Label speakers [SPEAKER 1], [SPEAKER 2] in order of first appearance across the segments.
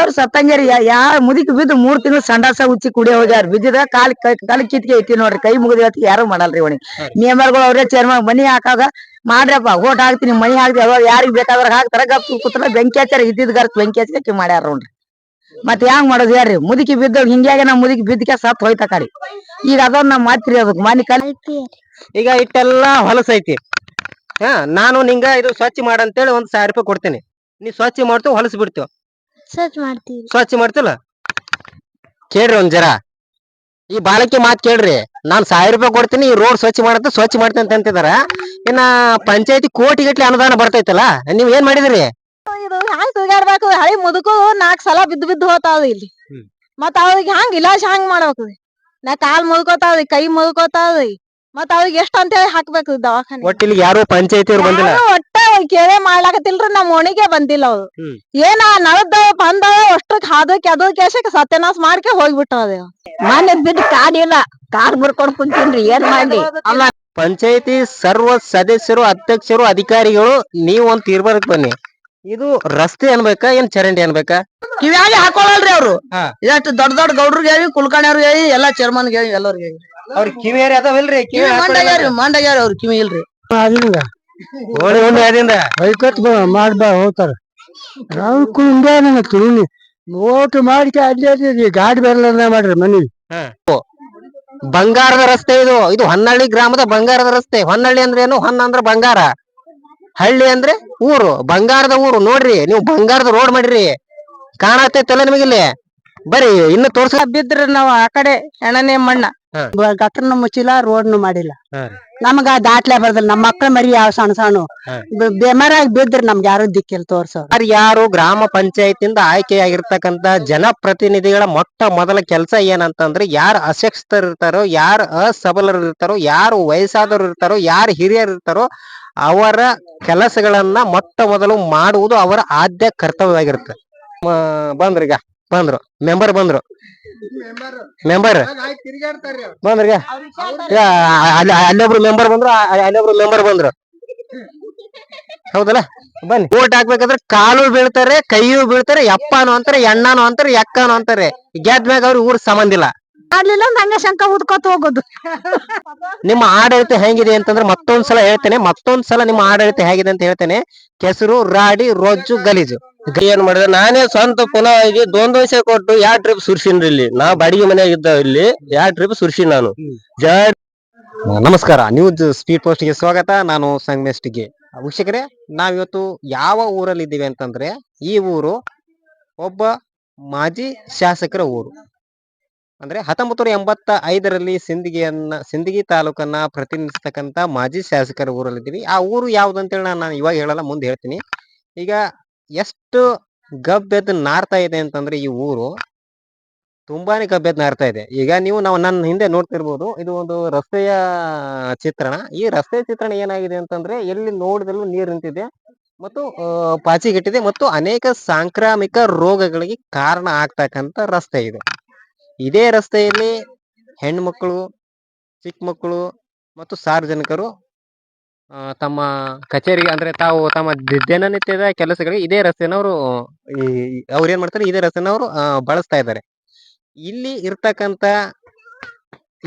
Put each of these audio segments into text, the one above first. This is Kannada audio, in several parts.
[SPEAKER 1] ಬಿದ್ದವ್ರು ಸತ್ತಂಗೇರಿ ಯಾ ಮುದಿಕ್ ಬಿದ್ದು 3 ತಿಂಗಳು ಸಂಡಾಸ ಉಚ್ಚಿ ಕುಡಿಯ ಹೋಗ್ಯಾರ ಬಿದ್ದಿದ ಕಾಲ್ ಕಿತ್ಕೆ ಐತಿ ನೋಡ್ರಿ ಕೈ ಮುಗಿದ ಯಾರು ಮಾಡಲ್ರಿ ಅವನಿಗೆ ನಿಯಮಗಳು ಅವ್ರೇ ಚೇರ್ಮನ್ ಮನಿ ಹಾಕಾಗ ಮಾಡ್ರಪ್ಪ ಓಟ್ ಹಾಕ್ತೀನಿ ಮನಿ ಹಾಕ್ತಿ ಅವ ಯಾರಿಗ್ ಬೇಕಾದ್ರ ಹಾಕ್ತಾರ ಗಪ್ ಕೂತ್ರ ಬೆಂಕಿ ಹಚ್ಚಾರ ಇದ್ದಿದ್ ಗರ್ತ್ ಬೆಂಕಿ ಹಚ್ಚಿ ಮಾಡ್ಯಾರ ನೋಡ್ರಿ ಮತ್ ಹೆಂಗ್ ಮಾಡೋದು ಹೇಳ್ರಿ ಮುದುಕಿ ಬಿದ್ದವ್ ಹಿಂಗ್ಯಾಗ ನಾ ಮುದುಕಿ ಬಿದ್ದಕ್ಕೆ ಸತ್ ಹೋಯ್ತ ಕಡಿ ಈಗ ಅದನ್ನ ಮಾತ್ರಿ ಅದಕ್ಕೆ ಮನಿ ಕಲ್
[SPEAKER 2] ಈಗ ಇಟ್ಟೆಲ್ಲಾ ಹೊಲಸೈತಿ ನಾನು ನಿಂಗ ಇದು ಸ್ವಚ್ಛ ಮಾಡಂತೇಳಿ 1,000 ರೂಪಾಯಿ ಕೊಡ್ತೇನೆ ನೀ ಸ್ವಚ್ಛ ಮಾಡ್ತೇವೆ ಹೊಲಸ್ ಬಿಡ್ತೇವ ಸ್ವಚ್ಛ ಮಾಡ್ತಿಲ್ಲ ಕೇಳ್ರಿ ಒಂದ್ ಜರ ಈ ಬಾಲಕಿ ಮಾತ್ ಕೇಳ್ರಿ ನಾನ್ 1,000 ರೂಪಾಯಿ ಕೊಡ್ತೀನಿ ಈ ರೋಡ್ ಸ್ವಚ್ಛ ಮಾಡ್ತೇನೆ ಅಂತ ಅಂತಿದಾರ ಇನ್ನ ಪಂಚಾಯತಿ ಕೋಟಿ ಗಟ್ಲೆ ಅನುದಾನ ಬರ್ತೈತಲ್ಲ ನೀವ್ ಏನ್ ಮಾಡಿದ್ರಿ
[SPEAKER 1] ಇದು ಹ್ಯಾಂಗ್ ತಿರ್ಗಾಡ್ಬೇಕು ಹಳಿ ಮುದುಕು 4 ಸಲ ಬಿದ್ದು ಹೋತಾವ ಇಲ್ಲಿ ಮತ್ ಅವ್ರಿಗೆ ಹ್ಯಾಂಗ್ ಇಲಾಜ್ ಹ್ಯಾಂಗ್ ಮಾಡ್ಬೇಕು ನಾ ಕಾಲ್ ಮುಳ್ಕೋತಾವ್ರಿ ಕೈ ಮುಳ್ಕೋತಾವ್ರಿ ಮತ್ ಅವ್ರಿಗೆ ಎಷ್ಟ್ ಅಂತ ಹೇಳಿ ಹಾಕ್ಬೇಕು ದವಾಖಾನೆ
[SPEAKER 2] ಒಟ್ಟಿಲ್ಲಿ ಯಾರು ಪಂಚಾಯತಿ ಅವ್ರು ಬಂದಿಲ್ಲ
[SPEAKER 1] ಒಟ್ಟ ಕೇಳೇ ಮಾಡ್ಲಾಕತಿಲ್ರಿ ನಮ್ ಓಣಿಗೆ ಬಂದಿಲ್ಲ ಅವ್ರು ಏನ ನಳದ ಬಂದವ ಅಷ್ಟಕ್ ಅದು ಕೇಸಕ್ಕೆ ಸತ್ಯನಾಶ ಮಾಡ್ಕೆ ಹೋಗ್ಬಿಟ್ಟದ ಮನೆ ಬಿದ್ದು ಕಾಡಿಲ್ಲ ಕಾರ್ ಬರ್ಕೊಂಡ್ ಕುಂತೀನ್ರಿ ಏನ್ ಮಾಡ್ಲಿ
[SPEAKER 2] ಪಂಚಾಯತಿ ಸರ್ವ ಸದಸ್ಯರು ಅಧ್ಯಕ್ಷರು ಅಧಿಕಾರಿಗಳು ನೀವು ಒಂದ್ ತೀರ್ಮಾನಕ್ಕೆ ಬನ್ನಿ ಇದು ರಸ್ತೆ ಅನ್ಬೇಕಾ ಏನ್ ಚರಂಡಿ ಅನ್ಬೇಕಾ
[SPEAKER 1] ಕಿವ್ಯಾಗೆ ಹಾಕೊಳಲ್ರಿ ಅವ್ರು ಎಷ್ಟು ದೊಡ್ಡ ಗೌಡ್ರಿಗೆ ಹೇಳಿ ಕುಲ್ಕರ್ಣಿಯವ್ರಿಗೆ ಹೇಳಿ ಎಲ್ಲಾ ಚೇರ್ಮನ್ಗೆ ಹೇಳಿ ಎಲ್ಲರಿಗೆ ಹೇಳಿ
[SPEAKER 2] ಅವ್ರಿಗೆ ಕಿವಿಯರಿ ಅದಾವಿಲ್ರಿ
[SPEAKER 1] ಕಿವಿ ಮಂಡಗ್ಯಾರ ಅವ್ರ ಕಿವಿ ಇಲ್ರಿ
[SPEAKER 3] ವೈಕಟ್ ಮಾಡ್ಬಾ ಹೋಗ್ತಾರ ನಾವು ಕುಂಡಾನ ತುರುಣಿ ಓಟು ಮಾಡಿಕೆ ಅಲ್ಲಿ ಗಾಡಿ ಬರಲ್ಲ ಮಾಡ್ರಿ ಮನಿ
[SPEAKER 2] ಬಂಗಾರದ ರಸ್ತೆ ಇದು ಹೊನ್ನಳ್ಳಿ ಗ್ರಾಮದ ಬಂಗಾರದ ರಸ್ತೆ ಹೊನ್ನಳ್ಳಿ ಅಂದ್ರೆ ಏನು ಹೊನ್ನ ಅಂದ್ರೆ ಬಂಗಾರ ಹಳ್ಳಿ ಅಂದ್ರೆ ಊರು ಬಂಗಾರದ ಊರು ನೋಡ್ರಿ ನೀವು ಬಂಗಾರದ ರೋಡ್ ಮಾಡ್ರಿ ಕಾಣತೈತಲ್ಲ ನಿಮಗಿಲ್ಲಿ ಬರೀ ಇನ್ನು ತೋರ್ಸ
[SPEAKER 1] ಬಿದ್ರ ನಾವ್ ಆ ಕಡೆ ಎಣ್ಣನೆ ಮಣ್ಣ ಗತ್ರನು ಮುಚ್ಚಿಲ್ಲ ರೋಡ್ನು ಮಾಡಿಲ್ಲ ನಮಗ ದಾಟ್ಲೆ ಬರ್ದಲ್ಲ ನಮ್ಮ ಮಕ್ಳ ಮರಿ ಯಾವ ಸಣ್ಣ ಬೆಮಾರಾಗಿ ಬಿದ್ರ ನಮ್ಗೆ ಯಾರು ದಿಕ್ಕಿಲ್ಲ ತೋರ್ಸೋರು
[SPEAKER 2] ಯಾರು ಗ್ರಾಮ ಪಂಚಾಯತಿಂದ ಆಯ್ಕೆಯಾಗಿರ್ತಕ್ಕಂತ ಜನಪ್ರತಿನಿಧಿಗಳ ಮೊಟ್ಟ ಮೊದಲ ಕೆಲಸ ಏನಂತಂದ್ರೆ ಯಾರು ಅಶಕ್ತರು ಇರ್ತಾರೋ ಯಾರು ಅಸಬಲರು ಇರ್ತಾರೋ ಯಾರು ವಯಸ್ಸಾದವರು ಇರ್ತಾರೋ ಯಾರು ಹಿರಿಯರು ಇರ್ತಾರೋ ಅವರ ಕೆಲಸಗಳನ್ನ ಮೊಟ್ಟ ಮೊದಲು ಮಾಡುವುದು ಅವರ ಆದ್ಯ ಕರ್ತವ್ಯವಾಗಿರುತ್ತೆ ಬಂದ್ರೀಗ ಬಂದ್ರು ಮೆಂಬರ್ ಬಂದ್ರು ಅಲ್ಲೊಬ್ರು ಮೆಂಬರ್ ಬಂದ್ರು ಹೌದಲ್ಲ ಬನ್ನಿ ಓಟ್ ಹಾಕ್ಬೇಕಾದ್ರೆ ಕಾಲು ಬೀಳ್ತಾರೆ ಕೈಯೂ ಬೀಳ್ತಾರೆ ಯಪ್ಪನು ಅಂತಾರೆ ಎಣ್ಣಾನು ಅಂತಾರೆ ಎಕ್ಕನು ಅಂತಾರೆ ಗೆದ್ಮ್ಯಾಗ ಅವ್ರಿಗೆ ಊರ್ ಸಂಬಂಧ ಇಲ್ಲ
[SPEAKER 1] ಮಾಡ್ಲಿಲ್ಲ ಹಂಗೆ ಶಂಕ ಉದ್ಕೋತ ಹೋಗೋದು
[SPEAKER 2] ನಿಮ್ಮ ಆಡಳಿತ ಹೇಗಿದೆ ಅಂತಂದ್ರೆ ಮತ್ತೊಂದ್ಸಲ ಹೇಳ್ತೇನೆ ನಿಮ್ಮ ಆಡಳಿತ ಹೇಗಿದೆ ಅಂತ ಹೇಳ್ತೇನೆ ಕೆಸರು ರಾಡಿ ರೊಜ್ಜು ಗಲೀಜು
[SPEAKER 3] ಏನ್ ಮಾಡಿದೆ ನಾನೇ ಸ್ವಂತ ಪುನಃ ಆಗಿ ದೋಷ ಕೊಟ್ಟು 2 ಟ್ರಿಪ್ ಸುರ್ಸಿನ್ರಿ ಇಲ್ಲಿ ನಾ ಬಾಡಿಗೆ ಮನೆಯಾಗ ಇದ್ದ ಇಲ್ಲಿ 2 ಟ್ರಿಪ್ ಸುರ್ಸಿನ್ ನಾನು
[SPEAKER 2] ನಮಸ್ಕಾರ ನ್ಯೂಸ್ ಸ್ಪೀಡ್ ಪೋಸ್ಟ್ ಗೆ ಸ್ವಾಗತ. ನಾನು ಸಂಗಮೇಶ್ ಟಿಗೆ. ವೀಕ್ಷಕರೇ, ನಾವಿವತ್ತು ಯಾವ ಊರಲ್ಲಿ ಇದ್ದೀವಿ ಅಂತಂದ್ರೆ ಈ ಊರು ಒಬ್ಬ ಮಾಜಿ ಶಾಸಕರ ಊರು. ಅಂದ್ರೆ 1985ರಲ್ಲಿ ಸಿಂದಗಿ ತಾಲೂಕನ್ನ ಪ್ರತಿನಿಧಿಸ್ತಕ್ಕಂತ ಮಾಜಿ ಶಾಸಕರ ಊರಲ್ಲಿದ್ದೀವಿ. ಆ ಊರು ಯಾವ್ದು ಅಂತೇಳಿ ನಾನು ಇವಾಗ ಹೇಳಲ್ಲ, ಮುಂದೆ ಹೇಳ್ತೀನಿ. ಈಗ ಎಷ್ಟು ಗಬ್ಬೆದ್ದು ನಾರ್ತಾ ಇದೆ ಅಂತಂದ್ರೆ ಈ ಊರು ತುಂಬಾನೇ ಗಬ್ಬೆದ್ದು ನಾರ್ತಾ ಇದೆ. ಈಗ ನಾವು ನನ್ನ ಹಿಂದೆ ನೋಡ್ತಿರ್ಬೋದು, ಇದು ಒಂದು ರಸ್ತೆಯ ಚಿತ್ರಣ. ಈ ರಸ್ತೆಯ ಚಿತ್ರಣ ಏನಾಗಿದೆ ಅಂತಂದ್ರೆ ಎಲ್ಲಿ ನೋಡಿದಲ್ಲೂ ನೀರು ನಿಂತಿದೆ ಮತ್ತು ಪಾಚಿಗಟ್ಟಿದೆ ಮತ್ತು ಅನೇಕ ಸಾಂಕ್ರಾಮಿಕ ರೋಗಗಳಿಗೆ ಕಾರಣ ಆಗ್ತಕ್ಕಂತ ರಸ್ತೆ ಇದೆ. ಇದೇ ರಸ್ತೆಯಲ್ಲಿ ಹೆಣ್ಮಕ್ಳು, ಚಿಕ್ಕ ಮಕ್ಕಳು ಮತ್ತು ಸಾರ್ವಜನಿಕರು ತಮ್ಮ ಕಚೇರಿಗೆ ಅಂದ್ರೆ ತಾವು ತಮ್ಮ ದಿನನಿತ್ಯದ ಕೆಲಸಗಳಿಗೆ ಇದೇ ರಸ್ತೆನವರು ಅವ್ರು ಏನ್ ಮಾಡ್ತಾರೆ, ಇದೇ ರಸ್ತೆನವರು ಬಳಸ್ತಾ ಇದ್ದಾರೆ. ಇಲ್ಲಿ ಇರ್ತಕ್ಕಂತ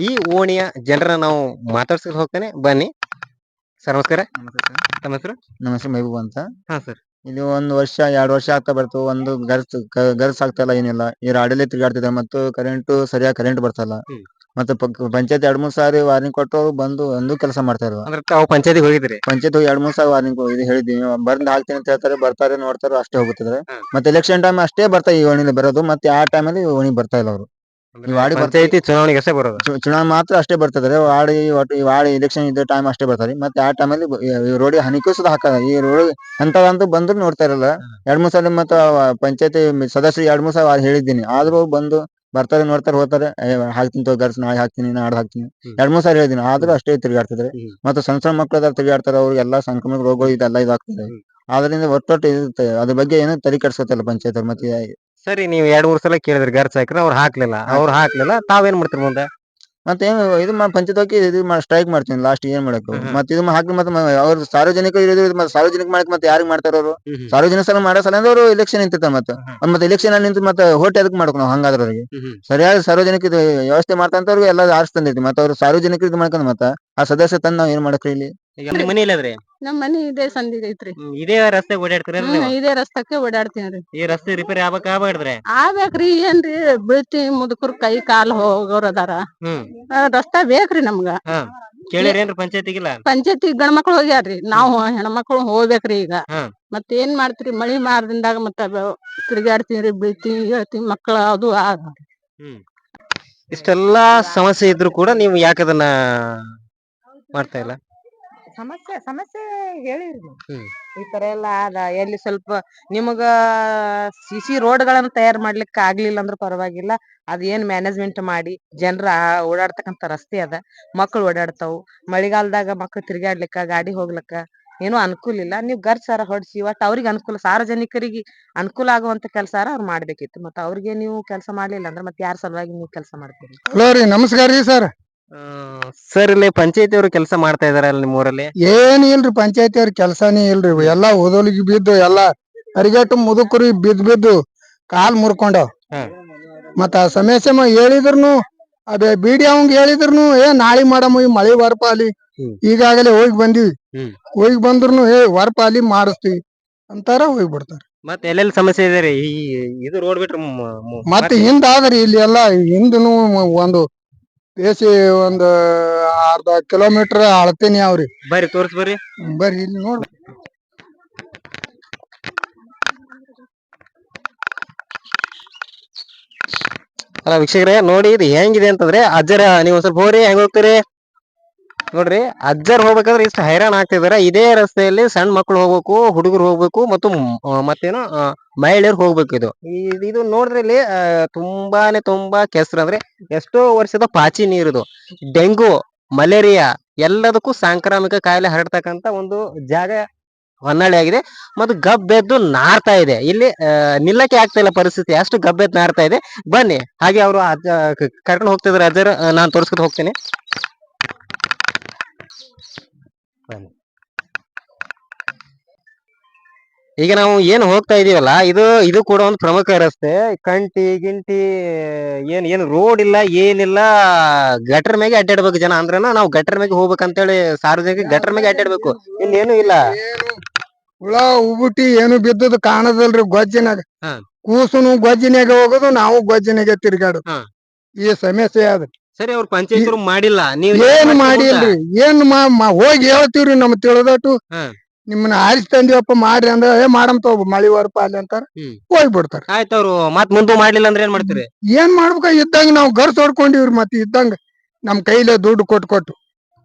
[SPEAKER 2] ಈ ಓಣಿಯ ಜನರನ್ನ ನಾವು ಮಾತಾಡ್ಸಕ್ ಹೋಗ್ತೇನೆ, ಬನ್ನಿ. ಸರ್ ನಮಸ್ಕಾರ. ತಮ್ಮ ಹೆಸರು?
[SPEAKER 4] ನಮ್ಮ ಹೆಸರು ಮೆಹಬೂಬ್ ಅಂತ.
[SPEAKER 2] ಹಾ ಸರ್.
[SPEAKER 4] ಇಲ್ಲಿ 1 ವರ್ಷ 2 ವರ್ಷ ಆಗ್ತಾ ಬರ್ತು, ಒಂದು ಗರ್ಸ್ ಆಗ್ತಾ ಇಲ್ಲ, ಏನಿಲ್ಲ. ಈ ರಾಡಲ್ಲಿ ತಿರುಗಾಡ್ತಿದೆ ಮತ್ತು ಸರಿಯಾಗಿ ಕರೆಂಟ್ ಬರ್ತಾ ಮತ್ತೆ ಪಂಚಾಯತ್ 2-3 ಸಾರಿ ವಾರ್ನಿಂಗ್ ಕೊಟ್ಟು ಬಂದು ಒಂದು ಕೆಲಸ ಮಾಡ್ತಾ ಇಲ್ವಾ.
[SPEAKER 2] ಅಂದ್ರೆ ತಾವು ಪಂಚಾಯತಿಗೆ ಹೋಗಿದ್ರಿ?
[SPEAKER 4] ಪಂಚಾಯತ್ 2-3 ಸಾರಿ ವಾರ್ನಿಂಗ್ ಹೇಳಿದ್ವಿ, ಬಂದ್ ಹಾಕ್ತೀನಿ ಅಂತ ಹೇಳ್ತಾರೆ, ಬರ್ತಾರೆ ನೋಡ್ತಾರೆ ಅಷ್ಟೇ ಹೋಗುತ್ತಿದ್ದಾರೆ. ಮತ್ತೆ ಎಲೆಕ್ಷನ್ ಟೈಮ್ ಅಷ್ಟೇ ಬರ್ತಾ ಈ ಓಣಿಲಿ ಬರೋದು, ಮತ್ತೆ ಆ ಟೈಮಲ್ಲಿ ಓಣಿ ಬರ್ತಾ ಇಲ್ಲ ಅವರು.
[SPEAKER 2] ಪಂಚಾಯತಿ ಚುನಾವಣೆಗೆ ಅಷ್ಟೇ ಬರೋದು,
[SPEAKER 4] ಚುನಾವಣೆ ಮಾತ್ರ ಅಷ್ಟೇ ಬರ್ತದೆ. ವಾರ್ಡ್ ಎಲೆಕ್ಷನ್ ಇದ್ದ ಟೈಮ್ ಅಷ್ಟೇ ಬರ್ತಾರೆ. ಮತ್ತೆ ಆ ಟೈಮಲ್ಲಿ ರೋಡ್ ಹನಿಕೂ ಸುದ ಹಾಕಲ್ಲ. ಈ ರೋಡ್ ಅಂತವಂತೂ ಬಂದ್ರು ನೋಡ್ತಾ ಇರಲ್ಲ. 2-3 ಸಲ ಮತ್ತೆ ಪಂಚಾಯತಿ ಸದಸ್ಯರು 2-3 ಸಲ ಹೇಳಿದ್ದೀನಿ, ಆದ್ರೂ ಬಂದು ಬರ್ತಾರೆ ನೋಡ್ತಾರೆ ಹೋಗ್ತಾರೆ. ಹಾಕ್ತೀನಿ ಗರ್ಸ್ ನಾಳೆ ಹಾಕ್ತೀನಿ, ನಾಡ್ದು ಹಾಕ್ತೀನಿ 2-3 ಸಾರಿ ಹೇಳಿದ್ದೀನಿ, ಆದ್ರೂ ಅಷ್ಟೇ ತಿರುಗಾಡ್ತಿದ್ರೆ. ಮತ್ತೆ ಸಣ್ಣ ಮಕ್ಕಳ ತಿರುಗಾಡ್ತಾರೆ, ಅವ್ರು ಎಲ್ಲಾ ಸಂಕ್ರಮಣ ರೋಗಗಳು ಇದೆಲ್ಲ ಇದಾಗ್ತದೆ. ಆದ್ರಿಂದ ಒಟ್ಟೊಟ್ಟು ಇರುತ್ತೆ, ಅದ್ರ ಬಗ್ಗೆ ಏನೋ ತಲೆ ಕೆಡ್ಸ್ಕೊತಿಲ್ಲ ಪಂಚಾಯತ್ ಅವ್ರು. ಮತ್ತೆ
[SPEAKER 2] ಸರಿ, ನೀವು 2-3 ಸಲ ಕೇಳಿದ್ರಿ ಗರ್ಸ್ ಹಾಕ್ರಿ, ಅವ್ರು ಹಾಕ್ಲಿಲ್ಲ ತಾವೇನ್ ಮಾಡ್ತೀರಿ ಮುಂದೆ?
[SPEAKER 4] ಮತ್ತೆ ಇದು ಪಂಚಾಯತ್ ಹೋಗಿ ಇದು ಸ್ಟ್ರೈಕ್ ಮಾಡ್ತೀನಿ ಲಾಸ್ಟ್ ಏನ್ ಮಾಡಕ್
[SPEAKER 2] ಹ್ಮ್.
[SPEAKER 4] ಮತ್ತೆ ಇದು ಹಾಕಿ ಮತ್ತೆ ಅವ್ರು ಸಾರ್ವಜನಿಕ ಇರೋದು ಮತ್ತೆ ಸಾರ್ವಜನಿಕ ಮಾಡಕ್ ಮತ್ತೆ ಯಾರಿಗ್ ಮಾಡ್ತಾರ ಅವರು
[SPEAKER 2] ಹ್ಮ್.
[SPEAKER 4] ಸಾರ್ವಜನಿಕ ಸಲ ಮಾಡೋ ಸಲ ಅವರು ಎಲೆಕ್ಷನ್ ನಿಂತಿರ್ತಾರ ಮತ್ತೆ ಮತ್ತೆ ಎಲೆಕ್ಷನ್ ನಿಂತು ಮತ್ತೆ ಹೋಟ್ ಎದಕ್ ಮಾಡ್ಕೊ ನಾವು ಹಂಗಾದ್ರ ಅವ್ರಿಗೆ
[SPEAKER 2] ಹ್ಮ್.
[SPEAKER 4] ಸರಿಯಾದ ಸಾರ್ವಜನಿಕ ಇದು ವ್ಯವಸ್ಥೆ ಮಾಡ್ತಂತವ್ರಿಗೆ ಎಲ್ಲ ಆರಿಸ್ತಂದೈತಿ ಮತ್ತೆ ಅವ್ರು ಸಾರ್ವಜನಿಕ ಇದು ಮಾಡ್ಕೊಂಡ್ ಮತ್ತೆ ಆ ಸದಸ್ಯ ತಂದ್ ನಾವ್ ಏನ್ ಮಾಡಕ್ರಿ ಇಲ್ಲಿ
[SPEAKER 2] ಈಗ ನಿಮ್ ಮನಿ ಇಲ್ಲದ್ರಿ
[SPEAKER 5] ನಮ್ ಮನಿ ಇದೇ ಸಂದಿಗೆ ಐತ್ರಿ.
[SPEAKER 2] ಇದೇ ರಸ್ತೆ ಓಡಾಡ್ತೀರೇನ್ರಿ ನೀವು?
[SPEAKER 5] ಇದೇ ರಸ್ತಕ್ಕೆ ಓಡಾಡ್ತೀನ್ರಿ.
[SPEAKER 2] ಈ ರಸ್ತೆ ರಿಪೇರಿ ಆಗ್ಬೇಕ್ರಿ
[SPEAKER 5] ಆಗ್ಬೇಕ್ರಿ ಏನ್ರಿ ಬೀಳ್ತಿ ಮುದುಕರ್ ಕೈ ಕಾಲ್ ಹೋಗೋರ್ ಅದಾರ.
[SPEAKER 2] ಹ್ಮ್
[SPEAKER 5] ರಸ್ತಾ ಬೇಕ್ರಿ ನಮ್ಗ.
[SPEAKER 2] ಹಾ ಕೇಳಿರೇನ್ರಿ ಪಂಚಾಯತಿಗಿಲ್ಲ?
[SPEAKER 5] ಪಂಚಾಯತಿ ಗಂಡ್ಮಕ್ಳು ಹೋಗ್ಯಾರ್ರಿ ನಾವು ಹೆಣ್ಮಕ್ಳು ಹೋಗ್ಬೇಕ್ರಿ ಈಗ.
[SPEAKER 2] ಹಾ.
[SPEAKER 5] ಮತ್ ಏನ್ ಮಾಡ್ತೀರಿ ಮಳಿ ಮಾರದಿಂದಾಗ ಮತ್ತ ತಿರ್ಗಾಡ್ತೀವ್ರಿ ಬೀಳ್ತೀವಿ ಹೇಳ್ತೀವಿ ಮಕ್ಳ ಅದು
[SPEAKER 2] ಹ್ಮ್ ಇಷ್ಟೆಲ್ಲಾ ಸಮಸ್ಯೆ ಇದ್ರು ಕೂಡ ನೀವು ಯಾಕದನ್ನ ಮಾಡ್ತಾ ಇಲ್ಲ?
[SPEAKER 1] ಸಮಸ್ಯೆ ಹೇಳಿರಿ
[SPEAKER 2] ಹ್ಮ್.
[SPEAKER 1] ಈ ತರ ಎಲ್ಲ ಆದ ಎಲ್ಲಿ ಸ್ವಲ್ಪ ನಿಮಗ ಸಿಸಿ ರೋಡ್ಗಳನ್ನ ತಯಾರ್ ಮಾಡ್ಲಿಕ್ಕೆ ಆಗ್ಲಿಲ್ಲ ಅಂದ್ರ ಪರವಾಗಿಲ್ಲ ಅದ್ ಏನ್ ಮ್ಯಾನೇಜ್ಮೆಂಟ್ ಮಾಡಿ ಜನರ ಓಡಾಡ್ತಕ್ಕಂತ ರಸ್ತೆ ಅದ ಮಕ್ಳು ಓಡಾಡ್ತಾವು ಮಳಿಗಾಲದಾಗ ಮಕ್ಳು ತಿರ್ಗಾಡ್ಲಿಕ್ಕ ಗಾಡಿ ಹೋಗ್ಲಿಕ್ಕ ಏನೂ ಅನುಕೂಲ ಇಲ್ಲ ನೀವ್ ಗರ್ಸಾರ ಹೊಡ್ಸಿ ಒಟ್ಟ ಅವ್ರಿಗೆ ಅನುಕೂಲ ಸಾರ್ವಜನಿಕರಿಗೆ ಅನುಕೂಲ ಆಗುವಂತ ಕೆಲ್ಸಾರ ಅವ್ರು ಮಾಡ್ಬೇಕಿತ್ತು ಮತ್ತ ಅವ್ರಿಗೆ ನೀವು ಕೆಲಸ ಮಾಡ್ಲಿಲ್ಲ ಅಂದ್ರ ಮತ್ತೆ ಯಾರ ಸಲುವಾಗಿ ನೀವು ಕೆಲಸ ಮಾಡ್ತೀರಿ?
[SPEAKER 3] ಹಲೋ ರೀ ನಮಸ್ಕಾರ ರೀ ಸರ್.
[SPEAKER 2] ಸರ್ ಇಲ್ಲಿ ಪಂಚಾಯತಿ ಅವರು ಕೆಲಸ ಮಾಡ್ತಾ ಇದಾರೆ ಅಲ್ಲಿ ನಿಮ್ಮ ಊರಲ್ಲಿ?
[SPEAKER 3] ಏನ್ ಇಲ್ರಿ ಪಂಚಾಯತಿ ಅವ್ರ ಕೆಲ್ಸಾನೇ ಇಲ್ರಿ ಎಲ್ಲಾ ಓದೋಲಿಗೆ ಬಿದ್ದು ಎಲ್ಲಾ ಹರಿಗಟ್ಟು ಮುದುಕರು ಬಿದ್ದು ಕಾಲ್ ಮುರ್ಕೊಂಡವ್. ಮತ್ತ ಆ ಸಮಸ್ಯೆ ಹೇಳಿದ್ರುನು ಅದೇ ಬಿಡಿ ಅವಂಗ ಹೇಳಿದ್ರುನು ನಾಳಿಗ್ ಮಾಡಮ್ಮ ಈ ಮಳಿ ಬರ್ಪ ಅಲ್ಲಿ ಈಗಾಗಲೇ ಹೋಗಿ ಬಂದಿವಿ ಹೋಗಿ ಬಂದ್ರುನು ವರ್ಪ ಅಲ್ಲಿ ಮಾಡಿಸ್ತೀವಿ ಅಂತಾರ ಹೋಗ್ಬಿಡ್ತಾರ.
[SPEAKER 2] ಮತ್ತೆ ಎಲ್ಲೆಲ್ಲಿ ಸಮಸ್ಯೆ ಇದೆ ರೀ ಇದು ರೋಡ್ ಬಿಟ್ರೆ
[SPEAKER 3] ಮತ್ತೆ ಹಿಂದ ಆದ್ರಿ ಇಲ್ಲಿ ಎಲ್ಲಾ ಹಿಂದನು ಒಂದು ಬೇಸಿ ಒಂದ್ ಅರ್ಧ ಕಿಲೋಮೀಟರ್ ಅಳತೀನಿ ಅವ್ರಿ.
[SPEAKER 2] ಬರ್ರಿ ತೋರ್ಸ್ ಬರ್ರಿ.
[SPEAKER 3] ಬರ್ರಿ ಇಲ್ಲಿ ನೋಡ್ರಿ.
[SPEAKER 2] ಅಲ್ಲ ವೀಕ್ಷಕರೇ ನೋಡಿ ಇದು ಹೆಂಗಿದೆ ಅಂತಂದ್ರೆ ಅಜ್ಜರ ನೀವು ಸ್ವಲ್ಪ ಹೋಗ್ರಿ ಹೆಂಗ್ ಹೋಗ್ತೀರಿ ನೋಡ್ರಿ ಅಜ್ಜರ್ ಹೋಗ್ಬೇಕಾದ್ರೆ ಇಷ್ಟು ಹೈರಾಣ ಆಗ್ತಿದಾರೆ. ಇದೇ ರಸ್ತೆಯಲ್ಲಿ ಸಣ್ಣ ಮಕ್ಳು ಹೋಗ್ಬೇಕು ಹುಡುಗರು ಹೋಗ್ಬೇಕು ಮತ್ತು ಮತ್ತೇನೋ ಮಹಿಳೆಯರು ಹೋಗ್ಬೇಕು. ಇದು ನೋಡ್ರಿ ಇಲ್ಲಿ ತುಂಬಾ ಕೆಸರು ಅಂದ್ರೆ ಎಷ್ಟೋ ವರ್ಷದ ಪಾಚಿ ನೀರಿದು ಡೆಂಗು ಮಲೇರಿಯಾ ಎಲ್ಲದಕ್ಕೂ ಸಾಂಕ್ರಾಮಿಕ ಕಾಯಿಲೆ ಹರಡ್ತಕ್ಕಂತ ಒಂದು ಜಾಗ ಹೊನ್ನಾಳಿ ಆಗಿದೆ ಮತ್ತು ಗಬ್ಬೆದ್ದು ನಾರ್ತಾ ಇದೆ. ಇಲ್ಲಿ ನಿಲ್ಲಕ್ಕೆ ಆಗ್ತಾ ಇಲ್ಲ ಪರಿಸ್ಥಿತಿ ಅಷ್ಟು ಗಬ್ಬೆದ್ದು ನಾರ್ತಾ ಇದೆ. ಬನ್ನಿ ಹಾಗೆ ಅವರು ಕರ್ಕೊಂಡು ಹೋಗ್ತಿದಾರೆ ಅಜ್ಜರ್ ನಾನ್ ತೋರ್ಸ್ಕೊತ ಹೋಗ್ತೇನೆ. ಈಗ ನಾವು ಏನು ಹೋಗ್ತಾ ಇದೀವಲ್ಲ ಇದು ಕೂಡ ಒಂದು ಪ್ರಮುಖ ರಸ್ತೆ. ಕಂಟಿ ಗಿಂಟಿ ಏನು ರೋಡ್ ಇಲ್ಲ ಏನಿಲ್ಲ ಗಟರ್ ಮ್ಯಾಗೆ ಅಡ್ಡಾಡ್ಬೇಕು ಜನ ಅಂದ್ರನ ನಾವು ಗಟರ್ ಮ್ಯಾಗೆ ಹೋಗ್ಬೇಕಂತೇಳಿ ಸಾರ್ವಜನಿಕ ಗಟರ್ ಮ್ಯಾಗೆ ಅಡ್ಡಾಡ್ಬೇಕು. ಇಲ್ಲಿ ಏನು ಇಲ್ಲ
[SPEAKER 3] ಹುಳ ಉಬುಟಿ ಏನು ಬಿದ್ದದ ಕಾಣದಲ್ರಿ ಗೊಜ್ಜಿನಾಗ ಕೂಸುನು ಗೊಜ್ಜಿನಾಗ ಹೋಗೋದು ನಾವು ಗೊಜ್ಜಿನಾಗ ತಿರ್ಗಾಡೋದು ಈ ಸಮಸ್ಯೆ ಅದ.
[SPEAKER 2] ಸರಿ ಅವ್ರ ಪಂಚಾಯತ್ ಮಾಡಿಲ್ಲ ನೀವು
[SPEAKER 3] ಏನ್ ಮಾಡಿಲ್ರಿ ಏನ್ ಹೋಗಿ ಹೇಳ್ತೀವ್ರಿ ನಮ್ ತಿಳಿದಟ್ಟು ನಿಮ್ಮನ್ನ ಆರಿಸಿ ತಂದಿವಪ್ಪ ಮಾಡ್ರಿ ಅಂದ್ರ ಮಾಡಮ್ ತಗೋ ಮಳಿ ಬರ್ಪ ಅಲ್ಲಿ ಅಂತಾರ ಹೋಗ್ಬಿಡ್ತಾರ.
[SPEAKER 2] ಆಯ್ತು ಅವ್ರು ಮತ್ ಮುಂದೆ ಮಾಡ್ಲಿಲ್ಲ ಅಂದ್ರೆ ಏನ್ ಮಾಡ್ತೀರಿ?
[SPEAKER 3] ಏನ್ ಮಾಡ್ಬೇಕ ಇದ್ದಂಗ ನಾವ್ ಗರ್ಸ್ ಹೊಡ್ಕೊಂಡಿವ್ರಿ ಮತ್ತೆ ಇದ್ದಂಗ ನಮ್ ಕೈಲೇ ದುಡ್ಡು ಕೊಟ್ಟು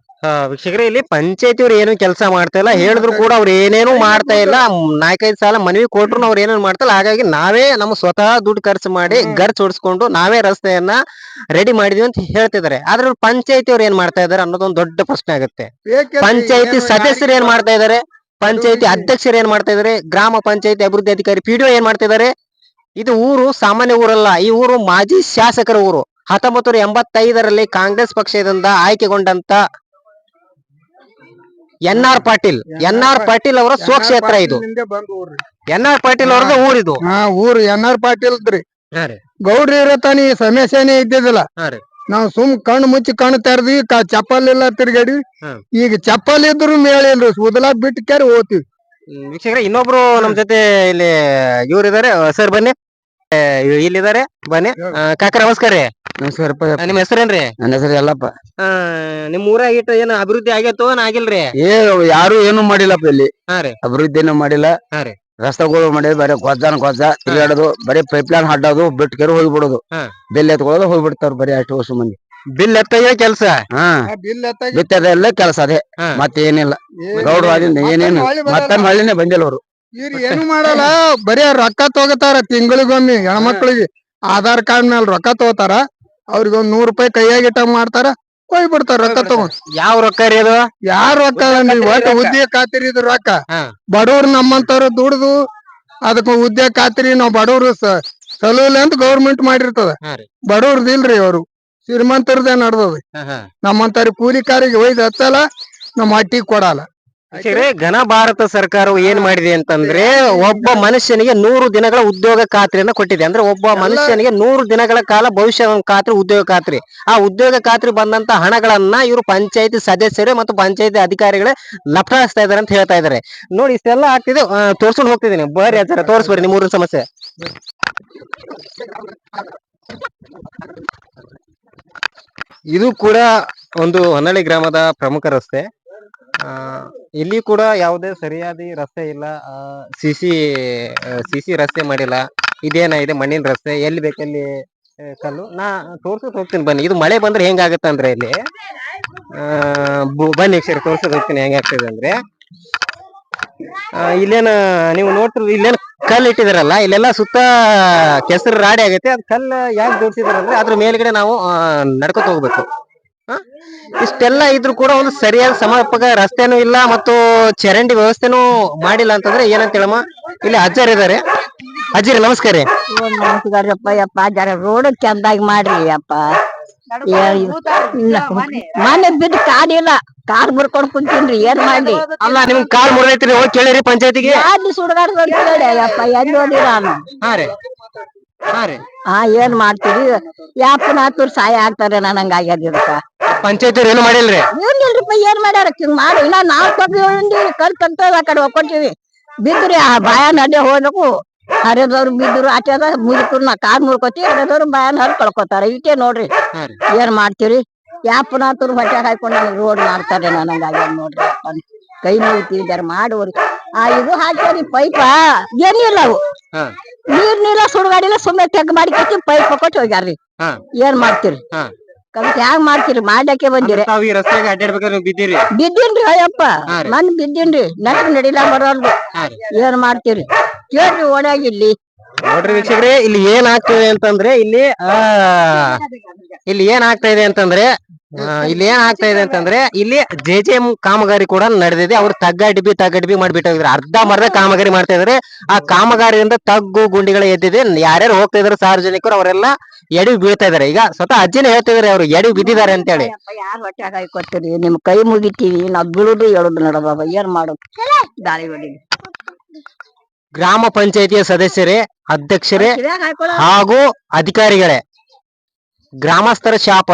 [SPEAKER 2] ವೀಕ್ಷಕರೇ ಇಲ್ಲಿ ಪಂಚಾಯತಿ ಅವ್ರು ಏನು ಕೆಲಸ ಮಾಡ್ತಾ ಇಲ್ಲ ಹೇಳಿದ್ರು ಕೂಡ ಅವ್ರು ಏನೇನು ಮಾಡ್ತಾ ಇಲ್ಲ. 4-5 ಸಲ ಮನವಿ ಕೊಟ್ರು ಅವ್ರು ಏನೇನು ಮಾಡ್ತಾ ಇಲ್ಲ. ಹಾಗಾಗಿ ನಾವೇ ನಮ್ಮ ಸ್ವತಃ ದುಡ್ಡು ಖರ್ಚು ಮಾಡಿ ಗರ್ಚ್ ಹೊಡ್ಸ್ಕೊಂಡು ನಾವೇ ರಸ್ತೆಯನ್ನ ರೆಡಿ ಮಾಡಿದೀವಿ ಅಂತ ಹೇಳ್ತಿದ್ದಾರೆ. ಆದ್ರೆ ಪಂಚಾಯತಿ ಅವ್ರು ಏನ್ ಮಾಡ್ತಾ ಇದಾರೆ ಅನ್ನೋದೊಂದು ದೊಡ್ಡ ಪ್ರಶ್ನೆ ಆಗುತ್ತೆ. ಪಂಚಾಯತಿ ಸದಸ್ಯರು ಏನ್ ಮಾಡ್ತಾ ಇದಾರೆ? ಪಂಚಾಯತಿ ಅಧ್ಯಕ್ಷರು ಏನ್ ಮಾಡ್ತಾ ಇದಾರೆ? ಗ್ರಾಮ ಪಂಚಾಯತಿ ಅಭಿವೃದ್ಧಿ ಅಧಿಕಾರಿ ಪಿಡಿಒ ಏನ್ ಮಾಡ್ತಾ ಇದಾರೆ? ಇದು ಊರು ಸಾಮಾನ್ಯ ಊರಲ್ಲ, ಈ ಊರು ಮಾಜಿ ಶಾಸಕರ ಊರು. 1985ರಲ್ಲಿ ಕಾಂಗ್ರೆಸ್ ಪಕ್ಷದಿಂದ ಆಯ್ಕೆಗೊಂಡಂತ NR ಪಾಟೀಲ್ ಅವರ ಸ್ವಕ್ಷೇತ್ರ ಇದು. NR ಪಾಟೀಲ್ ಅವ್ರದ ಊರಿದು.
[SPEAKER 3] ಊರು NR ಪಾಟೀಲ್ದ್ರಿ. ಗೌಡ್ರಿ ಇರತಾನಿ ಸಮಸ್ಯೆನೇ ಇದ್ದಿದ್ದಿಲ್ಲ. ನಾವ್ ಸುಮ್ ಕಣ್ಣು ಮುಚ್ಚಿ ಕಣ್ಣು ತೆರದಿ ಚಪ್ಪಲ್ ಇಲ್ಲ ತಿರ್ಗಾಡಿ ಈಗ ಚಪ್ಪಲ್ ಇದ್ರು ಮೇಳಿಲ್ರಿ ಉದಲಾ ಬಿಟ್ಟು ಕ್ಯಾರ ಹೋಗ್ತಿವಿ.
[SPEAKER 2] ವೀಕ್ಷಕರೇ ಇನ್ನೊಬ್ರು ನಮ್ ಜೊತೆ ಇಲ್ಲಿ ಇವ್ರು ಇದಾರೆ. ಸರ್ ಬನ್ನಿ ಇಲ್ಲಿದ್ದಾರೆ ಬನ್ನಿ. ಕಾಕ ನಮಸ್ಕಾರ ರೀ.
[SPEAKER 3] ನಮಸ್ಕಾರಪ್ಪ.
[SPEAKER 2] ನಿಮ್ ಹೆಸರೇನ್ರಿ?
[SPEAKER 3] ನನ್ನ ಹೆಸರು ಯಲ್ಲಪ್ಪ.
[SPEAKER 2] ನಿಮ್ ಊರಾಗ ಇಟ್ಟು ಏನ ಅಭಿವೃದ್ಧಿ ಆಗೈತೋ ಆಗಿಲ್ರಿ?
[SPEAKER 3] ಯಾರು ಏನು ಮಾಡಿಲ್ಲಪ್ಪ ಇಲ್ಲಿ. ಅಭಿವೃದ್ಧಿನೂ ಮಾಡಿಲ್ಲ.
[SPEAKER 2] ರೀ
[SPEAKER 3] ರಸ್ತೆಗಳು ಮಾಡಿದ್ರೆ ಬರೀ ಗೊಜ್ಜ ತಿರುಗಾಡೋದು ಬರೀ ಪೈಪ್ ಲೈನ್ ಹಾಡೋದು ಬಿಟ್ಟು ಕೆರೆ ಹೋಗ್ಬಿಡೋದು ಬಿಲ್ ಎತ್ಕೊಳ್ಳೋದು ಹೋಗ್ಬಿಡ್ತಾರ ಬರೀ ಅಷ್ಟು ವರ್ಷ ಮಂದಿ.
[SPEAKER 2] ಬಿಲ್ ಎತ್ತ ಕೆಲ್ಸ
[SPEAKER 3] ಬಿತ್ತದೆಲ್ಲ ಕೆಲಸ ಅದೇ ಮತ್ತೇನಿಲ್ಲ. ಗೌಡ್ರು ಅದಿಂದ ಏನೇನು ಮತ್ತೆ ಹಳ್ಳಿನೇ ಬಂದಿಲ್ಲ ಅವ್ರು. ಇವ್ರು ಏನು ಮಾಡಲ್ಲ ಬರೀ ರೊಕ್ಕ ತಗೋತಾರ ತಿಂಗಳಿಗೊಮ್ಮೆ. ಹೆಣ್ಮಕ್ಳಿಗೆ ಆಧಾರ್ ಕಾರ್ಡ್ ಮೇಲೆ ರೊಕ್ಕ ತಗೋತಾರ. ಅವ್ರಿಗೆ ಒಂದ್ 100 ರೂಪಾಯಿ ಕೈಯಾಗಿಟ್ಟ ಮಾಡ್ತಾರ ಹೋಗ್ಬಿಡ್ತಾರ ರೊಕ್ಕ ತಗೊಂಡ್.
[SPEAKER 2] ಯಾವ ರೊಕ್ಕ ರೀ ಅದು?
[SPEAKER 3] ಯಾರ ರೊಕ್ಕ ಒಟ್ಟು ಉದ್ಯೋಗ ಖಾತ್ರಿ ಇದ್ರ ರೊಕ್ಕ ಬಡವ್ರು ನಮ್ಮಂತವ್ರು ದುಡ್ದು ಅದಕ್ಕ ಉದ್ಯೋಗ ಖಾತ್ರಿ ನಾವ್ ಬಡವ್ರು ಸಲೂಲಿ ಅಂತ ಗೌರ್ಮೆಂಟ್ ಮಾಡಿರ್ತದ. ಬಡವ್ರದ್ ಇಲ್ರಿ ಅವ್ರು ಶ್ರೀಮಂತರದೇ ನಡ್ದದ ನಮ್ಮಂತಾರಿ ಕೂಲಿಕಾರಿಗೆ ಒಯ್ದು ಹಚ್ಚಲ್ಲ ನಮ್ಮ ಹಟ್ಟಿಗೆ ಕೊಡಲ್ಲ.
[SPEAKER 2] ವೀಕ್ಷಕರೇ, ಘನ ಭಾರತ ಸರ್ಕಾರವು ಏನ್ ಮಾಡಿದೆ ಅಂತಂದ್ರೆ ಒಬ್ಬ ಮನುಷ್ಯನಿಗೆ 100 ದಿನಗಳ ಉದ್ಯೋಗ ಖಾತ್ರಿಯನ್ನ ಕೊಟ್ಟಿದೆ. ಅಂದ್ರೆ ಒಬ್ಬ ಮನುಷ್ಯನಿಗೆ 100 ದಿನಗಳ ಕಾಲ ಭವಿಷ್ಯ ಖಾತ್ರಿ, ಉದ್ಯೋಗ ಖಾತ್ರಿ. ಆ ಉದ್ಯೋಗ ಖಾತ್ರಿ ಬಂದಂತ ಹಣಗಳನ್ನ ಇವರು ಪಂಚಾಯತಿ ಸದಸ್ಯರು ಮತ್ತು ಪಂಚಾಯತಿ ಅಧಿಕಾರಿಗಳೇ ಲಪಟಾಯಿಸ್ತಾ ಇದಾರೆ ಅಂತ ಹೇಳ್ತಾ ಇದಾರೆ. ನೋಡಿ, ಇಷ್ಟೆಲ್ಲ ಆಗ್ತಿದೆ. ತೋರ್ಸ್ಕೊಂಡು ಹೋಗ್ತಿದ್ದೀನಿ, ಬರ್ರಿ ಆಚಾರ ತೋರಿಸ್ಬರ್ರಿ ನಿಮ್ಮ ಊರಿನ ಸಮಸ್ಯೆ. ಇದು ಕೂಡ ಒಂದು ಹೊನ್ನಳ್ಳಿ ಗ್ರಾಮದ ಪ್ರಮುಖ ರಸ್ತೆ. ಇಲ್ಲಿ ಕೂಡ ಯಾವುದೇ ಸರಿಯಾದ ರಸ್ತೆ ಇಲ್ಲ. ಸಿಸಿ ರಸ್ತೆ ಮಾಡಿಲ್ಲ. ಇದೇನಾಗಿದೆ, ಮಣ್ಣಿನ ರಸ್ತೆ, ಎಲ್ಲಿ ಬೇಕಲ್ಲಿ ಕಲ್ಲು. ನಾ ತೋರ್ಸಕ್ ಹೋಗ್ತೀನಿ ಬನ್ನಿ. ಇದು ಮಳೆ ಬಂದ್ರೆ ಹೆಂಗಾಗತ್ತೆ ಅಂದ್ರೆ ಇಲ್ಲಿ ಬನ್ನಿ ವೀಕ್ಷಕರೇ, ತೋರ್ಸಕ್ ಹೋಗ್ತೀನಿ ಹೆಂಗಾಗ್ತದೆ ಅಂದ್ರೆ. ಇಲ್ಲೇನ ನೀವು ನೋಡ್ತಿರ್, ಇಲ್ಲೇನ ಕಲ್ಲು ಇಟ್ಟಿದಾರಲ್ಲ, ಇಲ್ಲೆಲ್ಲ ಸುತ್ತ ಕೆಸರು ರಾಡಿ ಆಗೈತೆ. ಅದ್ ಕಲ್ಲು ಯಾಕೆ ಜೋಡಿಸಿದಾರಂದ್ರೆ ಅದ್ರ ಮೇಲ್ಗಡೆ ನಾವು ನಡ್ಕೊತ ಹೋಗ್ಬೇಕು. ಇಷ್ಟೆಲ್ಲ ಇದ್ರು ಕೂಡ ಒಂದು ಸರಿಯಾದ ಸಮರ್ಪಕ ರಸ್ತೆನೂ ಇಲ್ಲ ಮತ್ತು ಚರಂಡಿ ವ್ಯವಸ್ಥೆನೂ ಮಾಡಿಲ್ಲ ಅಂತಂದ್ರೆ ಏನಂತ ಹೇಳಮ್ಮ. ಇಲ್ಲಿ ಅಜ್ಜರ್ ಇದಾರೆ. ಅಜ್ಜಿರಿ ನಮಸ್ಕಾರ ರೀ.
[SPEAKER 1] ನಮಸ್ಕಾರಪ್ಪ ಯಪ್ಪ, ಜರ ರೋಡ್ ಚಂದಾಗಿ ಮಾಡ್ರಿ ಅಪ್ಪ. ಮನೆ ಬಿದ್ದು ಕಾಡಿಲ್ಲ, ಕಾರ್ ಮುರ್ಕೊಂಡ್ ಕುಂತೀನ್ರಿ, ಏನ್ ಮಾಡ್ಲಿ?
[SPEAKER 2] ಅಲ್ಲ, ನಿಮ್ ಕಾಲ್ ಮುರಿದೈತ್ರಿ, ಹೋಗಿ ಕೇಳಿರಿ ಪಂಚಾಯತಿಗೆ.
[SPEAKER 1] ಅಲ್ಲಿ ಸುಡ್ಗಾಡ್ ಕೇಳಿ ಅಪ್ಪ, ಎಲ್ಲಿ ಹೋದಿ ನಾನು? ಏನ್ ಮಾಡ್ತೀರಿ? ಯಾಪನಾತುರ್ ಸಹಾಯ ಆಗ್ತಾರೆ ನನಂಗಾಗ್ಯದ ಇದಕ್ಕ.
[SPEAKER 2] ಪಂಚಾಯತಿ ಏನು ಮಾಡಿಲ್ರಿ?
[SPEAKER 1] ಏನಿಲ್ರಿಪ್ಪ, ಏನ್ ಮಾಡ್ಯಾರ? ಹಿಂಗ್ ಮಾಡಿ ಇನ್ನ ನಾವ್ ಕಲ್ ತಂತ ಆ ಕಡೆ ಹೋಗ್ಕೊತೀವಿ. ಬಿದ್ರಿ ಆ ಬಾಯಾನ ಅಡ್ಡೆ ಹೋಗ್ಬೇಕು. ಹರಿದವ್ರು ಬಿದ್ರು ಆಟದ ಮುದುಕರ್ನ ಕಾರ್ ಮುರ್ಕೋತಿ, ಹರಿದವ್ರು ಬಾಯಾನ ಹರ್ ಕಳ್ಕೊತಾರ. ಇಷ್ಟೇ ನೋಡ್ರಿ, ಏನ್ ಮಾಡ್ತೀರಿ? ಯಾಪನಾತುರ್ ಹೊಟ್ಟೆ ಹಾಕೊಂಡು ನನಗ್ ರೋಡ್ ಮಾಡ್ತಾರೆ ನನಂಗಾಗ್ಯದ ನೋಡ್ರಿ. ಕೈ ಮುಗಿತಿದಾರ ಮಾಡೋರಿ. ಇದು ಹಾಕ್ಯಾರಿ ಪೈಪ, ಏನಿಲ್ಲ ಅವು ನೀರ್ನಿಲ್ಲ, ಸುಡ್ಗಾಡಿಲ್ಲ, ಸುಮ್ಮನೆ ತೆಗ್ ಮಾಡಿ ಕಟ್ಟಿ ಪೈಪ್ ಕೊಟ್ಟು ಹೋಗ್ಯಾರ್ರಿ. ಏನ್ ಮಾಡ್ತೀರಿ? ಅದಕ್ಕೆ ಹ್ಯಾಂಗ್ ಮಾಡ್ತೀರಿ? ಮಾಡ್ಲಿಕ್ಕೆ ಬಂದಿರಿ. ಬಿದ್ದೀನ್ರಿ ಅಯ್ಯಪ್ಪ, ಮನ್ ಬಿದ್ದೀನ್ರಿ. ನೆಟ್ ನಡಿಲ ಬರೋಲ್ದು. ಏನ್ ಮಾಡ್ತೀರಿ? ಕೇಳ್ರಿ ಓಡಾಗಿ ಇಲ್ಲಿ.
[SPEAKER 2] ನೋಡ್ರಿ ವೀಕ್ಷಕರೇ, ಇಲ್ಲಿ ಏನ್ ಆಗ್ತಿದೆ ಅಂತಂದ್ರೆ ಇಲ್ಲಿ ಏನಾಗ್ತಾ ಇದೆ ಅಂತಂದ್ರೆ ಇಲ್ಲಿ JJM ಕಾಮಗಾರಿ ಕೂಡ ನಡೆದಿದೆ. ಅವ್ರು ತಗ್ಗಡಿಬಿ ಮಾಡ್ಬಿಟ್ಟಿದ್ರೆ ಅರ್ಧ ಕಾಮಗಾರಿ ಮಾಡ್ತಾ ಇದಾರೆ. ಆ ಕಾಮಗಾರಿಯಿಂದ ತಗ್ಗು ಗುಂಡಿಗಳ ಎದ್ದಿದೆ. ಯಾರ್ಯಾರು ಹೋಗ್ತಾ ಇದಾರೆ ಸಾರ್ವಜನಿಕರು ಅವರೆಲ್ಲ ಎಡವಿ ಬೀಳ್ತಾ ಇದಾರೆ. ಈಗ ಸ್ವತಃ ಅಜ್ಜಿನೇ ಹೇಳ್ತಾ ಇದಾರೆ ಅವ್ರು ಎಡವಿ ಬಿದ್ದಿದ್ದಾರೆ ಅಂತ ಹೇಳಿ.
[SPEAKER 1] ಯಾರ್ ಹೊಟ್ಟೆ ಹಾಕೊತೀರಿ? ನಿಮ್ ಕೈ ಮುಗಿತೀವಿ, ನಾವ್ ಬೀಳುದು ಹೇಳುದು ನಡಬಾಬ. ಏನ್ ಮಾಡೋದು? ದಾಳಿ ಹೊಡಿ.
[SPEAKER 2] ಗ್ರಾಮ ಪಂಚಾಯತಿಯ ಸದಸ್ಯರೇ, ಅಧ್ಯಕ್ಷರೇ ಹಾಗೂ ಅಧಿಕಾರಿಗಳೇ, ಗ್ರಾಮಸ್ಥರ ಶಾಪ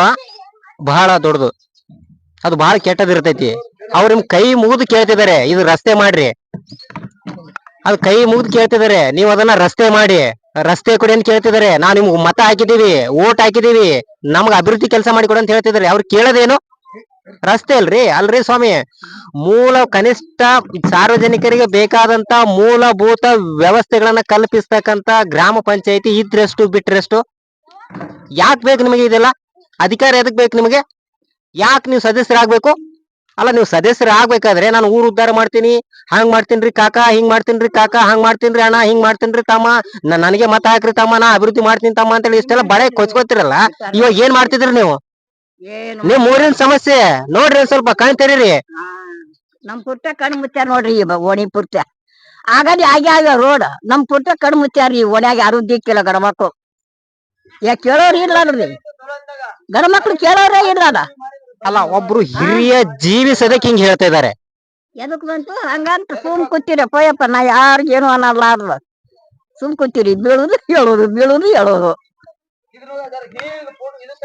[SPEAKER 2] ಬಹಳ ದೊಡ್ಡದು. ಅದು ಬಹಳ ಕೆಟ್ಟದಿರ್ತೈತಿ. ಅವ್ರ ನಿಮ್ ಕೈ ಮುಗಿದು ಕೇಳ್ತಿದಾರೆ, ಇದು ರಸ್ತೆ ಮಾಡ್ರಿ. ಅದು ಕೈ ಮುಗಿದು ಕೇಳ್ತಿದಾರೆ, ನೀವು ಅದನ್ನ ರಸ್ತೆ ಮಾಡಿ, ರಸ್ತೆ ಕೊಡಿ ಅಂತ ಕೇಳ್ತಿದಾರೆ. ನಾವ್ ನಿಮ್ಗೆ ಮತ ಹಾಕಿದೀವಿ, ಓಟ್ ಹಾಕಿದೀವಿ, ನಮ್ಗೆ ಅಭಿವೃದ್ಧಿ ಕೆಲಸ ಮಾಡಿ ಕೊಡಿ ಅಂತ ಹೇಳ್ತಿದಾರೆ. ಅವ್ರು ಕೇಳೋದೇನು? ರಸ್ತೆ ಅಲ್ರಿ ಸ್ವಾಮಿ. ಕನಿಷ್ಠ ಸಾರ್ವಜನಿಕರಿಗೆ ಬೇಕಾದಂತ ಮೂಲಭೂತ ವ್ಯವಸ್ಥೆಗಳನ್ನ ಕಲ್ಪಿಸ್ತಕ್ಕಂತ ಗ್ರಾಮ ಪಂಚಾಯತಿ ಇದ್ರೆಷ್ಟು ಬಿಟ್ರೆಷ್ಟು? ಯಾಕೆ ಬೇಕು ನಿಮಗೆ ಇದೆಲ್ಲ ಅಧಿಕಾರ? ಎದಕ್ ಬೇಕು ನಿಮಗೆ? ಯಾಕೆ ನೀವು ಸದಸ್ಯರಾಗ್ಬೇಕು? ಅಲ್ಲ, ನೀವು ಸದಸ್ಯರಾಗ್ಬೇಕಾದ್ರೆ ನಾನು ಊರು ಉದ್ಧಾರ ಮಾಡ್ತೀನಿ, ಹಂಗ್ ಮಾಡ್ತೀನ್ರಿ ಕಾಕ, ಹಿಂಗ್ ಮಾಡ್ತೀನ್ರಿ ಕಾಕ, ಹಂಗ್ ಮಾಡ್ತೀನ್ರಿ ಅಣ್ಣ, ಹಿಂಗ್ ಮಾಡ್ತೀನ್ರಿ ತಮ್ಮ, ನನಗೆ ಮತ ಹಾಕ್ರಿ ತಮ್ಮ, ನಾ ಅಭಿವೃದ್ಧಿ ಮಾಡ್ತೀನಿ ತಮ್ಮ ಅಂತೇಳಿ ಇಷ್ಟೆಲ್ಲ ಬಳೆ ಕೊಚ್ಕೋತಿರಲ್ಲ. ಇವಾಗ ಏನ್ ಮಾಡ್ತಿದ್ರಿ ನೀವು? ನಿಮ್ ಊರಿನ ಸಮಸ್ಯೆ ನೋಡ್ರಿ, ಸ್ವಲ್ಪ ಕಣ್ ತೆರೀರಿ.
[SPEAKER 1] ನಮ್ ಪುಟ್ಟ ಕಣ್ ಮುಚ್ಚಾರ ನೋಡ್ರಿ, ಓಣಿ ಪುಟ್ಟ ಆಗದಿ ಆಗ್ಯಾವ ರೋಡ್. ನಮ್ ಪುಟ್ಟ ಕಣ್ ಮುಚ್ಚಾರ್ರಿ. ಓಣ್ಯಾಗ ಯಾರು ದಿಕ್ಕಿಲ್ಲ, ಗಣಮಕ್ಳು ಕೇಳೋರ್ ಇರ್ಲಾರ್ರಿ. ಗಣಮಕ್ಳು ಕೇಳೋರೇ ಇರ್ಲಾರ.
[SPEAKER 2] ಅಲ್ಲ, ಒಬ್ರು ಹಿರಿಯ ಜೀವಿ ಸದಕ್ಕೆ ಹಿಂಗ್ ಹೇಳ್ತಾ ಇದಾರೆ.
[SPEAKER 1] ಎದಕ್ ಬಂತು ಹಂಗಂತ ಸುಮ್ ಕೂತಿರಿ ಪಯ್ಯಪ್ಪ. ನಾ ಯಾರಿಗೇನು ಅನ್ನಲಾರ್ದ ಸುಮ್ ಕೂತಿರಿ. ಬೀಳುದು ಹೇಳೋದು.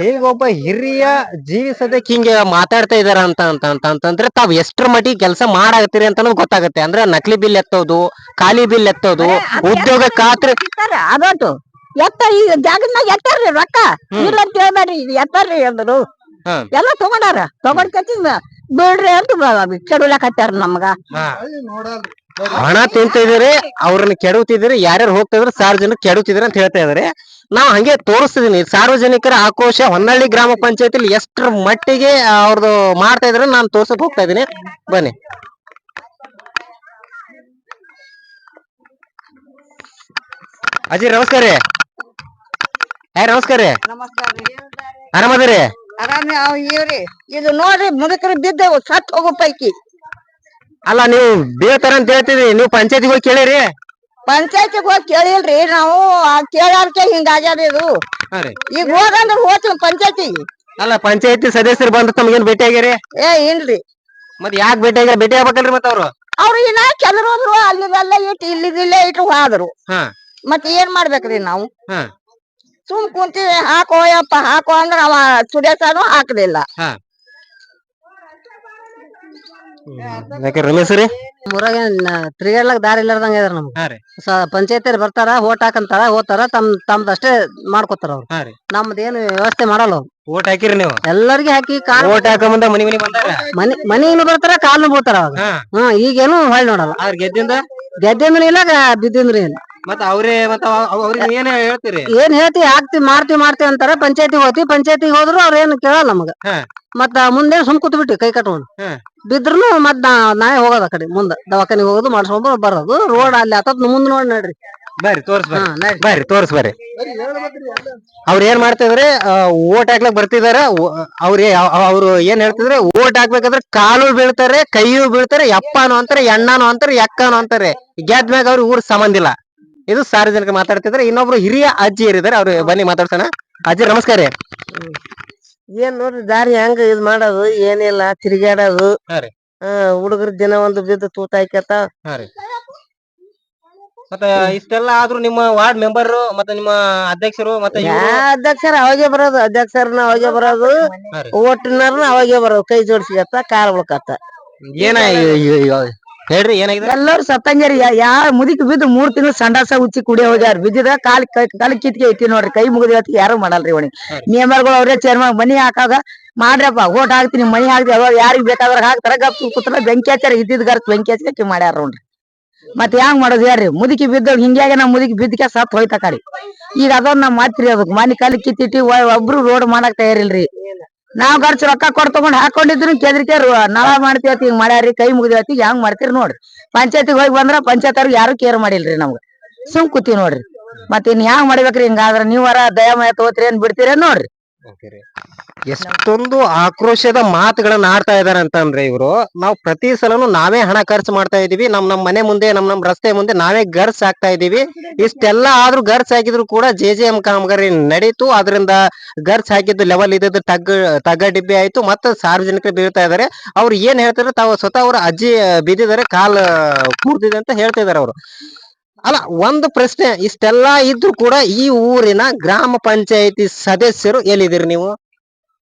[SPEAKER 2] ಈಗ ಒಬ್ಬ ಹಿರಿಯ ಜೀವಿ ಸದಕ್ಕೆ ಹಿಂಗೆ ಮಾತಾಡ್ತಾ ಇದಾರ ಅಂತಂದ್ರೆ ತಾವ್ ಎಷ್ಟ್ರ ಮಟ್ಟಿಗೆ ಕೆಲಸ ಮಾಡಾಕತ್ತೀರಿ ಅಂತ ಗೊತ್ತಾಗತ್ತೆ. ಅಂದ್ರೆ ನಕಲಿ ಬಿಲ್ ಎತ್ತೋದು, ಖಾಲಿ ಬಿಲ್ ಎತ್ತೋದು, ಉದ್ಯೋಗ ಖಾತ್ರಿ
[SPEAKER 1] ಅದೊಟ್ಟು ಎತ್ತ. ಈ ಜಾಗದಾಗ ಎತ್ತಾರ್ರಿ ರೊಕ್ಕ ಇಲ್ಲ ಅಂತ ಹೇಳ್ಬೇಡ್ರಿ. ಎತ್ತಾರ್ರಿ ಅಂದ್ರು ಎಲ್ಲ ತಗೊಂಡಾರ. ತಗೊಂಡ್ಕತಿ ಬಿಡ್ರಿ ಅಂತ ಕೆಡಲಾಕತ್ತಾರ ನಮ್ಗ.
[SPEAKER 2] ಹಣ ತಿಂತಿದ್ರಿ, ಅವ್ರನ್ನ ಕೆಡುತ್ತಿದ್ರಿ, ಯಾರ್ಯಾರು ಹೋಗ್ತಾ ಇದ್ರೆ ಸಾರ್ವಜನಿಕ ಕೆಡುತ್ತಿದ್ರಿ ಅಂತ ಹೇಳ್ತಾ ಇದಾರೆ. ನಾವ್ ಹಂಗೆ ತೋರಿಸ್ತಿದೀನಿ ಸಾರ್ವಜನಿಕರ ಆಕ್ರೋಶ ಹೊನ್ನಳ್ಳಿ ಗ್ರಾಮ ಪಂಚಾಯತಿಲಿ ಎಷ್ಟ್ರ ಮಟ್ಟಿಗೆ ಅವ್ರದ್ದು ಮಾಡ್ತಾ ಇದ್ರೆ ನಾನು ತೋರ್ಸಕ್ ಹೋಗ್ತಾ ಇದೀನಿ. ಬನ್ನಿ. ಅಜ್ಜಿ ನಮಸ್ಕಾರ ರೀ. ನಮಸ್ಕಾರ ರೀ. ಆರಾಮದಿರಿ?
[SPEAKER 1] ಆರಾಮಿ ಇವ್ರಿ. ಇದು ನೋಡ್ರಿ, ಮುದುಕರು ಬಿದ್ದವು, ಸತ್ ಹೋಗೋ ಪೈಕಿ.
[SPEAKER 2] ಅಲ್ಲ, ನೀವು ಬೀಳ್ತಾರ ಅಂತ ಹೇಳ್ತೀರಿ, ನೀವು ಪಂಚಾಯತಿಗೆ ಹೋಗಿ ಕೇಳಿರಿ?
[SPEAKER 1] ಪಂಚಾಯತಿಗೆ ಹೋಗಿ ಕೇಳಿಲ್ರಿ ನಾವು. ಕೇಳಾರ್ಕೆ ಹಿಂಗಾಗ್ಯದ ಇದು. ಈಗ ಹೋಗಂದ್ರ ಹೋಗ್ತೀವಿ ಪಂಚಾಯತಿಗೆ.
[SPEAKER 2] ಅಲ್ಲ ಪಂಚಾಯತಿ ಸದಸ್ಯರು ಬಂದು ತಮ್ಗೇನ್ ಭೇಟಿ ಆಗ್ಯಾರಿ?
[SPEAKER 1] ಇಲ್ರಿ
[SPEAKER 2] ಮತ್ ಯಾಕೆ ಭೇಟಿ ಆಗ್ಯಾರ? ಭೇಟಿ ಆಗ್ಬೇಕಲ್ರಿ ಮತ್ತ ಅವ್ರು?
[SPEAKER 1] ಅವ್ರು ಇನ್ನ ಕೆಲವ್ರು ಹೋದ್ರು ಅಲ್ಲಿದೆಲ್ಲ ಇಟ್ಟು ಇಲ್ಲಿದಿಲ್ಲ ಇಟ್ಟು ಹೋದ್ರು.
[SPEAKER 2] ಹಾ
[SPEAKER 1] ಮತ್ ಏನ್ ಮಾಡ್ಬೇಕ್ರಿ ನಾವು?
[SPEAKER 2] ಹಾ
[SPEAKER 1] ಸುಮ್ ಕುಂತೀವಿ ಹಾಕೋ ಯಪ್ಪ ಹಾಕೋ ಅಂದ್ರ ಅವ ಸುರೇಶನು ಹಾಕ್ಲಿಲ್ಲ.
[SPEAKER 2] ಯಾಕೆ ರಮೇಶ್ ರೀ?
[SPEAKER 5] ಊರಾಗ ತಿರ್ಗಾಡ್ಲಕ್ ದಾರಿ ಇಲ್ಲಾರ್ದಂಗ ಇದಾರ ನಮ್ಗೆ.
[SPEAKER 2] ಹಾ ರೀ
[SPEAKER 5] ಪಂಚಾಯತಿಯರ್ ಬರ್ತಾರ, ಓಟ್ ಹಾಕಂತಾರ, ಹೋಗ್ತಾರ, ತಮ್ದಷ್ಟೇ ಮಾಡ್ಕೊತಾರ ಅವ್ರು.
[SPEAKER 2] ಹಾ ರೀ
[SPEAKER 5] ನಮ್ದೇನು ವ್ಯವಸ್ಥೆ ಮಾಡಲ್ಲ ಅವ್ರು.
[SPEAKER 2] ಓಟ್ ಹಾಕಿರಿ ನೀವು?
[SPEAKER 5] ಎಲ್ಲರಿಗೆ ಹಾಕಿ
[SPEAKER 2] ಓಟ್ ಹಾಕ ಮುಂದ ಮನಿ ಮನಿ ಬಂದಾರ?
[SPEAKER 5] ಮನಿಗೂ ಬರ್ತಾರ, ಕಾಲ್ನು ಬೀಳ್ತಾರ ಅವಾಗ.
[SPEAKER 2] ಹಾ
[SPEAKER 5] ಈಗೇನು ಹೊಳ್ ನೋಡಲ್ಲ.
[SPEAKER 2] ಅವ್ರ ಗೆದ್ದಿಂದ
[SPEAKER 5] ಗೆದ್ದಂದ್ರೂ ಇಲ್ಲ, ಬಿದ್ದಂದ್ರೂ ಇಲ್ಲ.
[SPEAKER 2] ಮತ್ತ ಅವ್ರೇ ಮತ್ತ ಅವ್ರಿಗೆ ಏನ್ ಹೇಳ್ತೀರಿ?
[SPEAKER 5] ಏನ್ ಹೇಳ್ತಿ, ಹಾಕ್ತಿವಿ ಮಾಡ್ತೀವಿ ಅಂತಾರ. ಪಂಚಾಯತಿಗೆ ಹೋಗ್ತಿವಿ, ಪಂಚಾಯತಿಗೆ ಹೋದ್ರು ಅವ್ರ ಏನ್ ಕೇಳಲ್ಲ ನಮಗ.
[SPEAKER 2] ಹಾ
[SPEAKER 5] ಮತ್ತ ಮುಂದೆ ಸುಮ್ ಕೂತ್ ಬಿಟ್ಟಿ ಕೈ ಕಟ್ಕೊಂಡು.
[SPEAKER 2] ಹಾ
[SPEAKER 5] ಬಿದ್ರುನು ಮತ್ ನಾವೇ ಹೋಗೋದ್ ಆ ಕಡೆ ಮುಂದ ದವಾಖಾನಿಗೆ ಹೋಗೋದು, ಮಾಡ್ಸ್ಕೊಂಡು ಬರೋದು. ರೋಡ್ ಅಲ್ಲಿ ಆತದ್ ಮುಂದ್ ನೋಡ್ ನಡ್ರಿ.
[SPEAKER 2] ಬರ್ರಿ ತೋರ್ಸ್ ಬರ್ರಿ.
[SPEAKER 5] ನಡ್ರಿ.
[SPEAKER 2] ಬರ್ರಿ ತೋರ್ಸ್ ಬರ್ರಿ. ಅವ್ರ ಏನ್ ಮಾಡ್ತಿದ್ರೆ ಓಟ್ ಹಾಕ್ಲಕ್ ಬರ್ತಿದಾರ. ಅವ್ರು ಏನ್ ಹೇಳ್ತಿದ್ರೆ, ಓಟ್ ಹಾಕ್ಬೇಕಾದ್ರೆ ಕಾಲು ಬೀಳ್ತಾರೆ, ಕೈಯು ಬೀಳ್ತಾರೆ, ಯಪ್ಪನು ಅಂತಾರೆ, ಎಣ್ಣಾನು ಅಂತಾರೆ, ಎಕ್ಕನು ಅಂತಾರೆ. ಗೆದ್ದ ಮ್ಯಾಗ ಅವ್ರು ಊರ್ ಸಂಬಂಧ ಇಲ್ಲ. ಇದು ಸಾರ್ವಜನಿಕ ಮಾತಾಡ್ತಿದ್ರೆ. ಇನ್ನೊಬ್ರು ಹಿರಿಯ ಅಜ್ಜಿ ಇರಿದಾರೆ, ಅವ್ರು ಬನ್ನಿ ಮಾತಾಡ್ಸೋಣ. ಅಜ್ಜಿ ನಮಸ್ಕಾರ ರೀ.
[SPEAKER 1] ಏನ್ ನೋಡ್ರಿ ದಾರಿ ಹೆಂಗ ಇದ್ ಮಾಡೋದು, ಏನಿಲ್ಲ ತಿರ್ಗಾಡೋದು.
[SPEAKER 2] ಹಾ ರೀ
[SPEAKER 1] ಹುಡುಗರ ದಿನ ಒಂದು ಬಿದ್ದು ತೂತ ಹಾಕ್ಯತ.
[SPEAKER 2] ಹಾ ರೀ ಮತ್ತ ಇಷ್ಟೆಲ್ಲ ಆದ್ರೂ ನಿಮ್ಮ ವಾರ್ಡ್ ಮೆಂಬರ್ ಮತ್ತೆ ನಿಮ್ಮ ಅಧ್ಯಕ್ಷರು ಮತ್ತೆ
[SPEAKER 1] ಅಧ್ಯಕ್ಷರ ಅವಾಗೆ ಬರೋದು, ಅಧ್ಯಕ್ಷರನ್ನ ಅವಾಗೆ ಬರೋದು, ಓಟಿನರ್ನ ಅವಾಗೆ ಬರೋದು. ಕೈ ಜೋಡಿಸ್ಕತ್ತ ಕಾಲ್ ಬಿಡ್ಕತ್ತ.
[SPEAKER 2] ಏನ ಹೇಳ್ರಿ ಏನಾಗಿದೆ?
[SPEAKER 1] ಎಲ್ಲರೂ ಸತ್ತಂಗ್ಯಾರಿ. ಮುದಿಕ್ ಬಿದ್ದು 3 ತಿಂಗಳು ಸಂಡಾಸ ಉಚ್ಚಿ ಕುಡಿಯ ಹೋಗ್ಯಾರ. ಬಿದ್ದಿದ ಕಾಲ್ ಕಿತ್ಕೆ ಐತಿ ನೋಡ್ರಿ. ಕೈ ಮುಗಿದ ಯಾರು ಮಾಡಲ್ರಿ ಅವನಿಗೆ. ನಿಯಮಗಳು ಅವ್ರೇ ಚೇರ್ಮನ್ ಮನಿ ಹಾಕಾಗ ಮಾಡ್ರಪ್ಪ ಓಟ್ ಹಾಕ್ತೀನಿ, ಮನಿ ಹಾಕ್ತಿ ಯಾರಿಗ್ ಬೇಕಾದ್ರ ಹಾಕ್ತಾರ. ಗಪ್ ಕೂತ್ರ ಬೆಂಕಿ ಹಚ್ಚಾರ. ಇದ್ದಿದ್ ಗರ್ತ್ ಬೆಂಕಿ ಹಚ್ಚಿ ಮಾಡ್ಯಾರ ನೋಡ್ರಿ. ಮತ್ ಹೆಂಗ್ ಮಾಡೋದು ಹೇಳ್ರಿ? ಮುದುಕಿ ಬಿದ್ದ ಹಿಂಗ್ಯಾಗ ನಮ್ ಮುದುಕಿ ಬಿದ್ದಕ್ಕೆ ಸತ್ ಹೋಯ್ತ ಕಡಿ. ಈಗ ಅದನ್ನ ಮಾತ್ರಿ ಅದಕ್ ಮನಿ ಕಾಲಿ ಕಿತ್ತಿಟ್ಟಿ ಒಬ್ರು ರೋಡ್ ಮಾಡಕ್ ತಯಾರಿಲ್ರಿ. ನಾವ್ ಖರ್ಚು ರೊಕ್ಕ ಕೊಡ್ ತಗೊಂಡ್ ಹಾಕೊಂಡಿದ್ರು ಕೆದ್ರಿಕೆ ನಳ ಮಾಡ್ತೀವತಿ ಹಿಂಗ್ ಮಾಡ್ಯಾರಿ. ಕೈ ಮುಗಿದತಿ ಹೆಂಗ್ ಮಾಡ್ತೀರಿ ನೋಡ್ರಿ. ಪಂಚಾಯತಿಗೆ ಹೋಗಿ ಬಂದ್ರ ಪಂಚಾಯತ್ ಅವ್ರಿಗೆ ಯಾರು ಕೇರ್ ಮಾಡಿಲ್ರಿ ನಮ್ಗ. ಸುಮ್ ಕೂತೀವಿ ನೋಡ್ರಿ. ಮತ್ ಇನ್ ಹ್ಯಾಂಗ್ ಮಾಡ್ಬೇಕ್ರಿ? ಹಿಂಗಾದ್ರ ನೀವರ ದಯಮಯ ತಗೋತೀರಿ ಏನ್ ಬಿಡ್ತೀರಿ ನೋಡ್ರಿ.
[SPEAKER 2] ಎಷ್ಟೊಂದು ಆಕ್ರೋಶದ ಮಾತುಗಳನ್ನ ಆಡ್ತಾ ಇದಾರೆ ಅಂತಂದ್ರೆ ಇವ್ರು. ನಾವು ಪ್ರತಿ ಸಲನು ನಾವೇ ಹಣ ಖರ್ಚು ಮಾಡ್ತಾ ಇದೀವಿ. ನಮ್ ಮನೆ ಮುಂದೆ ನಮ್ ರಸ್ತೆ ಮುಂದೆ ನಾವೇ ಗರ್ಸ್ ಹಾಕ್ತಾ ಇದೀವಿ. ಇಷ್ಟೆಲ್ಲ ಆದ್ರೂ ಗರ್ಸ್ ಹಾಕಿದ್ರು ಕೂಡ JJM ಕಾಮಗಾರಿ ನಡೀತು. ಅದರಿಂದ ಗರ್ಸ್ ಹಾಕಿದ್ದು ಲೆವೆಲ್ ಇದ್ದದ್ದು ತಗ್ಗ ಡಿಬ್ಬಿ ಆಯ್ತು. ಮತ್ತೆ ಸಾರ್ವಜನಿಕರು ಬೀಳ್ತಾ ಇದಾರೆ. ಅವ್ರು ಏನ್ ಹೇಳ್ತಾರೆ, ತಾವು ಸ್ವತಃ ಅವ್ರ ಅಜ್ಜಿ ಬಿದ್ದಿದ್ದಾರೆ, ಕಾಲ್ ಕೂರ್ತಿದೆ ಅಂತ ಹೇಳ್ತಾ ಇದಾರೆ ಅವರು. ಅಲ್ಲ, ಒಂದು ಪ್ರಶ್ನೆ, ಇಷ್ಟೆಲ್ಲಾ ಇದ್ರು ಕೂಡ ಈ ಊರಿನ ಗ್ರಾಮ ಪಂಚಾಯತಿ ಸದಸ್ಯರು ಎಲ್ಲಿದ್ದೀರಿ ನೀವು?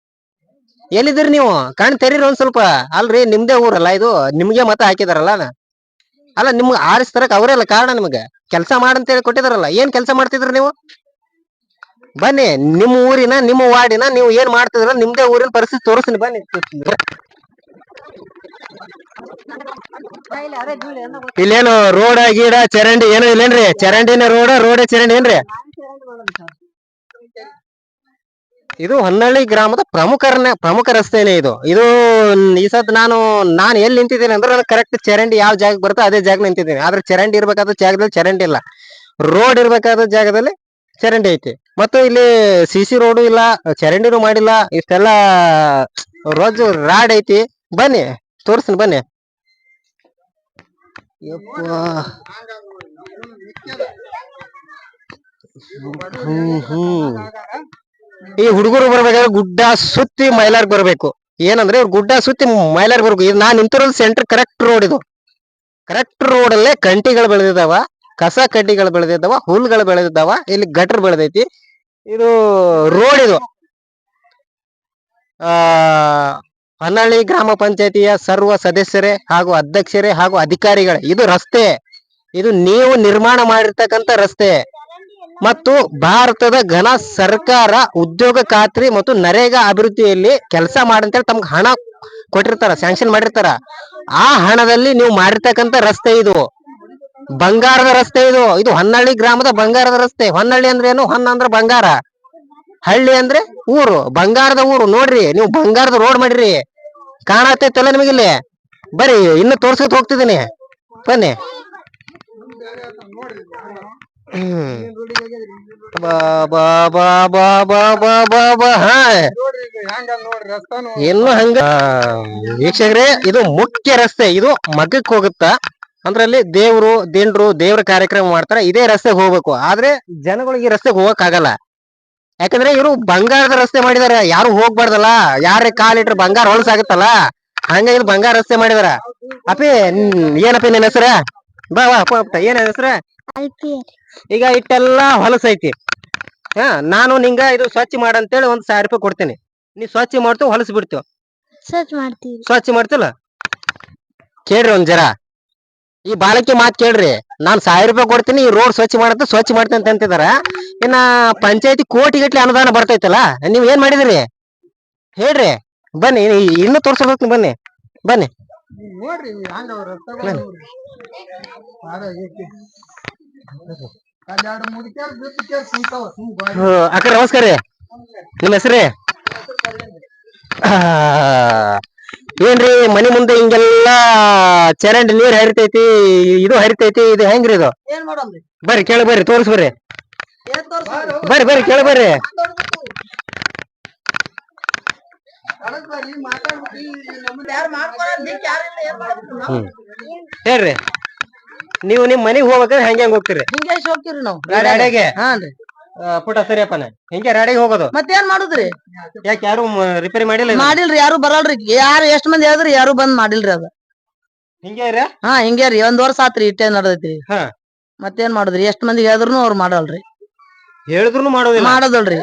[SPEAKER 2] ಎಲ್ಲಿದ್ದೀರಿ ನೀವು? ಕಣ್ ತೆರೀರಿ ಒಂದ್ ಸ್ವಲ್ಪ. ಅಲ್ರಿ, ನಿಮ್ದೇ ಊರಲ್ಲ ಇದು, ನಿಮ್ಗೆ ಮತ ಹಾಕಿದಾರಲ್ಲ. ಅಲ್ಲ, ನಿಮ್ಗೆ ಆರಿಸ್ತರಕ್ ಅವರೆಲ್ಲ ಕಾರಣ. ನಿಮ್ಗೆ ಕೆಲಸ ಮಾಡಂತ ಹೇಳಿ ಕೊಟ್ಟಿದಾರಲ್ಲ. ಏನ್ ಕೆಲಸ ಮಾಡ್ತಿದ್ರಿ ನೀವು? ಬನ್ನಿ, ನಿಮ್ಮ ಊರಿನ ನಿಮ್ಮ ವಾರ್ಡಿನ ನೀವು ಏನ್ ಮಾಡ್ತಿದ್ರ, ನಿಮ್ದೇ ಊರಿನ ಪರಿಸ್ಥಿತಿ ತೋರಿಸ್ತೀನಿ ಬನ್ನಿ. ಇಲ್ಲೇನು ರೋಡ ಗೀಡ ಚರಂಡಿ ಏನು ಇಲ್ಲೇನ್ರಿ? ಚರಂಡಿನ ರೋಡ ಚರಂಡಿ ಏನ್ರಿ? ಇದು ಹೊನ್ನಳ್ಳಿ ಗ್ರಾಮದ ಪ್ರಮುಖ ರಸ್ತೆನೇ ಇದು. ಈ ಸತ್ ನಾನು ಎಲ್ಲಿ ನಿಂತಿದ್ದೇನೆ ಅಂದ್ರೆ, ಕರೆಕ್ಟ್ ಚರಂಡಿ ಯಾವ ಜಾಗಕ್ಕೆ ಬರುತ್ತೋ ಅದೇ ಜಾಗ ನಿಂತಿದ್ದೀನಿ. ಆದ್ರೆ ಚರಂಡಿ ಇರ್ಬೇಕಾದ ಜಾಗದಲ್ಲಿ ಚರಂಡಿ ಇಲ್ಲ, ರೋಡ್ ಇರ್ಬೇಕಾದ ಜಾಗದಲ್ಲಿ ಚರಂಡಿ ಐತಿ. ಮತ್ತು ಇಲ್ಲಿ CC ರೋಡು ಇಲ್ಲ, ಚರಂಡಿನೂ ಮಾಡಿಲ್ಲ. ಇಷ್ಟೆಲ್ಲ ರೋಜು ರಾಡ್ ಐತಿ. ಬನ್ನಿ ತೋರಿಸ್ತೀನಿ ಬನ್ನಿ. ಈ ಹುಡುಗರು ಬರ್ಬೇಕಾದ್ರೆ ಗುಡ್ಡ ಸುತ್ತಿ ಮೈಲಾರ್ ಬರ್ಬೇಕು. ಏನಂದ್ರೆ ಇವ್ರು ಗುಡ್ಡ ಸುತ್ತಿ ಮೈಲಾರ್ ಬರ್ಬೇಕು. ಇದು ನಾನ್ ನಿಂತಿರೋದು ಸೆಂಟರ್ ಕರೆಕ್ಟ್ ರೋಡ್. ಇದು ಕರೆಕ್ಟ್ ರೋಡ್ ಅಲ್ಲೇ ಕಂಟಿಗಳು ಬೆಳೆದಿದ್ದಾವ, ಕಸ ಕಡ್ಡಿಗಳು ಬೆಳೆದಿದ್ದಾವ, ಹುಲ್ಗಳು ಬೆಳೆದಿದ್ದಾವ, ಇಲ್ಲಿ ಗಟರ್ ಬೆಳೆದೈತಿ. ಇದು ರೋಡ್. ಇದು ಹೊನ್ನಳ್ಳಿ ಗ್ರಾಮ ಪಂಚಾಯತಿಯ ಸರ್ವ ಸದಸ್ಯರೇ ಹಾಗೂ ಅಧ್ಯಕ್ಷರೇ ಹಾಗೂ ಅಧಿಕಾರಿಗಳೇ, ಇದು ರಸ್ತೆ. ಇದು ನೀವು ನಿರ್ಮಾಣ ಮಾಡಿರ್ತಕ್ಕಂಥ ರಸ್ತೆ. ಮತ್ತು ಭಾರತದ ಘನ ಸರ್ಕಾರ ಉದ್ಯೋಗ ಖಾತ್ರಿ ಮತ್ತು ನರೇಗಾ ಅಭಿವೃದ್ಧಿಯಲ್ಲಿ ಕೆಲಸ ಮಾಡಂತೇಳಿ ತಮ್ಗೆ ಹಣ ಕೊಟ್ಟಿರ್ತಾರ, ಸ್ಯಾಂಕ್ಷನ್ ಮಾಡಿರ್ತಾರ. ಆ ಹಣದಲ್ಲಿ ನೀವು ಮಾಡಿರ್ತಕ್ಕಂಥ ರಸ್ತೆ ಇದು. ಬಂಗಾರದ ರಸ್ತೆ ಇದು. ಇದು ಹೊನ್ನಳ್ಳಿ ಗ್ರಾಮದ ಬಂಗಾರದ ರಸ್ತೆ. ಹೊನ್ನಳ್ಳಿ ಅಂದ್ರೆ ಏನು? ಹೊನ್ನ ಅಂದ್ರೆ ಬಂಗಾರ, ಹಳ್ಳಿ ಅಂದ್ರೆ ಊರು, ಬಂಗಾರದ ಊರು. ನೋಡ್ರಿ, ನೀವು ಬಂಗಾರದ ರೋಡ್ ಮಾಡಿರಿ. ಕಾಣತೈತಲ್ಲ ನಿಮಗಿಲ್ಲಿ? ಬರ್ರಿ, ಇನ್ನು ತೋರ್ಸ್ಕೊತ ಹೋಗ್ತಿದ್ದೀನಿ, ಬನ್ನಿ. ಇನ್ನು ಹಂಗ ವೀಕ್ಷಕರೇ, ಇದು ಮುಖ್ಯ ರಸ್ತೆ. ಇದು ಮಗಕ್ ಹೋಗುತ್ತಾ ಅಂದ್ರೆ ಅಲ್ಲಿ ದೇವ್ರ ಕಾರ್ಯಕ್ರಮ ಮಾಡ್ತಾರ. ಇದೇ ರಸ್ತೆಗೆ ಹೋಗ್ಬೇಕು. ಆದ್ರೆ ಜನಗಳಿಗೆ ಈ ರಸ್ತೆಗೆ ಹೋಗಕ್ ಆಗಲ್ಲ. ಯಾಕಂದ್ರೆ ಇವರು ಬಂಗಾರದ ರಸ್ತೆ ಮಾಡಿದಾರ, ಯಾರು ಹೋಗ್ಬಾರ್ದಲ್ಲ, ಯಾರೇ ಕಾಲಿಟ್ರೆ ಬಂಗಾರ ಹೊಲಸಾಗತ್ತಲ್ಲ, ಹಂಗಾಗಿ ಇದು ಬಂಗಾರ ರಸ್ತೆ ಮಾಡಿದಾರ. ಅಪ್ಪಿ ಏನಪ್ಪಿ ನಿನ್ನ ಹೆಸರ? ಬಾ ಬಾ ಪುಟ್ಟ, ಏನ ಹೆಸರ? ಈಗ ಇಟ್ಟೆಲ್ಲಾ ಹೊಲಸೈತಿ. ಹಾ, ನಾನು ನಿಂಗ ಇದು ಸ್ವಚ್ಛ ಮಾಡಂತೇಳಿ 1,000 ರೂಪಾಯಿ ಕೊಡ್ತೀನಿ. ನೀ ಸ್ವಚ್ಛ ಮಾಡ್ತು, ಹೊಲಸ್ ಬಿಡ್ತೀವಿ. ಸ್ವಚ್ಛ ಮಾಡ್ತಿಲ್ಲ? ಕೇಳ್ರಿ ಒಂದ್ ಜರ, ಈ ಬಾಲಕಿ ಮಾತ್ ಕೇಳ್ರಿ. ನಾನ್ 1,000 ರೂಪಾಯಿ ಕೊಡ್ತೀನಿ, ಈ ರೋಡ್ ಸ್ವಚ್ಛ ಮಾಡ್ತೀನಿ ಅಂತ ಅಂತಿದಾರ. ಇನ್ನ ಪಂಚಾಯತಿ ಕೋಟಿಗಟ್ಲೆ ಅನುದಾನ ಬರ್ತೈತಲ್ಲ, ನೀವ್ ಏನ್ ಮಾಡಿದಿರಿ ಹೇಳ್ರಿ. ಬನ್ನಿ, ಇನ್ನು ತೋರ್ಸಬೇಕು. ಬನ್ನಿ ಬನ್ನಿ.
[SPEAKER 3] ನೋಡ್ರಿ
[SPEAKER 2] ಅಕ್ಕ ನಮಸ್ಕಾರ ರೀ. ನಿಮ್ಮ ಹೆಸ್ರಿ ಏನ್ರಿ? ಮನಿ ಮುಂದೆ ಹಿಂಗೆಲ್ಲಾ ಚರಂಡಿ ನೀರ್ ಹರಿತೈತಿ, ಇದು ಹರಿತೈತಿ, ಇದು ಹೆಂಗ್ರಿ ಇದು?
[SPEAKER 1] ಏನ್ ಮಾಡೋದ್ರಿ?
[SPEAKER 2] ಬರ್ರಿ ಕೇಳಿ, ಬರ್ರಿ ತೋರ್ಸ್ ಬರ್ರಿ. ಬರ್ರಿ ಬರ್ರಿ ಕೇಳಿ ಬರ್ರಿ. ಹೇಳ್ರಿ, ನೀವು ನಿಮ್ ಮನಿಗ್ ಹೋಗ್ಬೇಕಾದ್ರೆ ಹೆಂಗ್ ಹೋಗ್ತೀರಿ?
[SPEAKER 1] ಹಿಂಗೆ ಹೋಗ್ತೀವ್ರಿ ನಾವು
[SPEAKER 2] ರಾಡ್ಯಾಗೆ.
[SPEAKER 1] ಹಾನ್ರಿ.
[SPEAKER 2] ಪುಟ ಸರಿಯಪ್ಪನ ಹಿಂಗೆ ರಾಡಿಗೆ ಹೋಗೋದು.
[SPEAKER 1] ಮತ್ತೇನ್ ಮಾಡುದ್ರಿ?
[SPEAKER 2] ಯಾಕೆ ಯಾರು ರಿಪೇರಿ ಮಾಡಿಲ್ಲ?
[SPEAKER 1] ಮಾಡಿಲ್ರಿ, ಯಾರು ಬರಲ್ರಿ. ಯಾರು ಎಷ್ಟ್ ಮಂದಿ ಹೇಳಿದ್ರಿ, ಯಾರು ಬಂದ್ ಮಾಡಿಲ್ರಿ ಅದ.
[SPEAKER 2] ಹಿಂಗೆ ಇರ?
[SPEAKER 1] ಹಾ, ಹಿಂಗೆ ರೀ. 1 ವರ್ಷ ಆತ್ರಿ ಇಟ್ಟೆ ನಡ್ದೈತ್ರಿ.
[SPEAKER 2] ಹಾ,
[SPEAKER 1] ಮತ್ತೇನ್ ಮಾಡುದ್ರಿ? ಎಷ್ಟ್ ಮಂದಿ ಹೇಳಿದ್ರು ಅವ್ರು ಮಾಡಲ್ರಿ.
[SPEAKER 2] ಹೇಳಿದ್ರು ಮಾಡೋದಿಲ್ಲ.
[SPEAKER 1] ಮಾಡೋದಲ್ರಿ,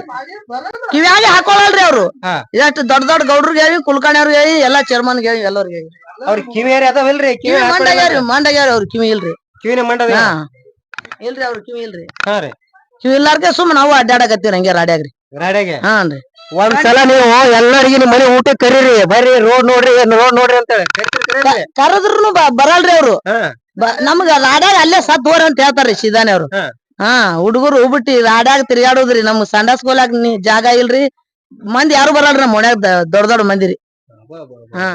[SPEAKER 1] ಕಿವ್ಯಾಗೆ ಹಾಕೊಳಲ್ರಿ ಅವ್ರು.
[SPEAKER 2] ಹಾ.
[SPEAKER 1] ಎಷ್ಟು ದೊಡ್ಡ ದೊಡ್ಡ ಗೌಡ್ರಿಗೆ ಹೇಳಿ, ಕುಲಕರ್ಣಿ ಅವ್ರಿಗೆ ಹೇಳಿ, ಎಲ್ಲಾ ಚೇರ್ಮನ್ ಹೇಳಿ, ಎಲ್ಲರಿಗೆ ಹೇಳಿ.
[SPEAKER 2] ಅವ್ರ ಕಿವಿಯರಿ ಅದಾವಿಲ್ರಿ?
[SPEAKER 1] ಕಿವಿ ಮಂಡಾಗ್ಯಾರಿ ಅವ್ರ ಕಿವಿ ಇಲ್ರಿ.
[SPEAKER 2] ಕಿವಿನ ಮಂಡದ?
[SPEAKER 1] ಹಾ, ಇಲ್ರಿ, ಅವ್ರ ಕಿವಿ ಇಲ್ರಿ.
[SPEAKER 2] ಹಾ ರೀ.
[SPEAKER 1] ಕಿವಿ ಇಲ್ಲಾರ್ಕೆ ಸುಮ್ ನಾವು ಅಡ್ಡಾಡಕತ್ತೀರಿ ಹಂಗೆ ರಾಡ್ಯಾಗ್ರಿ.
[SPEAKER 2] ರಾಡ್ಯಾಗೆ?
[SPEAKER 1] ಹಾನ್ರಿ.
[SPEAKER 2] ಒಂದ್ಸಲ ನೀವು ಎಲ್ಲರಿಗೆ ನಿಮ್ ಮನೆ ಊಟ ಕರೀರಿ. ಬರ್ರಿ ರೋಡ್ ನೋಡ್ರಿ ಅಂತ ಹೇಳಿ
[SPEAKER 1] ಕರದ್ರುನು ಬರಲ್ರಿ ಅವ್ರು. ನಮ್ಗ ರಾಡ್ಯಾಗ ಅಲ್ಲೇ ಸತ್ ಹೋರ ಅಂತ ಹೇಳ್ತಾರ್ರಿ ಸಿದಾನೆ ಅವ್ರು. ಹಾ, ಹುಡುಗರು ಹೋಗ್ಬಿಟ್ಟಿ ರಾಡ್ಯಾಗ ತಿರ್ಗಾಡುದ್ರಿ. ನಮ್ ಸಂಡಾಸ್ ಹೋಲಾಕ್ ಜಾಗ ಇಲ್ರಿ. ಮಂದಿ ಯಾರು ಬರಲ್ರಿ ನಮ್ ಮನ್ಯಾಗ, ದೊಡ್ಡ ದೊಡ್ಡ ಮಂದಿರಿ. ಹಾ,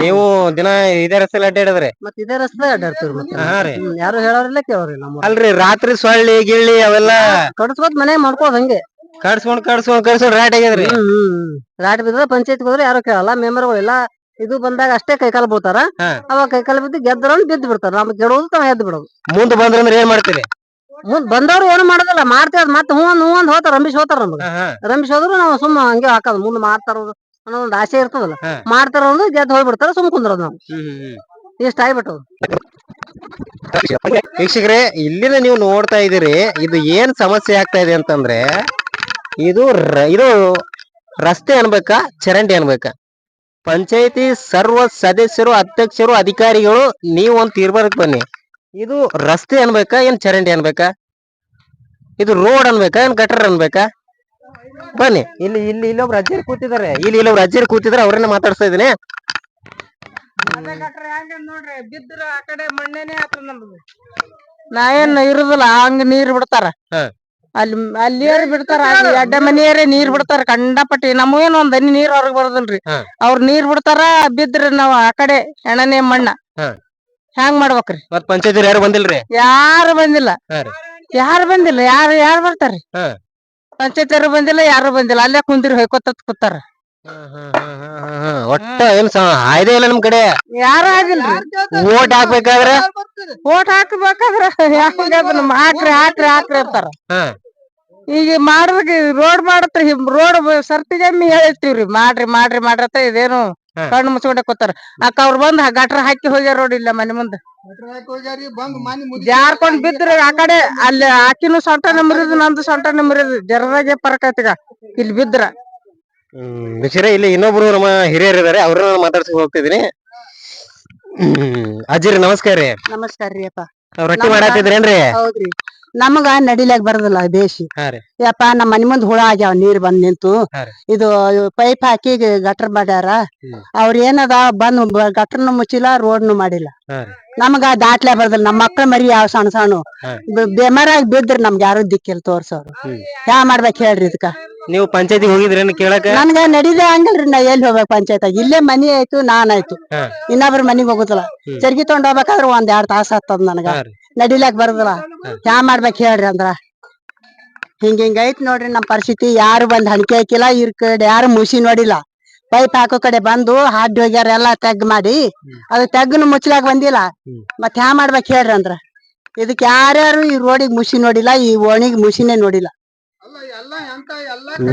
[SPEAKER 2] ನೀವು ದಿನ ಇದೇ ರಸ್ತೆ ಅಡ್ಡಾಡಿದ್ರಿ?
[SPEAKER 1] ಮತ್ ಇದೇ ರಸ್ತೆ ಅಡ್ಡಾಡ್ತೀವ್ರಿ. ಮತ್ತೆ
[SPEAKER 2] ಹಾ ರೀ.
[SPEAKER 1] ಯಾರು ಹೇಳೋರಿಲ್ಲ ಕೇಳೋರಿ. ನಮ್ಮ
[SPEAKER 2] ಅಲ್ರಿ, ರಾತ್ರಿ ಸೊಳ್ಳಿ ಗಿಳ್ಳಿ ಅವೆಲ್ಲ
[SPEAKER 1] ಕಡ್ಸ್ಕೊತ್ ಮನೆ ಮಾಡ್ಕೋದ್ ಹಂಗೆ
[SPEAKER 2] ಕಡ್ಸ್ಕೊಂಡ್ ರಾಟ್ ಆಗ್ಯದ್ರಿ.
[SPEAKER 1] ರಾಟ್ ಬಿದ್ರೆ ಪಂಚಾಯತ್ ಹೋದ್ರೆ ಯಾರು ಕೇಳಲ್ಲ. ಮೆಂಬರ್ಗಳು ಎಲ್ಲ ಇದು ಬಂದಾಗ ಅಷ್ಟೇ ಕೈಕಾಲ್ ಬೀಳ್ತಾರ. ಅವಾಗ ಕೈಕಾಲ್ ಬಿದ್ದು ಗೆದ್ರನ್ ಬಿದ್ದು ಬಿಡ್ತಾರ. ನಮ್ಗೆ ಗೆಡೋದು ತಾವ್ ಎದ್ದು ಬಿಡೋದು.
[SPEAKER 2] ಮುಂದ್ ಬಂದ್ರಂದ್ರೆ ಏನ್ ಮಾಡ್ತೀರಿ?
[SPEAKER 1] ಮುಂದ್ ಬಂದವ್ರು ಏನು ಮಾಡೋದಿಲ್ಲ, ಮಾಡ್ತೇವ್. ಮತ್ತೆ ಹೂ ಅಂದ್ ಹೋತಾರ, ರಂಬಿಸ್ ಹೋತಾರ. ನಮ್ಗೆ ರಂಬಿಸ್ ಹೋದ್ರು ನಾವು ಸುಮ್ಮ ಹಂಗೆ ಹಾಕೋದು. ಮುಂದ್ ಮಾಡ್ತಾರ ಅನ್ನೋ ಒಂದು ಆಸೆ ಇರ್ತದಲ್ಲ, ಮಾಡ್ತಾರ ಒಂದು ಗೆದ್ದು ಹೋಗ್ಬಿಡ್ತಾರ. ಸುಮ್ ಕುಂದ್ರೋದು ನಾವು. ಇಷ್ಟ ಆಗ್ಬಿಟ್ಟು
[SPEAKER 2] ವೀಕ್ಷಕರೇ, ಇಲ್ಲಿನ ನೀವು ನೋಡ್ತಾ ಇದೀರಿ, ಇದು ಏನ್ ಸಮಸ್ಯೆ ಆಗ್ತಾ ಇದೆ ಅಂತಂದ್ರೆ, ಇದು ರಸ್ತೆ ಅನ್ಬೇಕಾ ಚರಂಡಿ ಅನ್ಬೇಕಾ? ಪಂಚಾಯತಿ ಸರ್ವ ಸದಸ್ಯರು, ಅಧ್ಯಕ್ಷರು, ಅಧಿಕಾರಿಗಳು ನೀವು ಒಂದ್ ತೀರ್ಮಾನಕ್ಕೆ ಬನ್ನಿ. ಇದು ರಸ್ತೆ ಅನ್ಬೇಕಾ ಏನ್ ಚರಂಡಿ ಅನ್ಬೇಕಾ? ಇದು ರೋಡ್ ಅನ್ಬೇಕಾ ಏನ್ ಗಟರ್ ಅನ್ಬೇಕಾ? ಬನ್ನಿ. ಇಲ್ಲೊಬ್ರು ಅಜ್ಜಿಯರು ಕೂತಿದ್ದಾರೆ. ಇಲ್ಲೊಬ್ರು ಅಜ್ಜಿಯರು ಕೂತಿದ್ದಾರೆ, ಅವ್ರನ್ನ ಮಾತಾಡ್ಸ್ತಾ ಇದೀನಿ.
[SPEAKER 5] ನೋಡ್ರಿ, ಬಿದ್ರ ಆ ಕಡೆ ಮಣ್ಣೇನೆ ಆತ್ರ ನಮ್ದು. ನಾ ಏನ್ ಇರುದಿಲ್ಲ, ಹಂಗ ನೀರ್ ಬಿಡ್ತಾರ. ಅಲ್ಲಿಯರ್ ಬಿಡ್ತಾರ, ಅಡ್ಡ ಮನೆಯರೇ ನೀರ್ ಬಿಡ್ತಾರ ಕಂಡಪಟ್ಟಿ. ನಮಗೇನ್ ಒಂದ್ ಹನಿ ನೀರ್ ಹೊರಗ್ ಬರೋದಿಲ್ರಿ. ಅವ್ರ ನೀರ್ ಬಿಡ್ತಾರ, ಬಿದ್ರ ನಾವ್ ಆ ಕಡೆ ಎಣನೆ ಮಣ್ಣ ಹೆಂಗ್ ಮಾಡ್ಬೇಕ್ರಿ?
[SPEAKER 2] ಮತ್ ಪಂಚಾಯತಿ ಯಾರು ಬಂದಿಲ್ರಿ?
[SPEAKER 5] ಯಾರು ಬಂದಿಲ್ಲ. ಯಾರು ಬರ್ತಾರ್ರಿ? ಪಂಚಾಯತ್ ಬಂದಿಲ್ಲ, ಯಾರು ಬಂದಿಲ್ಲ. ಅಲ್ಲೇ ಕುಂದಿರಿ ಹೊಯ್ಕೋತ ಕೂತಾರ.
[SPEAKER 2] ಒಟ್ಟ ಏನ್ ಆಯ್ದೆ ಇಲ್ಲ ನಮ್ ಕಡೆ.
[SPEAKER 5] ಯಾರು ಆಗಿಲ್ರಿ.
[SPEAKER 2] ಓಟ್ ಹಾಕ್ಬೇಕಾದ್ರೆ
[SPEAKER 5] ಹಾಕ್ರಿ ಇರ್ತಾರ. ಈಗ ಮಾಡ್ಬೇಕ, ರೋಡ್ ಮಾಡತ್ರಿ. ರೋಡ್ ಸರ್ತಿಗಮ್ಮಿ ಹೇಳಿರ್ತೀವ್ರಿ, ಮಾಡ್ರಿ ಅಂತ. ಇದೇನು ಕಣ್ಣು ಮುಚ್ಕೊಂಡೆ ಕೂತಾರ. ಅಕ್ಕ ಅವ್ರು ಬಂದ್ ಗಟ್ರ ಹಾಕಿ ಹೋಗ್ಯಾರ ರೋಡ್ ಇಲ್ಲ ಮನೆ ಮುಂದೆ. ಜಾರ್ಕೊಂಡ್ ಬಿದ್ರಿ ಆ ಕಡೆ. ಅಲ್ಲಿ ಆಕಿನೂ ಸೊಂಟ ಮುರಿದು, ನಂದು ಸೊಂಟ ಮುರಿದು. ಜರದಾಗೆ ಪರಕ್ ಐತಿಗ ಇಲ್ಲಿ ಬಿದ್ರ.
[SPEAKER 2] ಇಲ್ಲಿ ಇನ್ನೊಬ್ರು ನಮ್ಮ ಹಿರಿಯರು ಇದಾರೆ, ಅವ್ರನ್ನ ಮಾತಾಡ್ಸಕ್ ಹೋಗ್ತಿದೀನಿ. ಅಜ್ಜಿರಿ ನಮಸ್ಕಾರ ರೀ.
[SPEAKER 1] ನಮಸ್ಕಾರ ರೀ ಅಪ್ಪ.
[SPEAKER 2] ರೊಟ್ಟಿ ಮಾಡಾತಿದ್ರೇನ್ರಿ?
[SPEAKER 1] ಹೌದ್ರಿ. ನಮಗ ನಡಿಲಾಕ್ ಬರದಿಲ್ಲ ಬೇಸಿ. ಯಪ್ಪ, ನಮ್ಮ ಮನಿ ಮುಂದ್ ಹುಳ ಆಗ್ಯಾವ ನೀರ್ ಬಂದ್ ನಿಂತು. ಇದು ಪೈಪ್ ಹಾಕಿ ಗಟರ್ ಮಾಡ್ಯಾರ. ಅವ್ರ ಏನದ ಬಂದ್ ಗಟರ್ನು ಮುಚ್ಚಿಲ್ಲ, ರೋಡ್ನು ಮಾಡಿಲ್ಲ. ನಮಗ ದಾಟ್ಲೆ ಬರ್ದಿಲ್ಲ. ನಮ್ಮ ಮಕ್ಳ ಮರಿ ಯಾವ ಸಣ್ಣ ಸಣ್ಣ ಬೆಮಾರಾಗಿ ಬಿದ್ರಿ. ನಮ್ಗೆ ಯಾರು ದಿಕ್ಕಿಲ್ ತೋರ್ಸವ್ರು. ಯಾ ಮಾಡ್ಬೇಕ್ ಹೇಳ್ರಿ ಇದಕ್ಕ?
[SPEAKER 2] ನೀವು ಪಂಚಾಯತಿ ಹೋಗಿದ್ರೇನ್ ಕೇಳಕ?
[SPEAKER 1] ನನ್ಗ ನಡಿದೆ ಹಂಗಲ್ರಿ. ನಾ ಎಲ್ಲಿ ಹೋಗ್ಬೇಕು ಪಂಚಾಯತ್? ಇಲ್ಲೇ ಮನಿ ಆಯ್ತು, ನಾನ್ ಆಯ್ತು. ಇನ್ನೊಬ್ರ ಮನಿಗ್ ಹೋಗುದಿಲ್ಲ. ಚರ್ಗಿ ತಗೊಂಡ್ ಹೋಗ್ಬೇಕಾದ್ರ 1-2 ತಾಸ ಆಗ್ತದ. ನನಗ ನಡಿಲಾಕ್ ಬರುದಿಲ್ಲ. ಯಾ ಮಾಡ್ಬೇಕ್ ಹೇಳ್ರಿ ಅಂದ್ರ? ಹಿಂಗ ಐತ್ ನೋಡ್ರಿ ನಮ್ ಪರಿಸ್ಥಿತಿ. ಯಾರು ಬಂದ್ ಹಣಿಕೆ ಹಾಕಿಲ್ಲ. ಇರ್ ಕಡೆ ಯಾರು ಮುಸಿ ನೋಡಿಲ್ಲ. ಪೈಪ್ ಹಾಕೋ ಕಡೆ ಬಂದು ಹಾಡ್ ಹೋಗ್ಯಾರ, ಎಲ್ಲಾ ತೆಗ್ ಮಾಡಿ. ಅದು ತೆಗ್ಗನು ಮುಚ್ಲಾಕ್ ಬಂದಿಲ್ಲ. ಮತ್ ಯಾ ಮಾಡ್ಬೇಕ್ ಹೇಳ್ರಿ ಅಂದ್ರ?
[SPEAKER 5] ಇದಕ್ ಯಾರ್ಯಾರು ಈ ರೋಡಿಗೆ ಮುಷಿ ನೋಡಿಲ್ಲ, ಈ ಓಣಿಗೆ ಮುಷಿನೇ ನೋಡಿಲ್ಲ.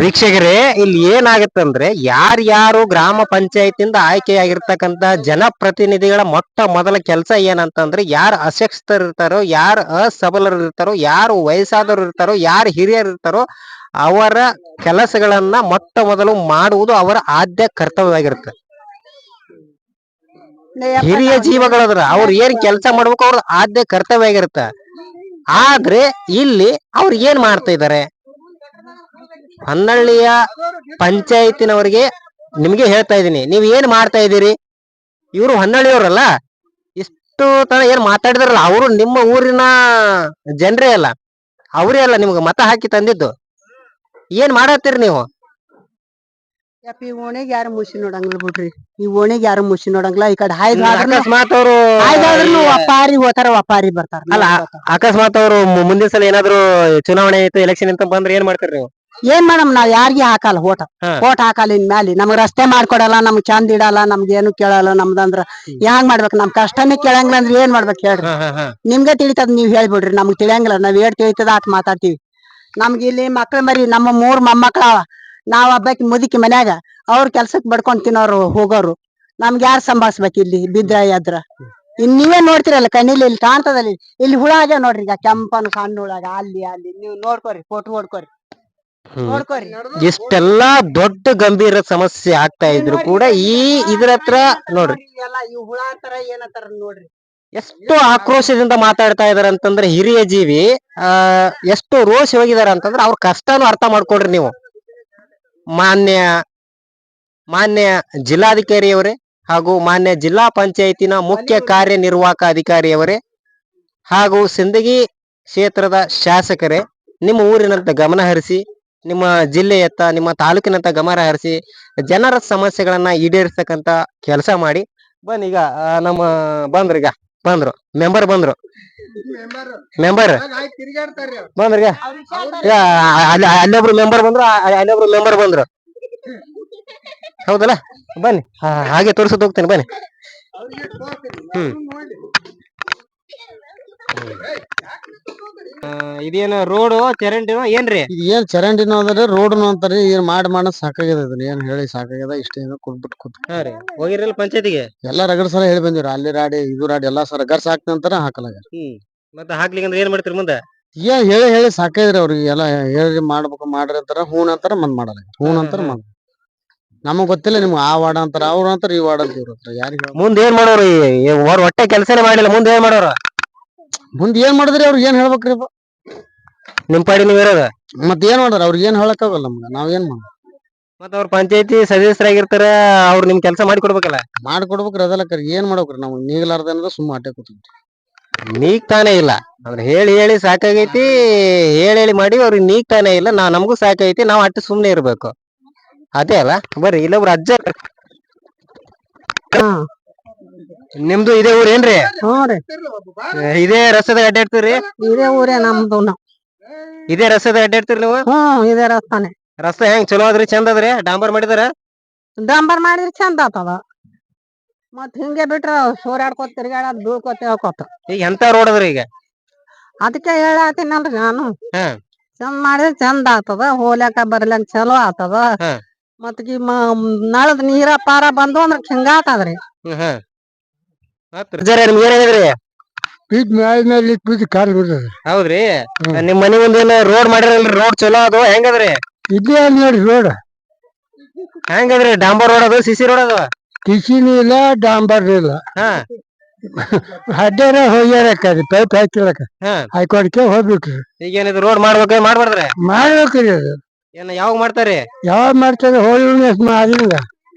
[SPEAKER 2] ವೀಕ್ಷಕರೇ, ಇಲ್ಲಿ ಏನಾಗತ್ತಂದ್ರೆ ಯಾರ್ಯಾರು ಗ್ರಾಮ ಪಂಚಾಯತಿಂದ ಆಯ್ಕೆಯಾಗಿರ್ತಕ್ಕಂತ ಜನಪ್ರತಿನಿಧಿಗಳ ಮೊಟ್ಟ ಮೊದಲ ಕೆಲಸ ಏನಂತಂದ್ರೆ, ಯಾರು ಅಶಕ್ತರು ಇರ್ತಾರೋ, ಯಾರು ಅಸಬಲರು ಇರ್ತಾರೋ, ಯಾರು ವಯಸ್ಸಾದವರು ಇರ್ತಾರೋ, ಯಾರು ಹಿರಿಯರು ಇರ್ತಾರೋ ಅವರ ಕೆಲಸಗಳನ್ನ ಮೊಟ್ಟ ಮೊದಲು ಮಾಡುವುದು ಅವರ ಆದ್ಯ ಕರ್ತವ್ಯವಾಗಿರುತ್ತೆ. ಹಿರಿಯ ಜೀವಗಳದ್ರ ಅವ್ರು ಏನ್ ಕೆಲಸ ಮಾಡ್ಬೇಕು ಅವ್ರ ಆದ್ಯ ಕರ್ತವ್ಯ ಆಗಿರುತ್ತ. ಆದ್ರೆ ಇಲ್ಲಿ ಅವ್ರು ಏನ್ ಮಾಡ್ತಾ ಇದಾರೆ, ಹೊನ್ನಳ್ಳಿಯ ಪಂಚಾಯತಿನವರಿಗೆ ನಿಮ್ಗೆ ಹೇಳ್ತಾ ಇದೀನಿ, ನೀವ್ ಏನ್ ಮಾಡ್ತಾ ಇದೀರಿ? ಇವರು ಹೊನ್ನಳ್ಳಿಯವರಲ್ಲ, ಇಷ್ಟು ತರ ಏನ್ ಮಾತಾಡಿದ್ರಲ್ಲ ಅವರು ನಿಮ್ಮ ಊರಿನ ಜನರೇ ಅಲ್ಲ, ಅವರೇ ಅಲ್ಲ ನಿಮ್ಗೆ ಮತ ಹಾಕಿ ತಂದಿದ್ದು. ಏನ್ ಮಾಡತ್ತೀರಿ ನೀವು?
[SPEAKER 5] ಈ ಓಣಿಗೆ ಯಾರು ಮುಷಿ ನೋಡಂಗಿಲ್ಲ ಬಿಡ್ರಿ, ಈ ಓಣಿಗೆ ಯಾರು ಮುಷಿ ನೋಡಂಗಿಲ್ಲ. ಈ ಕಡೆ
[SPEAKER 2] ಅಕಸ್ಮಾತ್ ಅವರು
[SPEAKER 5] ಒಪ್ಪಾರಿ ಹೋತಾರ, ಒಪ್ಪಾರಿ ಬರ್ತಾರ.
[SPEAKER 2] ಅಲ್ಲ, ಅಕಸ್ಮಾತ್ ಅವರು ಮುಂದಿನ ಸಲ ಏನಾದ್ರು ಚುನಾವಣೆ ಇತ್ತು, ಎಲೆಕ್ಷನ್ ಅಂತ ಬಂದ್ರೆ ಏನ್ ಮಾಡ್ತೀರಿ ನೀವು?
[SPEAKER 5] ಏನ್ ಮಾಡಮ್, ನಾವ್ ಯಾರಿಗಿ ಹಾಕಲ್ಲ ಓಟ್ ಹಾಕಲ್ಲ. ಇನ್ ಮ್ಯಾಲಿ ನಮ್ಗ್ ರಸ್ತೆ ಮಾಡ್ಕೊಡಲ್ಲ, ನಮ್ಗ್ ಚಂದ ಇಡಲ್ಲ, ನಮ್ಗೆ ಏನು ಕೇಳಲ್ಲ. ನಮ್ದಂದ್ರ ಹ್ಯಾಂಗ್ ಮಾಡ್ಬೇಕು? ನಮ್ ಕಷ್ಟನೇ ಕೇಳಂಗಿಲ್ಲ ಅಂದ್ರೆ ಏನ್ ಮಾಡ್ಬೇಕು ಹೇಳ್ರಿ? ನಿಮ್ಗೆ ತಿಳಿತದ, ನೀವ್ ಹೇಳ್ಬಿಡ್ರಿ. ನಮ್ಗ್ ತಿಳಿಯಂಗಿಲ್ಲ, ನಾವ್ ಏಟ್ ತಿಳಿತದ ಆತ್ ಮಾತಾಡ್ತೀವಿ. ನಮ್ಗೆ ಇಲ್ಲಿ ಮಕ್ಳ ಮರಿ, ನಮ್ಮ 3 ಮೊಮ್ಮಕ್ಳ, ನಾವ್ ಹಬ್ಬಕ್ಕೆ ಮುದುಕಿ ಮನ್ಯಾಗ, ಅವ್ರ ಕೆಲ್ಸಕ್ ಬಡ್ಕೊಂಡ್ ತಿನ್ನೋರು ಹೋಗೋರು. ನಮ್ಗೆ ಯಾರು ಸಂಭಾಳ್ಸ್ಬೇಕು ಇಲ್ಲಿ ಬಿದ್ರ ಎದ್ರ? ಇನ್ ನೀವೇ ನೋಡ್ತಿರಲ್ಲ ಕಣ್ಣಿಲಿ, ಇಲ್ಲಿ ಕಾಣ್ತದಲ್ಲಿ, ಇಲ್ಲಿ ಹುಳ ಆಗ್ಯಾವ ನೋಡ್ರಿ. ಈಗ ಕೆಂಪನ ಸಣ್ಣ ಹುಳಾಗ ಅಲ್ಲಿ ನೀವು ನೋಡ್ಕೋರಿ, ಫೋಟೋ ಹೊಡ್ಕೋರಿ, ನೋಡ್ಕೋರಿ.
[SPEAKER 2] ಇಷ್ಟೆಲ್ಲಾ ದೊಡ್ಡ ಗಂಭೀರ ಸಮಸ್ಯೆ ಆಗ್ತಾ ಇದ್ರು ಕೂಡ ಈ ಇದ್ರ ಹತ್ರ ನೋಡ್ರಿ,
[SPEAKER 5] ಈ ಹುಳ ಅಂತಾರ ಏನಂತಾರ ನೋಡ್ರಿ.
[SPEAKER 2] ಎಷ್ಟು ಆಕ್ರೋಶದಿಂದ ಮಾತಾಡ್ತಾ ಇದಾರೆ ಅಂತಂದ್ರೆ, ಹಿರಿಯ ಜೀವಿ ಎಷ್ಟು ರೋಷ ಹೋಗಿದಾರೆ ಅಂತಂದ್ರೆ ಅವ್ರ ಕಷ್ಟನು ಅರ್ಥ ಮಾಡ್ಕೊಡ್ರಿ ನೀವು. ಮಾನ್ಯ ಜಿಲ್ಲಾಧಿಕಾರಿಯವರೇ ಹಾಗೂ ಮಾನ್ಯ ಜಿಲ್ಲಾ ಪಂಚಾಯತಿನ ಮುಖ್ಯ ಕಾರ್ಯನಿರ್ವಾಹಕ ಅಧಿಕಾರಿಯವರೇ ಹಾಗೂ ಸಿಂದಗಿ ಕ್ಷೇತ್ರದ ಶಾಸಕರೇ, ನಿಮ್ಮ ಊರಿನಂತ ಗಮನ ಹರಿಸಿ, ನಿಮ್ಮ ಜಿಲ್ಲೆಯತ್ತ, ನಿಮ್ಮ ತಾಲೂಕಿನಂತ ಗಮನ ಹರಿಸಿ ಜನರ ಸಮಸ್ಯೆಗಳನ್ನ ಈಡೇರಿಸತಕ್ಕಂತ ಕೆಲಸ ಮಾಡಿ. ಬನ್ನಿ, ಈಗ ನಮ್ಮ ಬಂದ್ರು ಮೆಂಬರ್ ಬಂದ್ರು ಅಲ್ಲೊಬ್ರು ಮೆಂಬರ್ ಬಂದ್ರು, ಅಲ್ಲೊಬ್ರು ಮೆಂಬರ್ ಬಂದ್ರು. ಹೌದಲ್ಲ, ಬನ್ನಿ ಹಾಗೆ ತೋರಿಸೋದು ಹೋಗ್ತೇನೆ, ಬನ್ನಿ. ಇದೇನು ರೋಡ್ ಚರಂಡಿನೋ ಏನ್ರಿ?
[SPEAKER 3] ಏನ್ ಚರಂಡಿನೋ ಅಂದ್ರೆ ರೋಡ್ನು ಅಂತಾರಿ. ಏನ್ ಮಾಡಿ ಸಾಕಾಗ್ಯದ, ಇದನ್ನ ಏನ್ ಹೇಳಿ ಸಾಕಾಗ್ಯದ. ಇಷ್ಟೇನು ಕೂತ್
[SPEAKER 2] ಹೋಗಿರಲ್ಲ ಪಂಚಾಯತಿಗೆ?
[SPEAKER 3] ಎಲ್ಲಾ ರಗಡ್ ಸಲ ಹೇಳಿ ಬಂದಿವ್ರಿ, ಅಲ್ಲಿ ರಾಡಿ ಇದು ರಾಡಿ ಎಲ್ಲಾ ಸಲ ಗರ್ಸ್ ಹಾಕ್ತಂತಾರ ಹಾಕಲಾಗ.
[SPEAKER 2] ಮತ್ತೆ ಹಾಕ್ಲಿಕ್ಕೆ ಅಂದ್ರೆ ಏನ್ ಮಾಡ್ತೀರಿ ಮುಂದೆ?
[SPEAKER 3] ಏನ್ ಹೇಳಿ ಸಾಕಾಯ್ದ್ರಿ ಅವ್ರಿಗೆ. ಎಲ್ಲಾ ಹೇಳಿ ಮಾಡ್ಬೇಕು ಮಾಡ್ರಿ ಅಂತಾರ, ಹೂನ್ ಅಂತಾರ, ಮಾಡಲ್ಲ. ಹೂನ್ ಅಂತಾರ ನಮಗ್ ಗೊತ್ತಿಲ್ಲ. ನಿಮ್ಗೆ ಆ ವಾರ್ಡ್ ಅಂತಾರ, ಅವ್ರ ಅಂತಾರ, ಈ ವಾರ್ಡ್ ಅಂತ ಇವ್ರ ಹತ್ರ ಯಾರಿಗ
[SPEAKER 2] ಮುಂದೆ ಏನ್ ಮಾಡೋರು? ಹೊಟ್ಟೆ ಕೆಲಸನೇ ಮಾಡಿಲ್ಲ, ಮುಂದೆ ಏನ್ ಮಾಡೋರು?
[SPEAKER 3] ಮುಂದ್ ಏನ್ ಮಾಡಿದ್ರಿ? ಅವ್ರಿಗೆ ಏನ್ ಹೇಳ್ಬೇಕ್ರಿ?
[SPEAKER 2] ನಿಮ್ ಪಾಡಿ ನೀವ್ ಇರೋದ
[SPEAKER 3] ಮತ್ ಏನ್ ಮಾಡ್ರ? ಅವ್ರಿಗೆ ಏನ್ ಹೇಳಕ್ ಆಗಲ್ಲ ನಮ್ಗ. ನಾವ್ ಏನ್ ಮಾಡ?
[SPEAKER 2] ಮತ್ತ ಅವ್ರ ಪಂಚಾಯತಿ ಸದಸ್ಯರಾಗಿರ್ತಾರ, ಅವ್ರು ನಿಮ್ ಕೆಲಸ ಮಾಡಿ ಕೊಡ್ಬೇಕಲ್ಲ.
[SPEAKER 3] ಮಾಡ್ಕೊಡ್ಬೇಕ್ರಿ, ಅದೆಲ್ಲ ಕರಿ. ಏನ್ ಮಾಡ್ಬೇಕ್ರಿ? ನಾವು ನೀಗಲಾರ್ದ ಸುಮ್ಮ ಅಟ್ಟೆ ಕೂತೀವಿ.
[SPEAKER 2] ನೀಗ್ತಾನೆ ಇಲ್ಲ ಅಂದ್ರೆ ಹೇಳಿ ಹೇಳಿ ಸಾಕಾಗೈತಿ. ಹೇಳಿ ಮಾಡಿ ಅವ್ರಿಗೆ ನೀಗ್ತಾನೆ ಇಲ್ಲ. ನಮಗೂ ಸಾಕೈತಿ, ನಾವ್ ಅಟ್ಟು ಸುಮ್ನೆ ಇರ್ಬೇಕು. ಅದೇ ಅಲ್ಲ. ಬರ್ರಿ, ಇಲ್ಲೊಬ್ರು ಅಜ್ಜ. ನಿಮ್ದು ಇದೇ ಊರ್ ಏನ್ರಿ? ಇದೇ ರಸ್ತೆದಾಗ ಅಡ್ಡಾಡ್ತೀರಿ?
[SPEAKER 5] ಇದೇ ಊರೇ ನಮ್ದು.
[SPEAKER 2] ಇದೇ ರಸ್ತೆದಾಗ ಅಡ್ಡಾಡ್ತೀರಿ ನೀವು?
[SPEAKER 5] ಇದೇ ರಸ್ತಾನೆ.
[SPEAKER 2] ರಸ್ತೆ ಹೆಂಗ್ ಚಲೋ ಅದ್ರಿ? ಚಂದ ಅದ್ರಿ? ಡಾಂಬರ್ ಮಾಡಿದಾರ?
[SPEAKER 5] ಡಾಂಬರ್ ಮಾಡಿದ್ರೆ ಚಂದ ಆಗ್ತದ. ಮತ್ ಹಿಂಗೆ ಬಿಟ್ರ ಸೋರ್ಯಾಡ್ಕೋತ ತಿರ್ಗಾಡ ಬೀಳ್ಕೋತ ಹೇಳ್ಕೋತ.
[SPEAKER 2] ಈಗ ಎಂತ ರೋಡ್ ಅದ್ರಿ ಈಗ?
[SPEAKER 5] ಅದಕ್ಕೆ ಹೇಳತ್ತೀನಲ್ರಿ ನಾನು, ಚಂದ ಮಾಡಿದ್ರೆ ಚಂದ ಆಗ್ತದ, ಹೋಗ್ಲಾಕ ಬರ್ಲಾಕ ಚಲೋ ಆಗ್ತದ. ಮತ್ ನಳದ್ ನೀರ ಪಾರ ಬಂದು ಅಂದ್ರ ಹಿಂಗ ಆತದ್ರಿ.
[SPEAKER 2] ಹೌದ್ರಿ. ನಿಮ್ ಮನಿ ಮುಂದೆ ರೋಡ್ ಮಾಡಿರಲ್ರಿ? ರೋಡ್ ಚಲೋ ಅದು ಹೆಂಗದ್ರಿ?
[SPEAKER 3] ಇದೇ ನೋಡ್ರಿ ರೋಡ್
[SPEAKER 2] ಹೆಂಗದ್ರಿ? ಡಾಂಬರ್ ರೋಡ್ ಅದು, ಸಿಸಿ ರೋಡ್ ಅದು?
[SPEAKER 3] ಕಿಸಿನೂ ಇಲ್ಲ, ಡಾಂಬರ್ ಇಲ್ಲ. ಅಡ್ಡಾರ ಹೋಗ್ಯಾರ ಪೈಪ್ ಹಾಕಿಲಕ ಹಾಕೊಡ್ಕೆ ಹೋಗ್ಬಿಟ್ರಿ.
[SPEAKER 2] ಈಗ ಏನಿದು ರೋಡ್ ಮಾಡ್ಬೇಕ ಮಾಡ್ಬಾರ್ದ್ರೆ?
[SPEAKER 3] ಮಾಡ್ಬೇಕ್ರಿ. ಅದು
[SPEAKER 2] ಏನ ಯಾವಾಗ ಮಾಡ್ತಾರಿ?
[SPEAKER 3] ಯಾವಾಗ ಮಾಡ್ತಾರೆ? ಹೋಳಿ ಹುಣ್ಣಿ ಆದಿಂದ,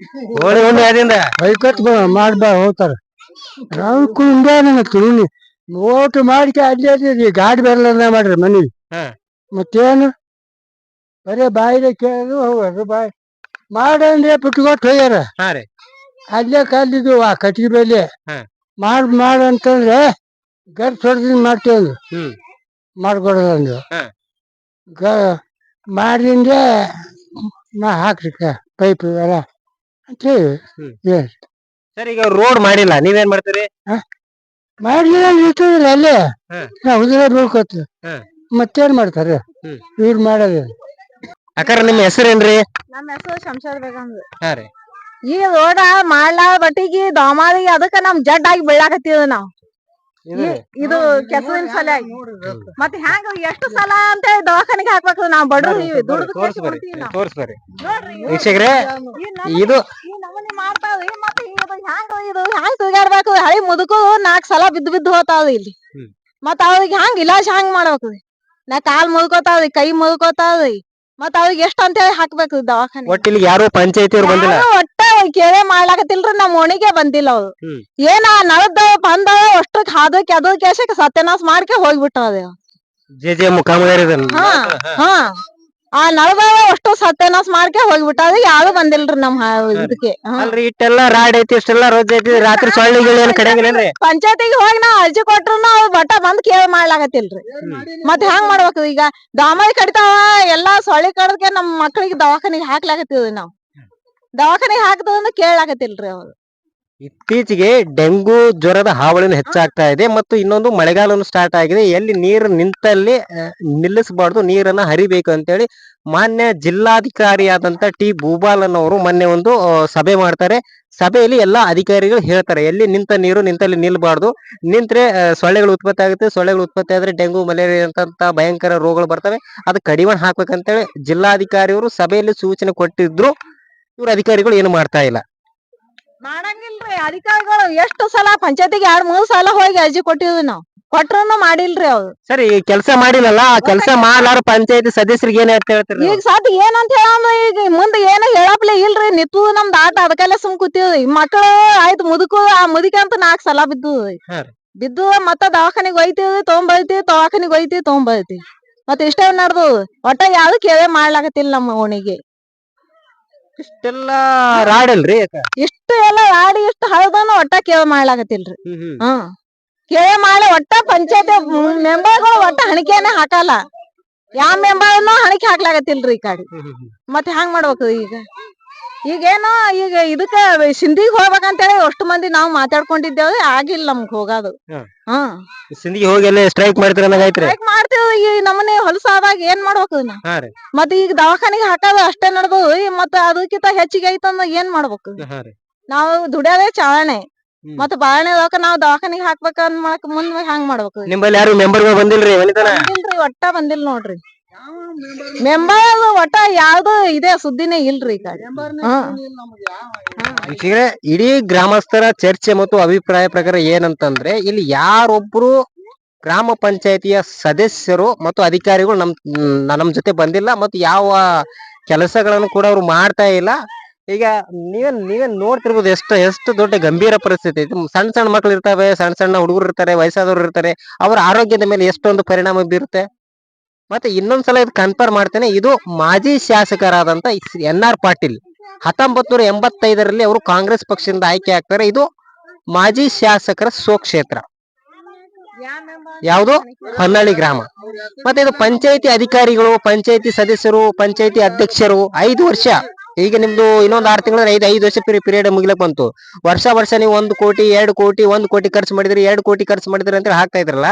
[SPEAKER 2] ಹೋಳಿ ಹುಣ್ಣಿ ಆದಿಂದ
[SPEAKER 3] ಬೈಕತ್ ಮಾಡ್ಬಾ ಹೋಗ್ತಾರ. ನಾವು ಹುಣ್ಣಿ ಓಟು ಮಾಡಿಕೆ ಅಡ್ಡಿ ಗಾಡಿ ಬರಲ್ಲ ಮಾಡ್ರಿ ಮನಿ. ಮತ್ತೇನು ಬರೇ ಬಾಯಿಲೆ ಕೇಳೋದು ಹೋಗೋದು. ಬಾಯಿ ಮಾಡಂದ್ರೆ ಬಿಟ್ಕೊಟ್ಟು ಹೋಗ್ಯಾರ. ಅಲ್ಲೇ ಕಲ್ಲಿದ್ದು ಆ ಕಟ್ಟಿಗೆ ಬೆಲೆ ಮಾಡಂತಂದ್ರೆ ಗರ್ ಹೊಡೆದ್ ಮಾಡ್ತೇವೆ, ಮಾಡ್ಕೊಡಲ್ಲ ಅಂದ್ರು. ಮಾಡಿಂದೆ ಹಾಕ್ರಿ ಪೈಪ್ ಎಲ್ಲ ಅಂತ ಹೇಳಿ.
[SPEAKER 2] ಸರ್, ಈಗ ರೋಡ್ ಮಾಡಿಲ್ಲ, ನೀವೇನ್ ಮಾಡ್ತೀರಿ?
[SPEAKER 3] ಮಾಡ್ಲಿಲ್ಲ ನಿಲ್ತದಿಲ್ಲ ಅಲ್ಲೇ
[SPEAKER 2] ಹಾ.
[SPEAKER 3] ಹೌದಿಲ್ಲ ಬೀಳ್ಕೋತ
[SPEAKER 2] ಹಾ.
[SPEAKER 3] ಮತ್ತೇನ್ ಮಾಡ್ತಾರೆ
[SPEAKER 2] ಹ್ಮ್.
[SPEAKER 3] ಇವ್ರು ಮಾಡೋದು
[SPEAKER 2] ಅಕ್ಕಾರ ನಿಮ್ಮ ಹೆಸರೇನ್ರಿ?
[SPEAKER 5] ನಮ್ಮ ಹೆಸರು ಶಂಶಾದ್ ಬೇಗಂ.
[SPEAKER 2] ಹಾ ರೀ.
[SPEAKER 5] ಈ ರೋಡ ಮಾಡ್ಲಾ ಬಟ್ಟಿಗಿ ದಾಮಾದಿಗೆ ಅದಕ್ಕ ನಮ್ ಜಡ್ ಆಗಿ ಬೀಳಾಕತ್ತೀವಿ ನಾವ್. ಇದು ಕೆಸರಿನ ಸಲುವಾಗಿ ಮತ್ತೆ ಹ್ಯಾಂಗ ಎಷ್ಟು ಸಲ ಅಂತ ದವಾಖಾನಿಗೆ ಹಾಕ್ಬೇಕು ನಾವ್ ಬಡ್ರು ದುಡ್ದು
[SPEAKER 2] ತೋರ್ಸ್ಬರ್ರಿ ವೀಕ್ಷಕರೇ, ಇದು
[SPEAKER 5] ಈ ನಮೂನಿ ಮಾಡ್ತಾವ್ರಿ ಮತ್ತೆ ಇದು ಹ್ಯಾಂಗ್ ತುಗಾಡ್ಬೇಕು ಹಳಿ ಮುದುಕು 4 ಸಲ ಬಿದ್ದು ಹೋತಾವ ಇಲ್ಲಿ.
[SPEAKER 2] ಹ್ಮ್.
[SPEAKER 5] ಮತ್ತ ಅವ್ರಿಗೆ ಹ್ಯಾಂಗ್ ಇಲಾಜ್ ಹ್ಯಾಂಗ್ ಮಾಡ್ಬೇಕು? ನಾ ಕಾಲ್ ಮುಳ್ಕೋತಾವ್ರಿ, ಕೈ ಮುಳ್ಕೋತಾವ್ರಿ, ಮತ್ತ ಅವ್ರಿಗೆ ಎಷ್ಟ್ ಅಂತ ಹೇಳಿ ಹಾಕ್ಬೇಕು ದವಾಖಾನಿ.
[SPEAKER 2] ಒಟ್ಟು ಇಲ್ಲಿ ಯಾರು ಪಂಚಾಯತಿ ಅವ್ರು ಬಂದಿಲ್ಲ.
[SPEAKER 5] ಒಟ್ಟ ಕೇಳೇ ಮಾಡ್ಲಾಕತ್ತಿಲ್ರಿ, ನಮ್ ಓಣಿಗೆ ಬಂದಿಲ್ಲ ಅವ್ರು.
[SPEAKER 2] ಹ್ಮ್.
[SPEAKER 5] ಏನ ನಳದ ಬಂದವ ಅಷ್ಟಕ್ ಹಾದಕ್ಕೆ ಅದು ಕೇಶಕ್ ಸತ್ಯನಾಶ ಮಾಡ್ಕೆ ಹೋಗ್ಬಿಟ್ಟದ.
[SPEAKER 2] ಜೆ ಮುಖಾಮಗಾರಿ
[SPEAKER 5] ಹಾ ಹಾ ಆ ನಳದವ ಅಷ್ಟು ಸತ್ಯನಾಶ ಮಾಡ್ಕೆ ಹೋಗ್ಬಿಟ್ಟದ. ಯಾರು ಬಂದಿಲ್ರಿ ನಮ್ ಇದಕ್ಕೆ.
[SPEAKER 2] ಅಲ್ರಿ ಇಷ್ಟೆಲ್ಲಾ ರಾಡ್ ಐತಿ, ಇಷ್ಟೆಲ್ಲಾ ರೋಜ್ ಐತಿ, ರಾತ್ರಿ ಸೊಳ್ಳಿ ಗಿಳಿ ಏನ್ ಕಡಿಯಂಗಿಲ್ಲೇನ್ರಿ?
[SPEAKER 5] ಪಂಚಾಯತಿಗೆ ಹೋಗಿ ನಾವ್ ಅರ್ಜಿ ಕೊಟ್ರು ಅವ್ರು ಬಟ್ಟ ಬಂದ್ ಕೇಳಿ ಮಾಡ್ಲಾಕತ್ತಿಲ್ರಿ. ಮತ್ ಹೆಂಗ್ ಮಾಡ್ಬೇಕು ಈಗ? ದಾಮಿ ಕಡಿತಾವ ಎಲ್ಲಾ ಸೊಳ್ಳಿ ಕಡದ್ಕೆ ನಮ್ ಮಕ್ಳಿಗೆ ದವಾಖಾನಿಗೆ ಹಾಕ್ಲಾಕತ್ತೀವಿ ನಾವ್. ದವಾಖಾನಿಗೆ ಹಾಕ್ತದಂದ್ರ ಕೇಳಾಕತ್ತಿಲ್ರಿ ಅವ್ರು.
[SPEAKER 2] ಇತ್ತೀಚೆಗೆ ಡೆಂಗು ಜ್ವರದ ಹಾವಳಿನ ಹೆಚ್ಚಾಗ್ತಾ ಇದೆ ಮತ್ತು ಇನ್ನೊಂದು ಮಳೆಗಾಲನು ಸ್ಟಾರ್ಟ್ ಆಗಿದೆ. ಎಲ್ಲಿ ನೀರು ನಿಂತಲ್ಲಿ ನಿಲ್ಲಿಸಬಾರ್ದು, ನೀರನ್ನ ಹರಿಬೇಕು ಅಂತೇಳಿ ಮಾನ್ಯ ಜಿಲ್ಲಾಧಿಕಾರಿಯಾದಂತ ಟಿ ಭೂಪಾಲನ್ ಅವರು ಮೊನ್ನೆ ಒಂದು ಸಭೆ ಮಾಡ್ತಾರೆ. ಸಭೆಯಲ್ಲಿ ಎಲ್ಲಾ ಅಧಿಕಾರಿಗಳು ಹೇಳ್ತಾರೆ, ಎಲ್ಲಿ ನಿಂತ ನೀರು ನಿಂತಲ್ಲಿ ನಿಲ್ಬಾರ್ದು, ನಿಂತ್ರೆ ಸೊಳ್ಳೆಗಳು ಉತ್ಪತ್ತಿ ಆಗುತ್ತೆ, ಸೊಳ್ಳೆಗಳು ಉತ್ಪತ್ತಿ ಆದ್ರೆ ಡೆಂಗು ಮಲೇರಿಯಾ ಅಂತ ಭಯಂಕರ ರೋಗಗಳು ಬರ್ತವೆ, ಅದು ಕಡಿವಾಣ ಹಾಕ್ಬೇಕಂತೇಳಿ ಜಿಲ್ಲಾಧಿಕಾರಿಯವರು ಸಭೆಯಲ್ಲಿ ಸೂಚನೆ ಕೊಟ್ಟಿದ್ರು. ಇವ್ರ ಅಧಿಕಾರಿಗಳು ಏನು ಮಾಡ್ತಾ ಇಲ್ಲ.
[SPEAKER 5] ಮಾಡಂಗಿಲ್ರಿ ಅಧಿಕಾರಿಗಳು. ಎಷ್ಟು ಸಲ ಪಂಚಾಯತಿಗೆ 2-3 ಸಲ ಹೋಗಿ ಅರ್ಜಿ ಕೊಟ್ಟಿದ್ವಿ ನಾವ್, ಕೊಟ್ರುನು ಮಾಡಿಲ್ರಿ ಅವ್ರು.
[SPEAKER 2] ಸರಿ, ಕೆಲಸ ಮಾಡಿಲ್ಲಲ್ಲ, ಕೆಲಸ ಮಾಡ್ಲಾರ ಪಂಚಾಯತಿ ಸದಸ್ಯರಿಗೆ ಏನ್ ಹೇಳ್ತೀರಿ?
[SPEAKER 5] ಈಗ ಸದ್ ಏನಂತ ಹೇಳಮ್ಮ, ಈಗ ಮುಂದೆ ಏನು ಹೇಳಪ್ಲೆ ಇಲ್ರಿ. ನಿತ್ತು ನಮ್ದು ಆಟ ಅದಕ್ಕೆಲ್ಲ ಸುಮ್ ಕೂತಿದ್ವಿ. ಮಕ್ಳು ಆಯ್ತು ಮುದುಕು, ಆ ಮುದುಕಿ ಅಂತ 4 ಸಲ ಬಿದ್ದು
[SPEAKER 2] ಹಾ ರೀ.
[SPEAKER 5] ಬಿದ್ದು ಮತ್ತ ದವಾಖಾನಿಗ್ ಒಯ್ತೀವಿ ತೊಗೊಂಬರ್ತೀವಿ, ದವಾಖಾನಿಗ್ ಒಯ್ತೀವಿ ತೊಗೊಂಬರ್ತೀವಿ. ಮತ್ತೆ ಇಷ್ಟೇ ನಡ್ದು ಒಟ್ಟ ಯಾವ್ದು ಕೇಳೇ ಮಾಡ್ಲಾಕತ್ತಿಲ್ಲ ನಮ್ಮ ಓಣಿಗೆ.
[SPEAKER 2] ಇಷ್ಟೆಲ್ಲಾ ರಾಡ್ ಅಲ್ರಿ ಯಾಕ?
[SPEAKER 5] ಇಷ್ಟು ಎಲ್ಲ ಆಡಿ ಇಷ್ಟು ಹಳದನು ಒಟ್ಟ ಕೇಳ ಮಾಡ್ಲಾಕತ್ತಿಲ್ರಿ. ಕೇಳ ಮಾಡಿ ಒಟ್ಟ ಪಂಚಾಯತಿ ಮೆಂಬರ್ಗಳು ಒಟ್ಟ ಹಣಿಕೆನೆ ಹಾಕಲ್ಲ. ಯಾವ ಮೆಂಬರ್ನು ಹಣಿಕೆ ಹಾಕ್ಲಾಕತ್ತಿಲ್ರಿ ಈ ಕಡೆ. ಮತ್ತೆ ಹ್ಯಾಂಗ್ ಮಾಡ್ಬೇಕು ಈಗ? ಈಗೇನೋ ಈಗ ಇದಕ್ಕ ಸಿಂಧಿಗ್ ಹೋಗ್ಬೇಕಂತೇಳಿ ಅಷ್ಟು ಮಂದಿ ನಾವ್ ಮಾತಾಡ್ಕೊಂಡಿದ್ದೇವೆ, ಆಗಿಲ್ಲ ನಮ್ಗ್ ಹೋಗೋದು.
[SPEAKER 2] ಸಿಂಧಿಗೆ ಹೋಗಿ ಎಲ್ಲ ಸ್ಟ್ರೈಕ್ ಮಾಡ್ತೀರ ಅನ್ನಂಗಾಯ್ತ್ರಿ?
[SPEAKER 5] ಸ್ಟ್ರೈಕ್ ಮಾಡ್ತೀವಿ. ಈ ನಮ್ಮನೆ ಹೊಲಸಾದಾಗ ಏನ್ ಮಾಡ್ಬೇಕು ನಾ?
[SPEAKER 2] ಹಾ ರೀ.
[SPEAKER 5] ಮತ್ತೆ ಈಗ ದವಾಖಾನಿಗೆ ಹಾಕೋದು ಅಷ್ಟೇ ನಡ್ದು, ಮತ್ತ ಅದಕ್ಕಿಂತ ಹೆಚ್ಚಿಗೆ ಐತಂದ್ರ ಏನ್ ಮಾಡ್ಬೇಕು? ನಾವು ದುಡಿಯೋದೇ ಚಾಳನೆ, ಮತ್ತ ಬಾಳನೆ ನಾವ್ ದವಾಖಾನಿಗೆ ಹಾಕ್ಬೇಕ ಮಾಡಕ್ ಮುಂದ್ ಹ್ಯಾಂಗ್ ಮಾಡ್ಬೇಕು?
[SPEAKER 2] ನಿಮ್ಮಲ್ಲಿ ಯಾರು ಮೆಂಬರ್ಗಳು ಬಂದಿಲ್ರಿ ಮನಿತನ?
[SPEAKER 5] ಬಂದಿಲ್ರಿ, ಒಟ್ಟ ಬಂದಿಲ್ ನೋಡ್ರಿ. ಮೆಂಬರ್ ಒಟ್ಟ ಯಾವ್ದು ಇದೇ ಸುದ್ದಿನೇ ಇಲ್ರಿ ಈ ಕಡೆ.
[SPEAKER 2] ವೀಕ್ಷಕರೇ, ಇಡೀ ಗ್ರಾಮಸ್ಥರ ಚರ್ಚೆ ಮತ್ತು ಅಭಿಪ್ರಾಯ ಪ್ರಕಾರ ಏನಂತಂದ್ರೆ, ಇಲ್ಲಿ ಯಾರೊಬ್ರು ಗ್ರಾಮ ಪಂಚಾಯತಿಯ ಸದಸ್ಯರು ಮತ್ತು ಅಧಿಕಾರಿಗಳು ನಮ್ ಜೊತೆ ಬಂದಿಲ್ಲ ಮತ್ತು ಯಾವ ಕೆಲಸಗಳನ್ನು ಕೂಡ ಅವ್ರು ಮಾಡ್ತಾ ಇಲ್ಲ. ಈಗ ನೀವೇನ್ ನೋಡ್ತಿರ್ಬೋದು ಎಷ್ಟು ದೊಡ್ಡ ಗಂಭೀರ ಪರಿಸ್ಥಿತಿ ಐತಿ. ಸಣ್ಣ ಸಣ್ಣ ಮಕ್ಳು ಇರ್ತವೆ, ಸಣ್ಣ ಸಣ್ಣ ಹುಡುಗರು ಇರ್ತಾರೆ, ವಯಸ್ಸಾದವ್ರು ಇರ್ತಾರೆ, ಅವರ ಆರೋಗ್ಯದ ಮೇಲೆ ಎಷ್ಟೊಂದು ಪರಿಣಾಮ ಬೀರುತ್ತೆ. ಮತ್ತೆ ಇನ್ನೊಂದ್ಸಲ ಇದು ಕನ್ಫರ್ಮ್ ಮಾಡ್ತೇನೆ, ಇದು ಮಾಜಿ ಶಾಸಕರಾದಂತ NR ಪಾಟೀಲ್ 1985ರಲ್ಲಿ ಅವರು ಕಾಂಗ್ರೆಸ್ ಪಕ್ಷದಿಂದ ಆಯ್ಕೆ ಆಗ್ತಾರೆ. ಇದು ಮಾಜಿ ಶಾಸಕರ ಸ್ವಕ್ಷೇತ್ರ. ಯಾವುದು? ಹೊನ್ನಳ್ಳಿ ಗ್ರಾಮ. ಮತ್ತೆ ಇದು ಪಂಚಾಯತಿ ಅಧಿಕಾರಿಗಳು, ಪಂಚಾಯತಿ ಸದಸ್ಯರು, ಪಂಚಾಯತಿ ಅಧ್ಯಕ್ಷರು 5 ವರ್ಷ. ಈಗ ನಿಮ್ದು ಇನ್ನೊಂದು 6 ತಿಂಗಳ 5 ವರ್ಷ ಪೀರಿಯಡ್ ಮುಗಿಲಕ್ ಬಂತು. ವರ್ಷ ನೀವು 1 ಕೋಟಿ 2 ಕೋಟಿ 1 ಕೋಟಿ ಖರ್ಚು ಮಾಡಿದ್ರಿ, 2 ಕೋಟಿ ಖರ್ಚು ಮಾಡಿದ್ರಿ ಅಂತ ಹಾಕ್ತಾ ಇದ್ರಲ್ಲ.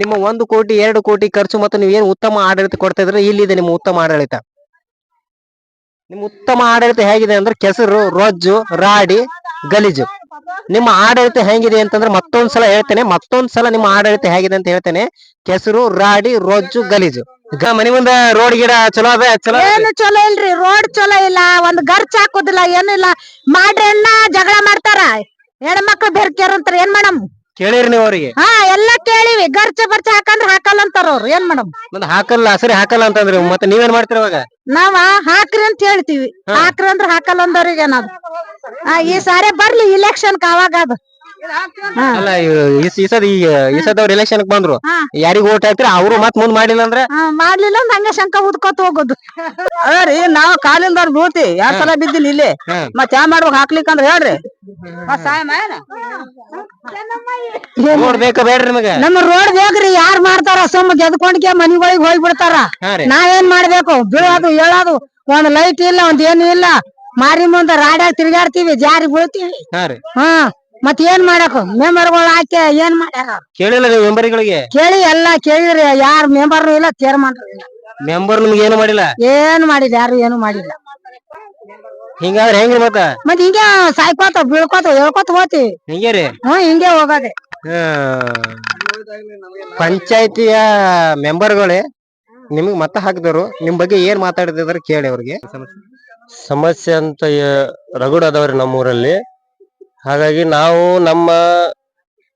[SPEAKER 2] ನಿಮ್ಮ 1 ಕೋಟಿ 2 ಕೋಟಿ ಖರ್ಚು ಮತ್ತು ನೀವು ಏನು ಉತ್ತಮ ಆಡಳಿತ ಕೊಡ್ತಾ ಇದ್ರಿ, ಇಲ್ಲಿದೆ ನಿಮ್ಮ ಉತ್ತಮ ಆಡಳಿತ. ನಿಮ್ಮ ಉತ್ತಮ ಆಡಳಿತ ಹೇಗಿದೆ ಅಂದ್ರೆ ಕೆಸರು, ರೊಜ್ಜು, ರಾಡಿ, ಗಲೀಜು. ನಿಮ್ಮ ಆಡಳಿತ ಹೇಗಿದೆ ಅಂತಂದ್ರೆ ಮತ್ತೊಂದ್ಸಲ ಹೇಳ್ತೇನೆ, ನಿಮ್ಮ ಆಡಳಿತ ಹೇಗಿದೆ ಅಂತ ಹೇಳ್ತೇನೆ. ಕೆಸರು, ರಾಡಿ, ರೊಜ್ಜು, ಗಲೀಜು. ಮನಿ ಮುಂದ ರೋಡ್ ಗಿಡ ಚಲೋ ಅದ?
[SPEAKER 5] ಏನು ಚಲೋ ಇಲ್ರಿ, ರೋಡ್ ಚಲೋ ಇಲ್ಲ, ಒಂದ್ ಖರ್ಚು ಹಾಕುದಿಲ್ಲ, ಏನಿಲ್ಲ. ಮಾಡ್ರಿ ಅಣ್ಣ ಜಗಳ ಮಾಡ್ತಾರ, ಹೆಣ್ಮಕ್ಳು ಬೆರ್ಕ್ಯಾರಂತಾರ, ಏನ್ ಮಾಡಮ್?
[SPEAKER 2] ಕೇಳಿರಿ ನೀವು ಅವ್ರಿಗೆ?
[SPEAKER 5] ಹಾ, ಎಲ್ಲಾ ಕೇಳಿವಿ. ಖರ್ಚು ಹಾಕಂದ್ರ ಹಾಕಲ್ಲ ಅಂತಾರ ಅವ್ರು, ಏನ್ ಮಾಡಮ್?
[SPEAKER 2] ಹಾಕಲ್ಲ, ಸರಿ ಹಾಕಲ್ಲ ಅಂತಂದ್ರಿ, ಮತ್ತೆ ನೀವೇನ್ ಮಾಡ್ತೀರ ಅವಾಗ?
[SPEAKER 5] ನಾವ ಹಾಕ್ರಿ ಅಂತ ಹೇಳ್ತೀವಿ, ಹಾಕ್ರಿ ಅಂದ್ರ ಹಾಕಲ್ಲ ಅಂದವ್ರಿಗೆ ಏನದು? ಈ ಸಾರಿ ಬರ್ಲಿ ಇಲೆಕ್ಷನ್ ಅವಾಗ ಅದು.
[SPEAKER 2] ಅಲ್ಲ, ಈ ಸದವ್ರು ಎಲೆಕ್ಷನ್ ಬಂದ್ರು, ಯಾರಿಗ ಓಟ್ ಹಾಕ್ರಿ ಅವ್ರು ಮತ್ ಮುಂದ್ ಮಾಡಿಲ್ಲ ಅಂದ್ರೆ?
[SPEAKER 5] ಮಾಡ್ಲಿಲ್ಲ ಅಂದ್ರ ಹಂಗ ಶಂಕ ಉದ್ಕೋತ ಹೋಗೋದು.
[SPEAKER 1] ಅದ್ರಿ ನಾವ್ ಕಾಲಿಲ್ದವ್ರ ಬೀಳ್ತಿ 2 ಸಲ ಬಿದ್ದಿನಿ ಇಲ್ಲಿ. ಮತ್ ಯಾ ಮಾಡ್ಬೇಕು ಹಾಕ್ಲಿಕ್ಕಂದ್ರ ಹೇಳ್ರಿ.
[SPEAKER 2] ರೋಡ್ ಬೇಕಾ ಬೇಡ್ರಿ ನಿಮಗ?
[SPEAKER 5] ನಮ್ಮ ರೋಡ್ ಬೇಕ್ರಿ. ಯಾರ್ ಮಾಡ್ತಾರ? ಸುಮ್ಮ ಗೆದ್ಕೊಂಡ್ಕೆ ಮನಿಗಳಿಗೆ ಹೋಗಿ ಬಿಡ್ತಾರ. ನಾವೇನ್ ಮಾಡ್ಬೇಕು? ಬೀಳೋದು ಹೇಳೋದು, ಒಂದ್ ಲೈಟ್ ಇಲ್ಲ, ಒಂದ್ ಏನು ಇಲ್ಲ. ಮಾರಿ ಮುಂದ ರಾಡ್ಯಾಗ ತಿರ್ಗಾಡ್ತೀವಿ, ಜಾರಿ ಬೀಳ್ತೀವಿ. ಹಾ,
[SPEAKER 1] ಮತ್ ಏನ್ ಮಾಡಾಕ ಮೆಂಬರ್ಗಳು ಹಾಕಿ ಏನ್ ಮಾಡ್ಯಾರ
[SPEAKER 2] ಕೇಳಿಲ್ಲ ನೀವು ಮೆಂಬರ್ಗಳಿಗೆ?
[SPEAKER 1] ಕೇಳಿ ಎಲ್ಲಾ ಕೇಳಿದ್ರಿ ಯಾರ್ ಮೆಂಬರ್ನು ಇಲ್ಲ ತೀರ್ಮಾನ ಇಲ್ಲ
[SPEAKER 2] ಮೆಂಬರ್ ನಿಮ್ಗೆ ಏನು ಮಾಡಿಲ್ಲ?
[SPEAKER 1] ಏನ್ ಮಾಡಿಲ್ಲ ಯಾರು ಏನು ಮಾಡಿಲ್ಲ
[SPEAKER 2] ಹಿಂಗಾದ್ರೆ ಹೆಂಗ್ರಿ ಮತ್ತ?
[SPEAKER 1] ಮತ್ ಹಿಂಗೆ ಸಾಯ್ಕೋತ ಬೀಳ್ಕೋತ ಹೇಳ್ಕೋತ ಹೋಗ್ತಿವಿ
[SPEAKER 2] ಹಿಂಗೆ ರೀ?
[SPEAKER 1] ಹಿಂಗೆ ಹೋಗೋದೆ.
[SPEAKER 2] ಪಂಚಾಯತಿಯ ಮೆಂಬರ್ಗಳೇ ನಿಮಗ್ ಮತ ಹಾಕಿದವರು ನಿಮ್ ಬಗ್ಗೆ ಏನ್ ಮಾತಾಡ್ತಿದಾರೆ ಕೇಳಿ ಅವ್ರಿಗೆ.
[SPEAKER 6] ಸಮಸ್ಯೆ ಅಂತ ರಗಡ್ ಅದಾವ್ರಿ ನಮ್ಮೂರಲ್ಲಿ. ಹಾಗಾಗಿ ನಾವು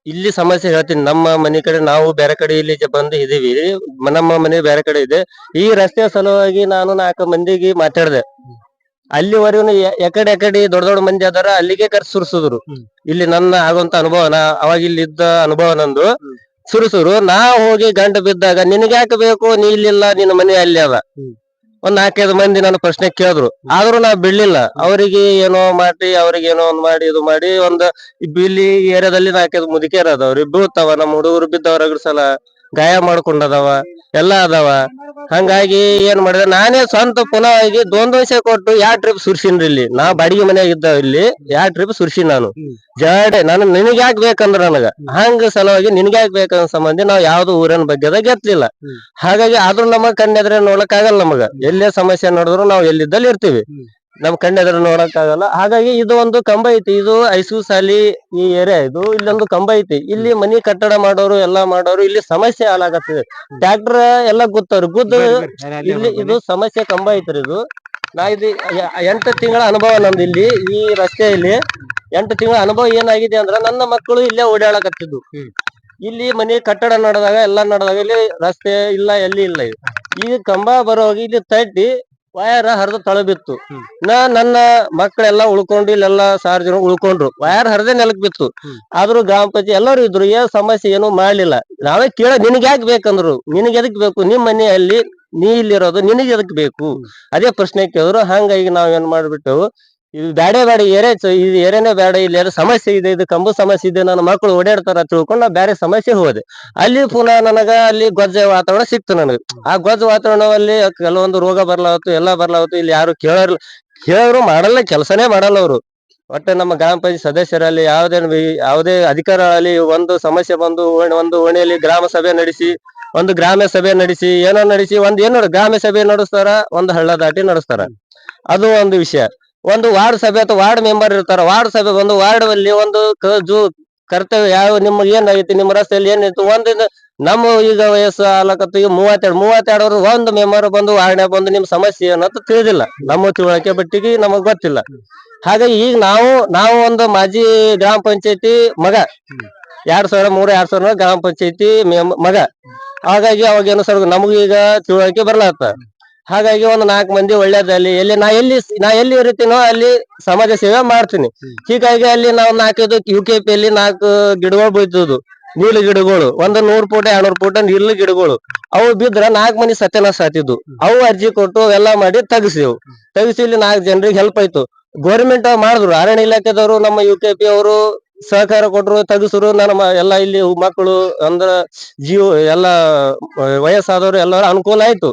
[SPEAKER 6] ಇಲ್ಲಿ ಸಮಸ್ಯೆ ಹೇಳ್ತೀನಿ. ನಮ್ಮ ಮನೆ ಕಡೆ ನಾವು ಬೇರೆ ಕಡೆ ಇಲ್ಲಿ ಬಂದು ಇದೀವಿ. ನಮ್ಮ ಮನೆ ಬೇರೆ ಕಡೆ ಇದೆ. ಈ ರಸ್ತೆ ಸಲುವಾಗಿ ನಾನು 4 ಮಂದಿಗೆ ಮಾತಾಡ್ದೆ. ಅಲ್ಲಿವರೆಗೂ ಎಕಡೆ ದೊಡ್ಡ ದೊಡ್ಡ ಮಂದಿ ಅದಾರ ಅಲ್ಲಿಗೆ ಕರ್ಸಿ ಸುರ್ಸುದ್ರು. ಇಲ್ಲಿ ನನ್ನ ಆಗುವಂತ ಅನುಭವ ಅವಾಗ ಇಲ್ಲಿ ಇದ್ದ ಅನುಭವ ನಂದು. ಸುರುಸುರು ನಾ ಹೋಗಿ ಗಂಟು ಬಿದ್ದಾಗ ನಿನಗೆ ಯಾಕೆ ಬೇಕು, ನೀ ಇಲ್ಲಿಲ್ಲ, ನಿನ್ನ ಮನೆ ಅಲ್ಲಿ ಅದ. ಒಂದ್ 4-5 ಮಂದಿ ನನ್ನ ಪ್ರಶ್ನೆ ಕೇಳಿದ್ರು. ಆದ್ರೂ ನಾ ಬಿಡ್ಲಿಲ್ಲ. ಅವರಿಗೆ ಏನೋ ಮಾಡಿ ಅವ್ರಿಗೆ ಏನೋ ಒಂದ್ ಮಾಡಿ ಇದು ಮಾಡಿ ಇಲ್ಲಿ ಏರಿಯಾದಲ್ಲಿ 4-5 ಮುದುಕೇರ ಅದಾವ್ರಿ, ಬೀಳ್ತಾವ. ನಮ್ಮ ಹುಡುಗರು ಬಿದ್ದವ್ರ ರಗಡ್ಸಲ ಗಾಯ ಮಾಡ್ಕೊಂಡದಾವ, ಎಲ್ಲಾ ಅದಾವ. ಹಂಗಾಗಿ ಏನ್ ಮಾಡಿದೆ, ನಾನೇ ಸ್ವಂತ ಪುನಃ ಆಗಿ ದೋನ್ದೋಸೆ ಕೊಟ್ಟು 2 ಟ್ರಿಪ್ ಸುರ್ಸಿನ್ರಿ. ಇಲ್ಲಿ ನಾ ಬಾಡಿಗೆ ಮನ್ಯಾಗ ಇದ್ದ ಇಲ್ಲಿ 2 ಟ್ರಿಪ್ ಸುರ್ಸಿನ್ ನಾನು. ಜಾಡೆ ನಾನು ನಿನಗ್ ಯಾಕೆ ಬೇಕಂದ್ರ ನನಗ ಹಂಗ ಸಲುವಾಗಿ ನಿನಗ್ ಯಾಕೆ ಬೇಕಂದ ಸಂಬಂಧಿ ನಾವ್ ಯಾವ್ದು ಊರಿನ ಬಗ್ಗೆದಾಗ ಎತ್ತಲಿಲ್ಲ. ಹಾಗಾಗಿ ಆದ್ರೂ ನಮಗ್ ಕಣ್ಣೆದ್ರೆ ನೋಡಕ್ ಆಗಲ್ಲ. ನಮಗ ಎಲ್ಲೇ ಸಮಸ್ಯೆ ನೋಡಿದ್ರು ನಾವು ಎಲ್ಲಿದ್ದಲ್ಲಿ ಇರ್ತೀವಿ, ನಮ್ ಕಣ್ಣೆದ್ರೆ ನೋಡಕ್ ಆಗಲ್ಲ. ಹಾಗಾಗಿ ಇದು ಒಂದು ಕಂಬ ಐತಿ, ಇದು ಐಸು ಸಾಲಿ ಈ ಏರಿಯಾ ಇದು. ಇಲ್ಲೊಂದು ಕಂಬ ಐತಿ. ಇಲ್ಲಿ ಮನಿ ಕಟ್ಟಡ ಮಾಡೋರು ಎಲ್ಲಾ ಮಾಡೋರು ಇಲ್ಲಿ ಸಮಸ್ಯೆ ಹಾಲಾಗತ್ತಿದೆ. ಟ್ರ್ಯಾಕ್ಟರ್ ಎಲ್ಲಾ ಗುತ್ತವ್ರಿ, ಇಲ್ಲಿ ಇದು ಸಮಸ್ಯೆ ಕಂಬ ಐತ್ರಿ ಇದು. ನಾ ಇದು 8 ತಿಂಗಳ ಅನುಭವ ನಮ್ದು ಇಲ್ಲಿ ಈ ರಸ್ತೆಯಲ್ಲಿ. 8 ತಿಂಗಳ ಅನುಭವ ಏನಾಗಿದೆ ಅಂದ್ರ ನನ್ನ ಮಕ್ಕಳು ಇಲ್ಲೇ ಓಡಾಡಕತ್ತಿದ್ದು. ಇಲ್ಲಿ ಮನಿ ಕಟ್ಟಡ ನಡೆದಾಗ ಎಲ್ಲಾ ನಡೆದಾಗ ಇಲ್ಲಿ ರಸ್ತೆ ಇಲ್ಲ, ಎಲ್ಲಿ ಇಲ್ಲ. ಈಗ ಕಂಬ ಬರೋಗಿ ಇಲ್ಲಿ ತಟ್ಟಿ ವಯರ್ ಹರಿದು ತಳ ಬಿತ್ತು. ನನ್ನ ಮಕ್ಕಳೆಲ್ಲಾ ಉಳ್ಕೊಂಡು ಇಲ್ಲೆಲ್ಲಾ 1000 ಜನ ಉಳ್ಕೊಂಡ್ರು. ವಯರ್ ಹರಿದೇ ನೆಲಕ್ ಬಿತ್ತು. ಆದ್ರೂ ಗ್ರಾಮ ಪಂಚಾಯತ್ ಎಲ್ಲರೂ ಇದ್ರು, ಏನ್ ಸಮಸ್ಯೆ ಏನು ಮಾಡ್ಲಿಲ್ಲ. ನಾವೇ ನಿನಗ್ ಯಾಕೆ ಬೇಕಂದ್ರು, ನಿನಗ್ ಎದಕ್ ಬೇಕು, ನಿಮ್ ಮನೆಯಲ್ಲಿ ನೀ ಇಲ್ಲಿರೋದು ನಿನಗ್ ಎದಕ್ ಬೇಕು, ಅದೇ ಪ್ರಶ್ನೆ ಕೇಳಿದ್ರು. ಹಂಗಾಗಿ ನಾವ್ ಏನ್ ಮಾಡ್ಬಿಟ್ಟೆವು, ಇದು ಬೇಡ ಇದು ಏರಿಯಾನೇ ಬೇಡ, ಇಲ್ಲಿ ಏನೋ ಸಮಸ್ಯೆ ಇದೆ, ಇದು ಕಂಬ ಸಮಸ್ಯೆ ಇದೆ, ನನ್ನ ಮಕ್ಕಳು ಓಡಾಡ್ತಾರ ತಿಳ್ಕೊಂಡು ನಾವು ಬೇರೆ ಸಮಸ್ಯೆ ಹೋದೆ. ಅಲ್ಲಿ ಪುನಃ ನನಗ ಅಲ್ಲಿ ಗೊಜ್ಜ ವಾತಾವರಣ ಸಿಕ್ತು ನನಗೆ. ಆ ಗೊಜ್ಜ ವಾತಾವರಣದಲ್ಲಿ ಕೆಲವೊಂದು ರೋಗ ಬರ್ಲಾವತ್ತು, ಎಲ್ಲಾ ಬರ್ಲಾವತ್ತು. ಇಲ್ಲಿ ಯಾರು ಕೇಳೋರು ಮಾಡಲ್ಲ, ಕೆಲಸನೇ ಮಾಡಲ್ಲ ಅವರು. ಒಟ್ಟೆ ನಮ್ಮ ಗ್ರಾಮ ಪಂಚಾಯತ್ ಸದಸ್ಯರಲ್ಲಿ ಯಾವುದೇ ಅಧಿಕಾರ ಅಲ್ಲಿ ಒಂದು ಸಮಸ್ಯೆ ಬಂದು ಒಂದು ಓಣಿಯಲ್ಲಿ ಗ್ರಾಮ ಸಭೆ ನಡೆಸಿ, ಒಂದು ಗ್ರಾಮ ಸಭೆ ನಡೆಸಿ, ಏನೋ ನಡೆಸಿ ಏನೋ ಗ್ರಾಮ ಸಭೆ ನಡೆಸ್ತಾರ, ಒಂದು ಹಳ್ಳ ದಾಟಿ ನಡೆಸ್ತಾರ. ಅದು ಒಂದು ವಿಷಯ. ಒಂದು ವಾರ್ಡ್ ಸಭೆ ಅಥವಾ ವಾರ್ಡ್ ಮೆಂಬರ್ ಇರ್ತಾರ. ವಾರ್ಡ್ ಸಭೆ ಬಂದು ವಾರ್ಡ್ ಅಲ್ಲಿ ಒಂದು ಕರ್ತವ್ಯ ಯಾವ ನಿಮ್ಗೆ ಏನಾಗೈತಿ, ನಿಮ್ಮ ರಸ್ತೆಯಲ್ಲಿ ಏನಿತ್ತು ಒಂದಿನ ನಮ್ಮ ಈಗ ವಯಸ್ಸು ಆಲಕತ್ತು ಈಗ 32 ಅವರು ಒಂದು ಮೆಂಬರ್ ಬಂದು ವಾರ್ಡ್ ಬಂದು ನಿಮ್ ಸಮಸ್ಯೆ ಏನಂತ ತಿಳಿದಿಲ್ಲ. ನಮ್ಮ ತಿಳುವಳಿಕೆ ಬಟ್ಟಿಗೆ ನಮಗ್ ಗೊತ್ತಿಲ್ಲ. ಹಾಗಾಗಿ ಈಗ ನಾವು ಒಂದು ಮಾಜಿ ಗ್ರಾಮ ಪಂಚಾಯತಿ ಮಗ, 2003 2004 ಗ್ರಾಮ ಪಂಚಾಯತಿ ಮಗ. ಹಾಗಾಗಿ ಅವಾಗ ಏನು ಸರ್ ನಮಗ ಈಗ ತಿಳುವಳಿಕೆ ಬರ್ಲಾತ್ತ. ಹಾಗಾಗಿ ಒಂದು 4 ಮಂದಿ ಒಳ್ಳೇದಲ್ಲಿ ನಾ ಎಲ್ಲಿ ಇರ್ತೀನೋ ಅಲ್ಲಿ ಸಮಾಜ ಸೇವೆ ಮಾಡ್ತೀನಿ. ಹೀಗಾಗಿ ಅಲ್ಲಿ ನಾವು 4 UKP ಅಲ್ಲಿ 4 ಗಿಡಗಳು ಬೀಳ್ತಿದ್ವು, ನೀಲ ಗಿಡಗಳು. ಒಂದು 100 ಫೂಟ 200 ಫೂಟ ನೀಲ ಗಿಡಗಳು. ಅವು ಬಿದ್ರ 4 ಮಂದಿ ಸತ್ಯನಾಶ ಆತಿದ್ವು. ಅವು ಅರ್ಜಿ ಕೊಟ್ಟು ಎಲ್ಲಾ ಮಾಡಿ ತೆಗಿಸಿ ಇಲ್ಲಿ 4 ಜನರಿಗೆ ಹೆಲ್ಪ್ ಆಯ್ತು. ಗೋರ್ಮೆಂಟ್ ಮಾಡಿದ್ರು, ಅರಣ್ಯ ಇಲಾಖೆದವರು ನಮ್ಮ UKP ಅವರು ಸಹಕಾರ ಕೊಟ್ರು, ತೆಗಿಸ್ರು. ನನ್ನ ಎಲ್ಲಾ ಇಲ್ಲಿ ಮಕ್ಕಳು ಅಂದ್ರ ಎಲ್ಲಾ ವಯಸ್ಸಾದವರು ಎಲ್ಲರ ಅನುಕೂಲ ಆಯ್ತು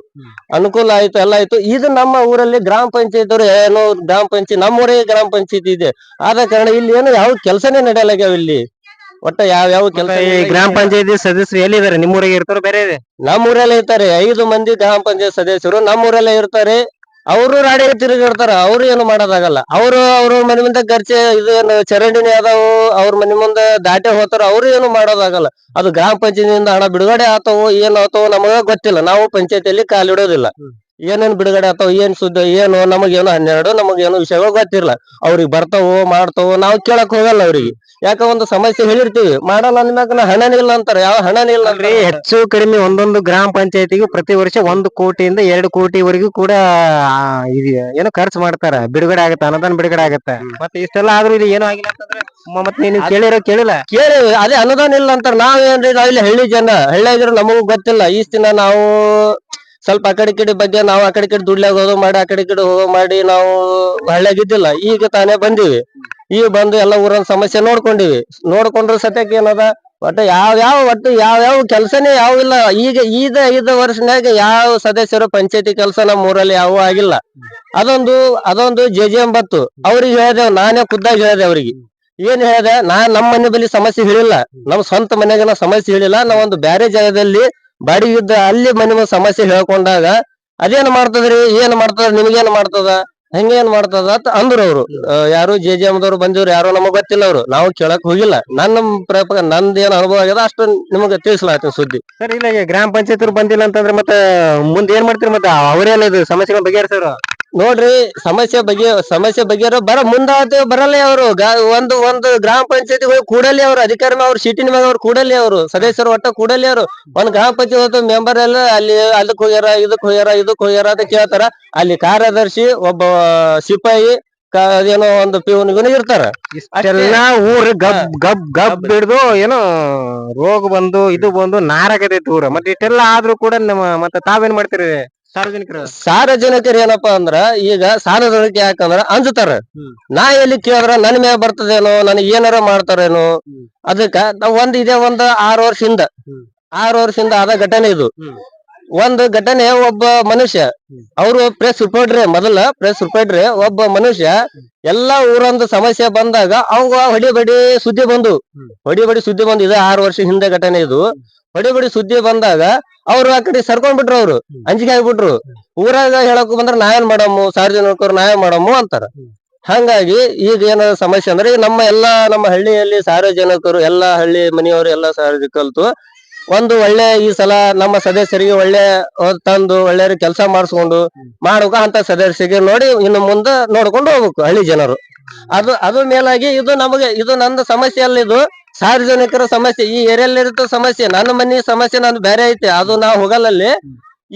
[SPEAKER 6] ಎಲ್ಲ ಆಯ್ತು. ಇದು ನಮ್ಮ ಊರಲ್ಲಿ ಗ್ರಾಮ ಪಂಚಾಯತ್ ಅವರು ಏನೋ ಗ್ರಾಮ ಪಂಚಾಯತ್ ನಮ್ಮೂರೇ ಗ್ರಾಮ ಪಂಚಾಯತ್ ಇದೆ. ಆದ ಕಾರಣ ಇಲ್ಲಿ ಏನು ಯಾವ ಕೆಲಸನೇ ನಡೆಯಲಾಗ್ಯಾವ. ಇಲ್ಲಿ ಒಟ್ಟ ಯಾವ ಕೆಲಸ.
[SPEAKER 2] ಗ್ರಾಮ ಪಂಚಾಯತಿ ಸದಸ್ಯರು ಎಲ್ಲಿದ್ದಾರೆ? ನಿಮ್ಮೂರಿಗೆ ಇರ್ತಾರೋ ಬೇರೆ ಇದೆ?
[SPEAKER 6] ನಮ್ಮೂರಲ್ಲೇ ಇರ್ತಾರೆ. 5 ಮಂದಿ ಗ್ರಾಮ ಪಂಚಾಯತ್ ಸದಸ್ಯರು ನಮ್ಮೂರಲ್ಲೇ ಇರ್ತಾರೆ. ಅವರು ರಾಡಿ ತಿರುಗಿರ್ತಾರ. ಅವ್ರು ಏನು ಮಾಡೋದಾಗಲ್ಲ. ಅವ್ರ ಮನೆ ಮುಂದೆ ಖರ್ಚೆ ಇದೇನು ಚರಂಡಿನೇ ಅದಾವು, ಅವ್ರ ಮನೆ ಮುಂದೆ ದಾಟೆ ಹೋಗ್ತಾರ. ಅವ್ರು ಏನು ಮಾಡೋದಾಗಲ್ಲ. ಅದು ಗ್ರಾಮ ಪಂಚಾಯತಿಯಿಂದ ಹಣ ಬಿಡುಗಡೆ ಆತವೋ ಏನ್ ಆತವೋ ನಮಗ ಗೊತ್ತಿಲ್ಲ. ನಾವು ಪಂಚಾಯತಿಯಲ್ಲಿ ಕಾಲಿಡೋದಿಲ್ಲ. ಏನೇನ್ ಬಿಡುಗಡೆ ಆತಾವ, ಏನ್ ಸುದ್ದಿ ಏನು ನಮಗೇನು 12 ನಮಗೇನು ವಿಷಯಗಳು ಗೊತ್ತಿರಲ್ಲ. ಅವ್ರಿಗೆ ಬರ್ತಾವೋ ಮಾಡ್ತಾವೋ ನಾವು ಕೇಳಕ್ ಹೋಗಲ್ಲ ಅವ್ರಿಗೆ. ಯಾಕ ಒಂದು ಸಮಸ್ಯೆ ಹೇಳಿರ್ತೀವಿ, ಮಾಡಲ್ಲ ಅಂದ್ಮ್ಯಾಕ ಹಣನೇ ಇಲ್ಲ ಅಂತಾರ. ಯಾವ ಹಣನೇ ಇಲ್ಲ ಅಂದ್ರೆ
[SPEAKER 2] ಹೆಚ್ಚು ಕಡಿಮೆ ಒಂದೊಂದು ಗ್ರಾಮ ಪಂಚಾಯತಿಗೆ ಪ್ರತಿ ವರ್ಷ 1 ಕೋಟಿಯಿಂದ 2 ಕೋಟಿವರೆಗೂ ಕೂಡ ಏನೋ ಖರ್ಚು ಮಾಡ್ತಾರ. ಬಿಡುಗಡೆ ಆಗತ್ತ, ಅನುದಾನ ಬಿಡುಗಡೆ ಆಗತ್ತ. ಮತ್ತೆ ಇಷ್ಟೆಲ್ಲ ಆದ್ರೂ ಇದು ಏನೋ ಆಗಿಲ್ಲ ಅಂತಂದ್ರೆ ಮತ್ತೆ ನೀವು ಕೇಳಿಲ್ಲ?
[SPEAKER 6] ಅದೇ ಅನುದಾನ ಇಲ್ಲ ಅಂತಾರ. ನಾವೇನ್ರಿ, ನಾವಿಲ್ಲಿ ಹಳ್ಳಿ ಜನ, ಹಳ್ಳಿಯಾಗಿರೋ ನಮಗೂ ಗೊತ್ತಿಲ್ಲ. ದಿನ ನಾವು ಸ್ವಲ್ಪ ಆ ಕಡೆ ಬಗ್ಗೆ ನಾವು ಆ ಕಡೆ ದುಡ್ಲಾಗ ಹೋಗೋ ಮಾಡಿ ಆ ಕಡೆ ಹೋಗೋ ಮಾಡಿ ನಾವು ಹಳ್ಳಿಯಾಗಿದ್ದಿಲ್ಲ. ಈಗ ತಾನೇ ಬಂದಿವಿ. ಈಗ ಬಂದು ಎಲ್ಲ ಊರನ್ನ ಸಮಸ್ಯೆ ನೋಡ್ಕೊಂಡ್ರ ಸತ್ಯಕ್ಕೆ ಏನದ ಒಟ್ಟು ಯಾವ ಕೆಲಸನೇ ಇಲ್ಲ. ಈಗ 5 ವರ್ಷನಾಗ ಯಾವ ಸದಸ್ಯರು ಪಂಚಾಯತಿ ಕೆಲಸ ನಮ್ಮ ಊರಲ್ಲಿ ಯಾವ ಆಗಿಲ್ಲ. ಅದೊಂದು JJ 9 ಅವ್ರಿಗೆ ಹೇಳಿದೆವು, ನಾನೇ ಖುದ್ದಾಗಿ ಹೇಳಿದೆ ಅವ್ರಿಗೆ. ಏನ್ ಹೇಳ್ದೆ ನಮ್ಮ ಮನೆ ಬಳಿ ಸಮಸ್ಯೆ ಹೇಳಿಲ್ಲ, ನಮ್ ಸ್ವಂತ ಮನೆಯಾಗ ನಾ ಸಮಸ್ಯೆ ಹೇಳಿಲ್ಲ. ನಾವ್ ಒಂದು ಬ್ಯಾರೆ ಜಾಗದಲ್ಲಿ ಬಾಡಿಗೆ ಇದ್ದ ಅಲ್ಲಿ ಮನೆ ಸಮಸ್ಯೆ ಹೇಳ್ಕೊಂಡಾಗ ಅದೇನ್ ಮಾಡ್ತದ್ರಿ, ಏನ್ ಮಾಡ್ತದ, ನಿಮ್ಗೇನ್ ಮಾಡ್ತದ, ಹಂಗೇನ್ ಮಾಡ್ತದ ಅಂತ ಅಂದ್ರು ಅವ್ರು. ಯಾರು JJM ಬಂದಿವ್ರು, ಯಾರೋ ನಮಗ್ ಗೊತ್ತಿಲ್ಲ, ಅವ್ರು ನಾವು ಕೇಳಕ್ ಹೋಗಿಲ್ಲ. ನಂದ್ ಏನ್ ಅನುಭವ ಆಗ್ಯದ ಅಷ್ಟು ನಿಮ್ಗೆ ತಿಳಿಸ್ಲಾತೀನಿ ಸುದ್ದಿ.
[SPEAKER 2] ಸರ್ ಇಲ್ಲ ಈಗ ಗ್ರಾಮ ಪಂಚಾಯತ್ ಬಂದಿಲ್ಲ ಅಂತಂದ್ರೆ ಮತ್ತೆ ಮುಂದೆ ಏನ್ ಮಾಡ್ತೀರಿ, ಮತ್ತೆ ಅವರೇನ ಇದು ಸಮಸ್ಯೆಗಳು ಬಗೆಹರಿಸ್ತಾರ?
[SPEAKER 6] ನೋಡ್ರಿ, ಸಮಸ್ಯೆ ಬಗೆಹರ ಮುಂದ ಬರಲ್ಲ ಅವರು. ಒಂದು ಗ್ರಾಮ ಪಂಚಾಯತಿ ಕೂಡಲಿ ಅವ್ರು ಅಧಿಕಾರಿ ಅವ್ರು ಸೀಟಿನ ಮ್ಯಾಗ ಅವ್ರು ಕೂಡಲಿ ಅವರು ಸದಸ್ಯರು ಒಟ್ಟ ಕೂಡಲಿ ಅವರು ಒಂದ್ ಗ್ರಾಮ ಪಂಚಾಯತ್ ಮೆಂಬರ್ ಎಲ್ಲ ಅಲ್ಲಿ ಅದಕ್ ಹೋಗ್ಯಾರ ಇದಕ್ ಹೋಗ್ಯಾರ ಅಂತ ಕೇಳ್ತಾರ. ಅಲ್ಲಿ ಕಾರ್ಯದರ್ಶಿ, ಒಬ್ಬ ಸಿಪಾಯಿ, ಏನೋ ಒಂದು ಪಿವನ್ ಇರ್ತಾರ.
[SPEAKER 2] ಇಷ್ಟೆಲ್ಲಾ ಊರ್ ಗಬ್ ಹಿಡ್ದು ಏನೋ ರೋಗ ಬಂದು ಇದು ಬಂದು ನಾರಾಗತೈತಿ ಊರ. ಮತ್ತೆ ಇಷ್ಟೆಲ್ಲಾ ಆದ್ರೂ ಕೂಡ ಮತ್ತೆ ತಾವೇನ್ ಮಾಡ್ತೀರಿ
[SPEAKER 6] ಸಾರ್ವಜನಿಕರು ಏನಪ್ಪಾ ಅಂದ್ರ, ಈಗ ಸಾರ್ವಜನಿಕ ಯಾಕಂದ್ರ ಅಂಜತಾರ. ನಾ ಎಲ್ಲಿ ಕೇಳಿದ್ರ ನನ್ ಮ್ಯಾಗ ಬರ್ತದೇನೋ, ನನಗ್ ಏನಾರ ಮಾಡ್ತಾರೇನೋ. ಅದಕ್ಕ ನಾವ್ ಒಂದ್ 6 ವರ್ಷದಿಂದ ಆದ ಘಟನೆ ಇದು. ಒಂದು ಘಟನೆ, ಒಬ್ಬ ಮನುಷ್ಯ, ಅವರು ಪ್ರೆಸ್ ರಿಪೋರ್ಟ್ರೆ ಒಬ್ಬ ಮನುಷ್ಯ ಎಲ್ಲಾ ಊರೊಂದು ಸಮಸ್ಯೆ ಬಂದಾಗ ಅವಾಗ ಹೊಡಿಬಡಿ ಸುದ್ದಿ ಬಂದು ಇದು 6 ವರ್ಷ ಹಿಂದೆ ಘಟನೆ ಇದು. ಹೊಡಿಬಡಿ ಸುದ್ದಿ ಬಂದಾಗ ಅವ್ರು ಆ ಕಡೆ ಸರ್ಕೊಂಡ್ ಬಿಟ್ರು, ಅವ್ರು ಅಂಜಿಕೆ ಆಗ್ಬಿಟ್ರು. ಊರಾಗ ಹೇಳಕ್ ಬಂದ್ರ ನಾವೇನ್ ಮಾಡಮ್ಮು, ಸಾರ್ವಜನಿಕರು ನಾವೇನ್ ಮಾಡಮ್ಮು ಅಂತಾರ. ಹಂಗಾಗಿ ಈಗ ಏನ ಸಮಸ್ಯೆ ಅಂದ್ರೆ, ನಮ್ಮ ಹಳ್ಳಿಯಲ್ಲಿ ಸಾರ್ವಜನಿಕರು ಎಲ್ಲಾ ಹಳ್ಳಿ ಮನೆಯವರು ಎಲ್ಲಾ ಕಲ್ತು ಒಂದು ಒಳ್ಳೆ ಈ ಸಲ ನಮ್ಮ ಸದಸ್ಯರಿಗೆ ಒಳ್ಳೆ ತಂದು ಒಳ್ಳೆ ಕೆಲಸ ಮಾಡಿಸ್ಕೊಂಡು ಮಾಡ್ಬೇಕು ಅಂತ ಸದಸ್ಯರಿಗೆ ನೋಡಿ ಇನ್ನು ಮುಂದೆ ನೋಡ್ಕೊಂಡು ಹೋಗ್ಬೇಕು ಹಳ್ಳಿ ಜನರು. ಅದು ಮೇಲಾಗಿ ಇದು ನಂದು ಸಮಸ್ಯೆ ಅಲ್ಲ, ಇದು ಸಾರ್ವಜನಿಕರ ಸಮಸ್ಯೆ. ಈ ಏರಿಯಲ್ಲಿ ಇರುತ್ತೆ ಸಮಸ್ಯೆ, ನನ್ನ ಮನೆ ಸಮಸ್ಯೆ ನಂದು ಬೇರೆ ಐತೆ, ಅದು ನಾವು ಹೋಗಲ್ಲಲ್ಲಿ.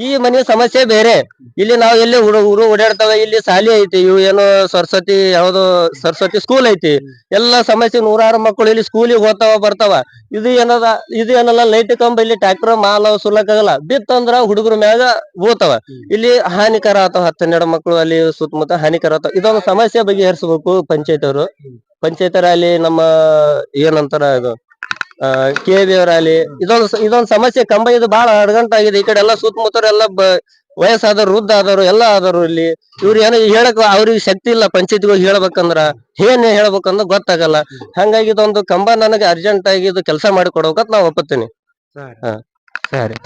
[SPEAKER 6] ಈ ಮನೆ ಸಮಸ್ಯೆ ಬೇರೆ. ಇಲ್ಲಿ ನಾವು ಎಲ್ಲಿ ಹುಡುಗರು ಓಡಾಡ್ತಾವ, ಇಲ್ಲಿ ಶಾಲೆ ಐತಿ, ಇವು ಏನೋ ಸರಸ್ವತಿ ಸ್ಕೂಲ್ ಐತಿ. ಎಲ್ಲಾ ಸಮಸ್ಯೆ, 100 ಮಕ್ಕಳು ಇಲ್ಲಿ ಸ್ಕೂಲಿಗೆ ಹೋಗ್ತಾವ ಬರ್ತಾವ. ಇದು ಏನಲ್ಲ ಲೈಟ್ ಕಂಬ, ಇಲ್ಲಿ ಟ್ರ್ಯಾಕ್ಟರ್ ಮಾಲ್ ಸುರ್ಲಕ್ಕಾಗಲ್ಲ, ಬಿತ್ತಂದ್ರ ಹುಡುಗರ ಮ್ಯಾಗ ಬೀಳ್ತಾವ. ಇಲ್ಲಿ ಹಾನಿಕರ ಆತಾವ, 10-12 ಮಕ್ಕಳು ಅಲ್ಲಿ ಸುತ್ತಮುತ್ತ ಹಾನಿಕರ ಆತಾವ. ಇದೊಂದು ಸಮಸ್ಯೆ ಬಗೆಹರಿಸಬೇಕು ಪಂಚಾಯತ್ ಅಲ್ಲಿ ನಮ್ಮ ಏನಂತಾರ ಇದು KV ಅವರಲ್ಲಿ. ಇದೊಂದು ಸಮಸ್ಯೆ, ಕಂಬ ಇದು ಬಹಳ ಅರ್ಜೆಂಟ್ ಆಗಿದೆ. ಈ ಕಡೆ ಎಲ್ಲ ಸುತ್ತಮುತ್ತರೆಲ್ಲ ವಯಸ್ಸಾದವರು, ವೃದ್ಧ ಆದವರು ಎಲ್ಲ ಆದರು. ಇಲ್ಲಿ ಇವ್ರು ಏನೋ ಹೇಳಕ್ ಅವ್ರಿಗೆ ಶಕ್ತಿ ಇಲ್ಲ, ಪಂಚಾಯತ್ಗೆ ಹೇಳ್ಬೇಕಂದ್ರ ಏನ್ ಹೇಳ್ಬೇಕಂದ್ರ ಗೊತ್ತಾಗಲ್ಲ. ಹಂಗಾಗಿ ಇದೊಂದು ಕಂಬ ನನಗೆ ಅರ್ಜೆಂಟ್ ಆಗಿ ಇದು ಕೆಲಸ ಮಾಡಿ ಕೊಡ್ಬೇಕಂತ ನಾ ಒಪ್ಪತ್ತೀನಿ.
[SPEAKER 2] ಸರಿ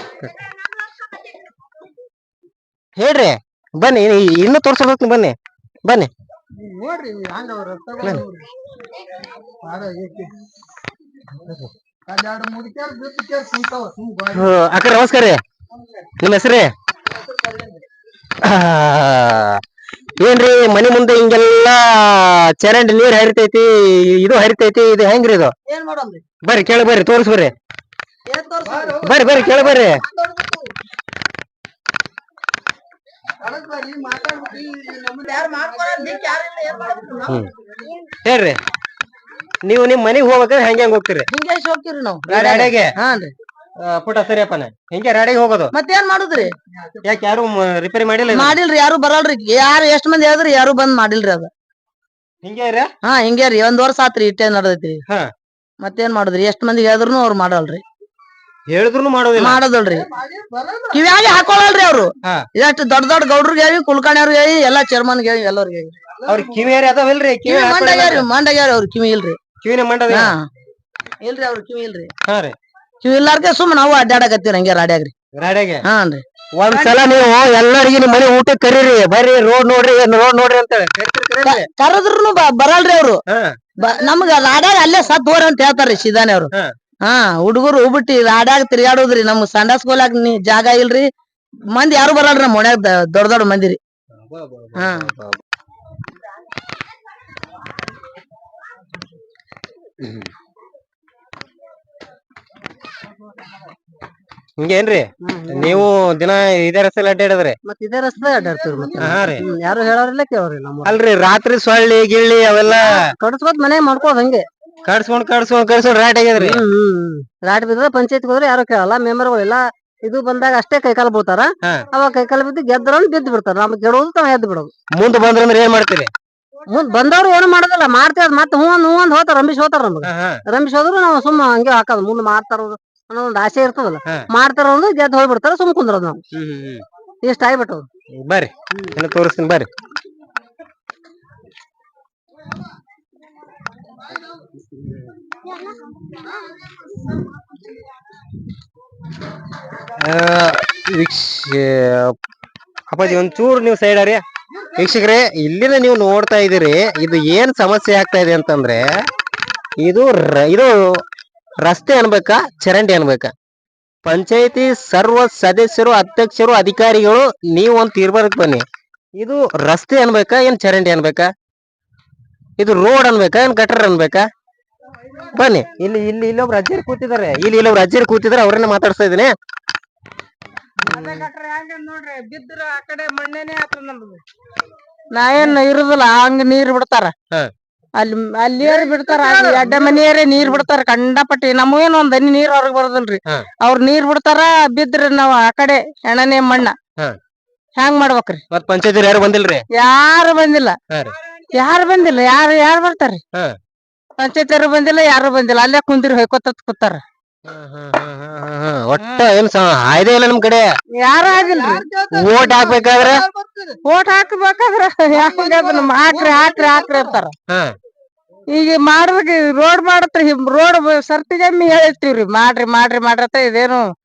[SPEAKER 2] ಹೇಳ್ರಿ, ಬನ್ನಿ ಇನ್ನು ತೋರ್ಸಬೇಕು, ಬನ್ನಿ
[SPEAKER 3] ನೋಡ್ರಿ ಹಂಗ
[SPEAKER 2] ಅಕ್ಕ ನಮಸ್ಕಾರ ರೀ. ನಿಮ್ಮ ಹೆಸರೇ ಏನ್ರಿ? ಮನಿ ಮುಂದೆ ಹಿಂಗೆಲ್ಲಾ ಚರಂಡಿ ನೀರ್ ಹರಿತೈತಿ, ಇದು ಹರಿತೈತಿ, ಇದು ಹೆಂಗ್ರಿ ಇದು?
[SPEAKER 1] ಏನ್ ಮಾಡೋದ್ರಿ?
[SPEAKER 2] ಬರ್ರಿ ಕೇಳ, ಬರ್ರಿ ತೋರ್ಸ್ ಬರ್ರಿ, ಬರ್ರಿ ಕೇಳ ಬರ್ರಿ. ಹೇಳ್ರಿ, ನೀವು ನಿಮ್ ಮನಿಗ್ ಹೋಗ್ಬೇಕಾದ್ರೆ ಹೆಂಗ್ ಹೋಗ್ತೀರಿ?
[SPEAKER 1] ಹಿಂಗೆ ಹೋಗ್ತೀವ್ರಿ ನಾವು
[SPEAKER 2] ರಾಡ್ಯಾಗೆ.
[SPEAKER 1] ಹಾನ್ರಿ.
[SPEAKER 2] ಪುಟ ಸರಿಯಪ್ಪನ ಹಿಂಗೆ ರಾಡಿಗೆ ಹೋಗೋದು.
[SPEAKER 1] ಮತ್ತೇನ್ ಮಾಡುದ್ರಿ?
[SPEAKER 2] ಯಾಕೆ ಯಾರು ರಿಪೇರಿ ಮಾಡಿಲ್ಲ?
[SPEAKER 1] ಮಾಡಿಲ್ರಿ, ಯಾರು ಬರಲ್ರಿ. ಎಷ್ಟ್ ಮಂದಿ ಹೇಳಿದ್ರಿ, ಯಾರು ಬಂದ್ ಮಾಡಿಲ್ರಿ ಅದ.
[SPEAKER 2] ಹಿಂಗೆ
[SPEAKER 1] ಹಿಂಗೆ ರೀ, 1 ವರ್ಷ ಆತ್ರಿ ಇಟ್ಟೇ ನಡ್ದೈತಿ. ಮತ್ತೇನ್ ಮಾಡುದ್ರಿ? ಎಷ್ಟ್ ಮಂದಿ ಹೇಳಿದ್ರು ಅವ್ರು ಮಾಡಲ್ರಿ.
[SPEAKER 2] ಹೇಳಿದ್ರು ಮಾಡೋದಿಲ್ರಿ.
[SPEAKER 1] ಕಿವ್ಯಾಗಿ ಹಾಕೊಳಲ್ರಿ ಅವ್ರು. ಎಷ್ಟು ದೊಡ್ಡ ಗೌಡ್ರಿಗೆ ಹೇಳಿ, ಕುಲ್ಕರ್ಣಿಯವ್ರಿಗೆ ಹೇಳಿ, ಎಲ್ಲಾ ಚೇರ್ಮನ್ಗೆ ಹೇಳಿ, ಎಲ್ಲರಿಗೆ ಹೇಳಿ.
[SPEAKER 2] ಅವ್ರ ಕಿವಿಯಾರಿ ಅದಾವಿಲ್ರಿ?
[SPEAKER 1] ಮಂಡಗ್ಯಾರಿ ಅವ್ರ ಕಿವಿ ಇಲ್ರಿ.
[SPEAKER 2] ಕಿವಿನ ಮಂಡದ
[SPEAKER 1] ಇಲ್ರಿ, ಅವ್ರ ಕಿವಿ ಇಲ್ರಿ.
[SPEAKER 2] ಕಿವಿ
[SPEAKER 1] ಇಲ್ಲಾರ್ಕೆ ಸುಮ್ ನಾವು ಅಡ್ಡಾಡಕತ್ತೀವಿ ಹಂಗೆ ರಾಡ್ಯಾಗ್ರಿ. ಹಾನ್ರಿ.
[SPEAKER 2] ಒಂದ್ಸಲ ನೀವು ಎಲ್ಲರಿಗೂ ನಿಮ್ ಮನೆ ಊಟ ಕರೀರಿ, ಬರ್ರಿ ರೋಡ್ ನೋಡ್ರಿ ಅಂತ
[SPEAKER 1] ಕರೆದ್ರು ಬರಲ್ರಿ ಅವ್ರು. ನಮ್ಗ ರಾಡ್ಯಾಗ ಅಲ್ಲೇ ಸತ್ ಹೋರಿ ಅಂತ ಹೇಳ್ತಾರ್ರಿ ಸಿದಾನೆ ಅವ್ರು. ಹುಡುಗರು ಬಿಟ್ಟಿ ರಾಡ್ಯಾಗ ತಿರ್ಗಾಡೋದ್ರಿ. ನಮ್ ಸಂಡಾಸ್ಕೊಲಾಕ್ ಜಾಗ ಇಲ್ರಿ. ಮಂದಿ ಯಾರು ಬರಲ್ರಿ ನಮ್ ಮನ್ಯಾಗ, ದೊಡ್ಡ ಮಂದಿ ರೀ.
[SPEAKER 2] ಹಿಂಗೇನ್ರಿ? ನೀವು ದಿನ ಇದೇ ರಸ್ತೆ ಅಡ್ಡಾಡಿದ್ರಿ?
[SPEAKER 5] ಮತ್ ಇದೇ ರಸ್ತೆ ಅಡ್ಡಾಡ್ತೀವ್ರಿ. ಯಾರು ಹೇಳೋರಿಲ್ಲ ಕೇಳೋರಿ.
[SPEAKER 2] ಅಲ್ರಿ ರಾತ್ರಿ ಸೊಳ್ಳಿ ಗಿಳ್ಳಿ ಅವೆಲ್ಲ
[SPEAKER 5] ಕಡ್ಸ್ಕೊತ್ ಮನೆ ಮಾಡ್ಕೋದ್ ಹಂಗೆ
[SPEAKER 2] ಕಡ್ಸ್ಕೊಂಡ್ ರಾಟ್ ಆಗ್ಯದ್ರಿ.
[SPEAKER 5] ರಾಟ್ ಬಿದ್ರೆ ಪಂಚಾಯತ್ ಹೋದ್ರೆ ಯಾರು ಕೇಳಲ್ಲ. ಮೆಂಬರ್ಗಳು ಎಲ್ಲ ಇದು ಬಂದಾಗ ಅಷ್ಟೇ ಕೈಕಾಲ್ ಬೀಳ್ತಾರ. ಅವಾಗ ಕೈಕಾಲ್ ಬಿದ್ದು ಗೆದ್ರವ್ರು ಬಿದ್ದು ಬಿಡ್ತಾರ. ನಮ್ಗೆ ಗೆಡೋದು ತಾವ್ ಎದ್ದು ಬಿಡೋದು.
[SPEAKER 2] ಮುಂದ್ ಬಂದ್ರಂದ್ರೆ ಏನ್ ಮಾಡ್ತೀರಿ?
[SPEAKER 5] ಮುಂದ್ ಬಂದವ್ರು ಏನು ಮಾಡೋದಿಲ್ಲ, ಮಾಡ್ತೇವ್. ಮತ್ ಹೂ ಒಂದ್ ಹೋತಾರ, ರಂಬಿಸ್ ಹೋತಾರ. ನಮ್ಗೆ ರಂಬಿಸ್ ಹೋದ್ರು ನಾವು ಸುಮ್ಮ ಹಂಗೆ ಹಾಕೋದು. ಮುಂದ್ ಮಾಡ್ತಾರ ಅನ್ನೋ ಒಂದ್ ಆಸೆ ಇರ್ತದಲ್ಲ, ಮಾಡ್ತಾರ ಒಂದು ಗೆದ್ದು ಹೋಗ್ಬಿಡ್ತಾರ. ಸುಮ್ ಕುಂದ್ರೋದು ನಾವು. ಇಷ್ಟ ಆಗ್ಬಿಟ್ಟವ್.
[SPEAKER 2] ಬರ್ರಿ ತೋರಿಸ್ತೀನಿ ಬರ್ರಿ. ಅಪ್ಪಾಜಿ ಒಂಚೂರು ನೀವು ಸೈಡ್ ರೀ. ವೀಕ್ಷಕರೇ, ಇಲ್ಲಿನ ನೀವು ನೋಡ್ತಾ ಇದೀರಿ, ಇದು ಏನ್ ಸಮಸ್ಯೆ ಆಗ್ತಾ ಇದೆ ಅಂತಂದ್ರೆ ಇದು ಇದು ರಸ್ತೆ ಅನ್ಬೇಕಾ ಚರಂಡಿ ಅನ್ಬೇಕಾ? ಪಂಚಾಯತಿ ಸರ್ವ ಸದಸ್ಯರು, ಅಧ್ಯಕ್ಷರು, ಅಧಿಕಾರಿಗಳು ನೀವು ಒಂದ್ ತೀರ್ಮಾನಕ್ಕೆ ಬನ್ನಿ. ಇದು ರಸ್ತೆ ಅನ್ಬೇಕಾ ಏನ್ ಚರಂಡಿ ಅನ್ಬೇಕಾ? ಇದು ರೋಡ್ ಅನ್ಬೇಕಾ ಏನ್ ಗಟರ್ ಅನ್ಬೇಕಾ? ಬನ್ನಿ, ಇಲ್ಲಿ ಇಲ್ಲಿ ಇಲ್ಲೊಬ್ರು ಅಜ್ಜರು ಕೂತಿದ್ದಾರೆ, ಇಲ್ಲೊಬ್ರು ಅಜ್ಜರು ಕೂತಿದ್ದಾರೆ, ಅವ್ರನ್ನ ಮಾತಾಡ್ಸ್ತಾ ಇದೀನಿ.
[SPEAKER 5] ಅದೇ ಗಟ್ರ ಹೆಂಗ ನೋಡ್ರಿ, ಬಿದ್ರ ಆ ಕಡೆ ಮಣ್ಣೇನೆ ಆತ ನಮ್ದು. ನಾ ಏನ್ ಇರುದಿಲ್ಲ, ಹಂಗ ನೀರ್ ಬಿಡ್ತಾರ. ಅಲ್ಲಿಯರ್ ಬಿಡ್ತಾರ, ಅಲ್ಲಿ ಅಡ್ಡ ಮನೆಯರೇ ನೀರ್ ಬಿಡ್ತಾರ ಕಂಡಪಟ್ಟಿ. ನಮಗೇನ್ ಒಂದ್ ಹನಿ ನೀರ್ ಹೊರಗ್ ಬರೋದಿಲ್ರಿ. ಅವ್ರ ನೀರ್ ಬಿಡ್ತಾರ, ಬಿದ್ರ ನಾವ್ ಆ ಕಡೆ ಎಣನೆ ಮಣ್ಣ ಹೆಂಗ್ ಮಾಡ್ಬೇಕ್ರಿ?
[SPEAKER 2] ಮತ್ ಪಂಚಾಯತಿ ಯಾರು ಬಂದಿಲ್ರಿ?
[SPEAKER 5] ಯಾರು ಬಂದಿಲ್ಲ, ಯಾರು ಬಂದಿಲ್ಲ. ಯಾರು ಬರ್ತಾರ್ರಿ? ಪಂಚಾಯತ್ ಬಂದಿಲ್ಲ, ಯಾರು ಬಂದಿಲ್ಲ. ಅಲ್ಲೇ ಕುಂದಿರಿ ಹೊಯ್ಕೋತ ಕೂತಾರ.
[SPEAKER 2] ಒಟ್ಟ ಏನ್ ಆಯ್ದೆ ಇಲ್ಲ ನಮ್ ಕಡೆ.
[SPEAKER 5] ಯಾರು ಆಗಿಲ್ರಿ.
[SPEAKER 2] ಓಟ್ ಹಾಕ್ಬೇಕಾದ್ರ
[SPEAKER 5] ಓಟ್ ಹಾಕ್ಬೇಕಾದ್ರ ಹಾಕ್ರಿ ಹಾಕ್ರಿ ಹಾಕ್ರಿ ಅಂತಾರ. ಈಗ ಮಾಡ್ಬೇಕ, ರೋಡ್ ಮಾಡತ್ರಿ, ರೋಡ್ ಸರ್ತಿಗಮ್ಮಿ ಹೇಳಿರ್ತೀವ್ರಿ, ಮಾಡ್ರಿ ಮಾಡ್ರಿ ಮಾಡ್ರತ. ಇದೇನು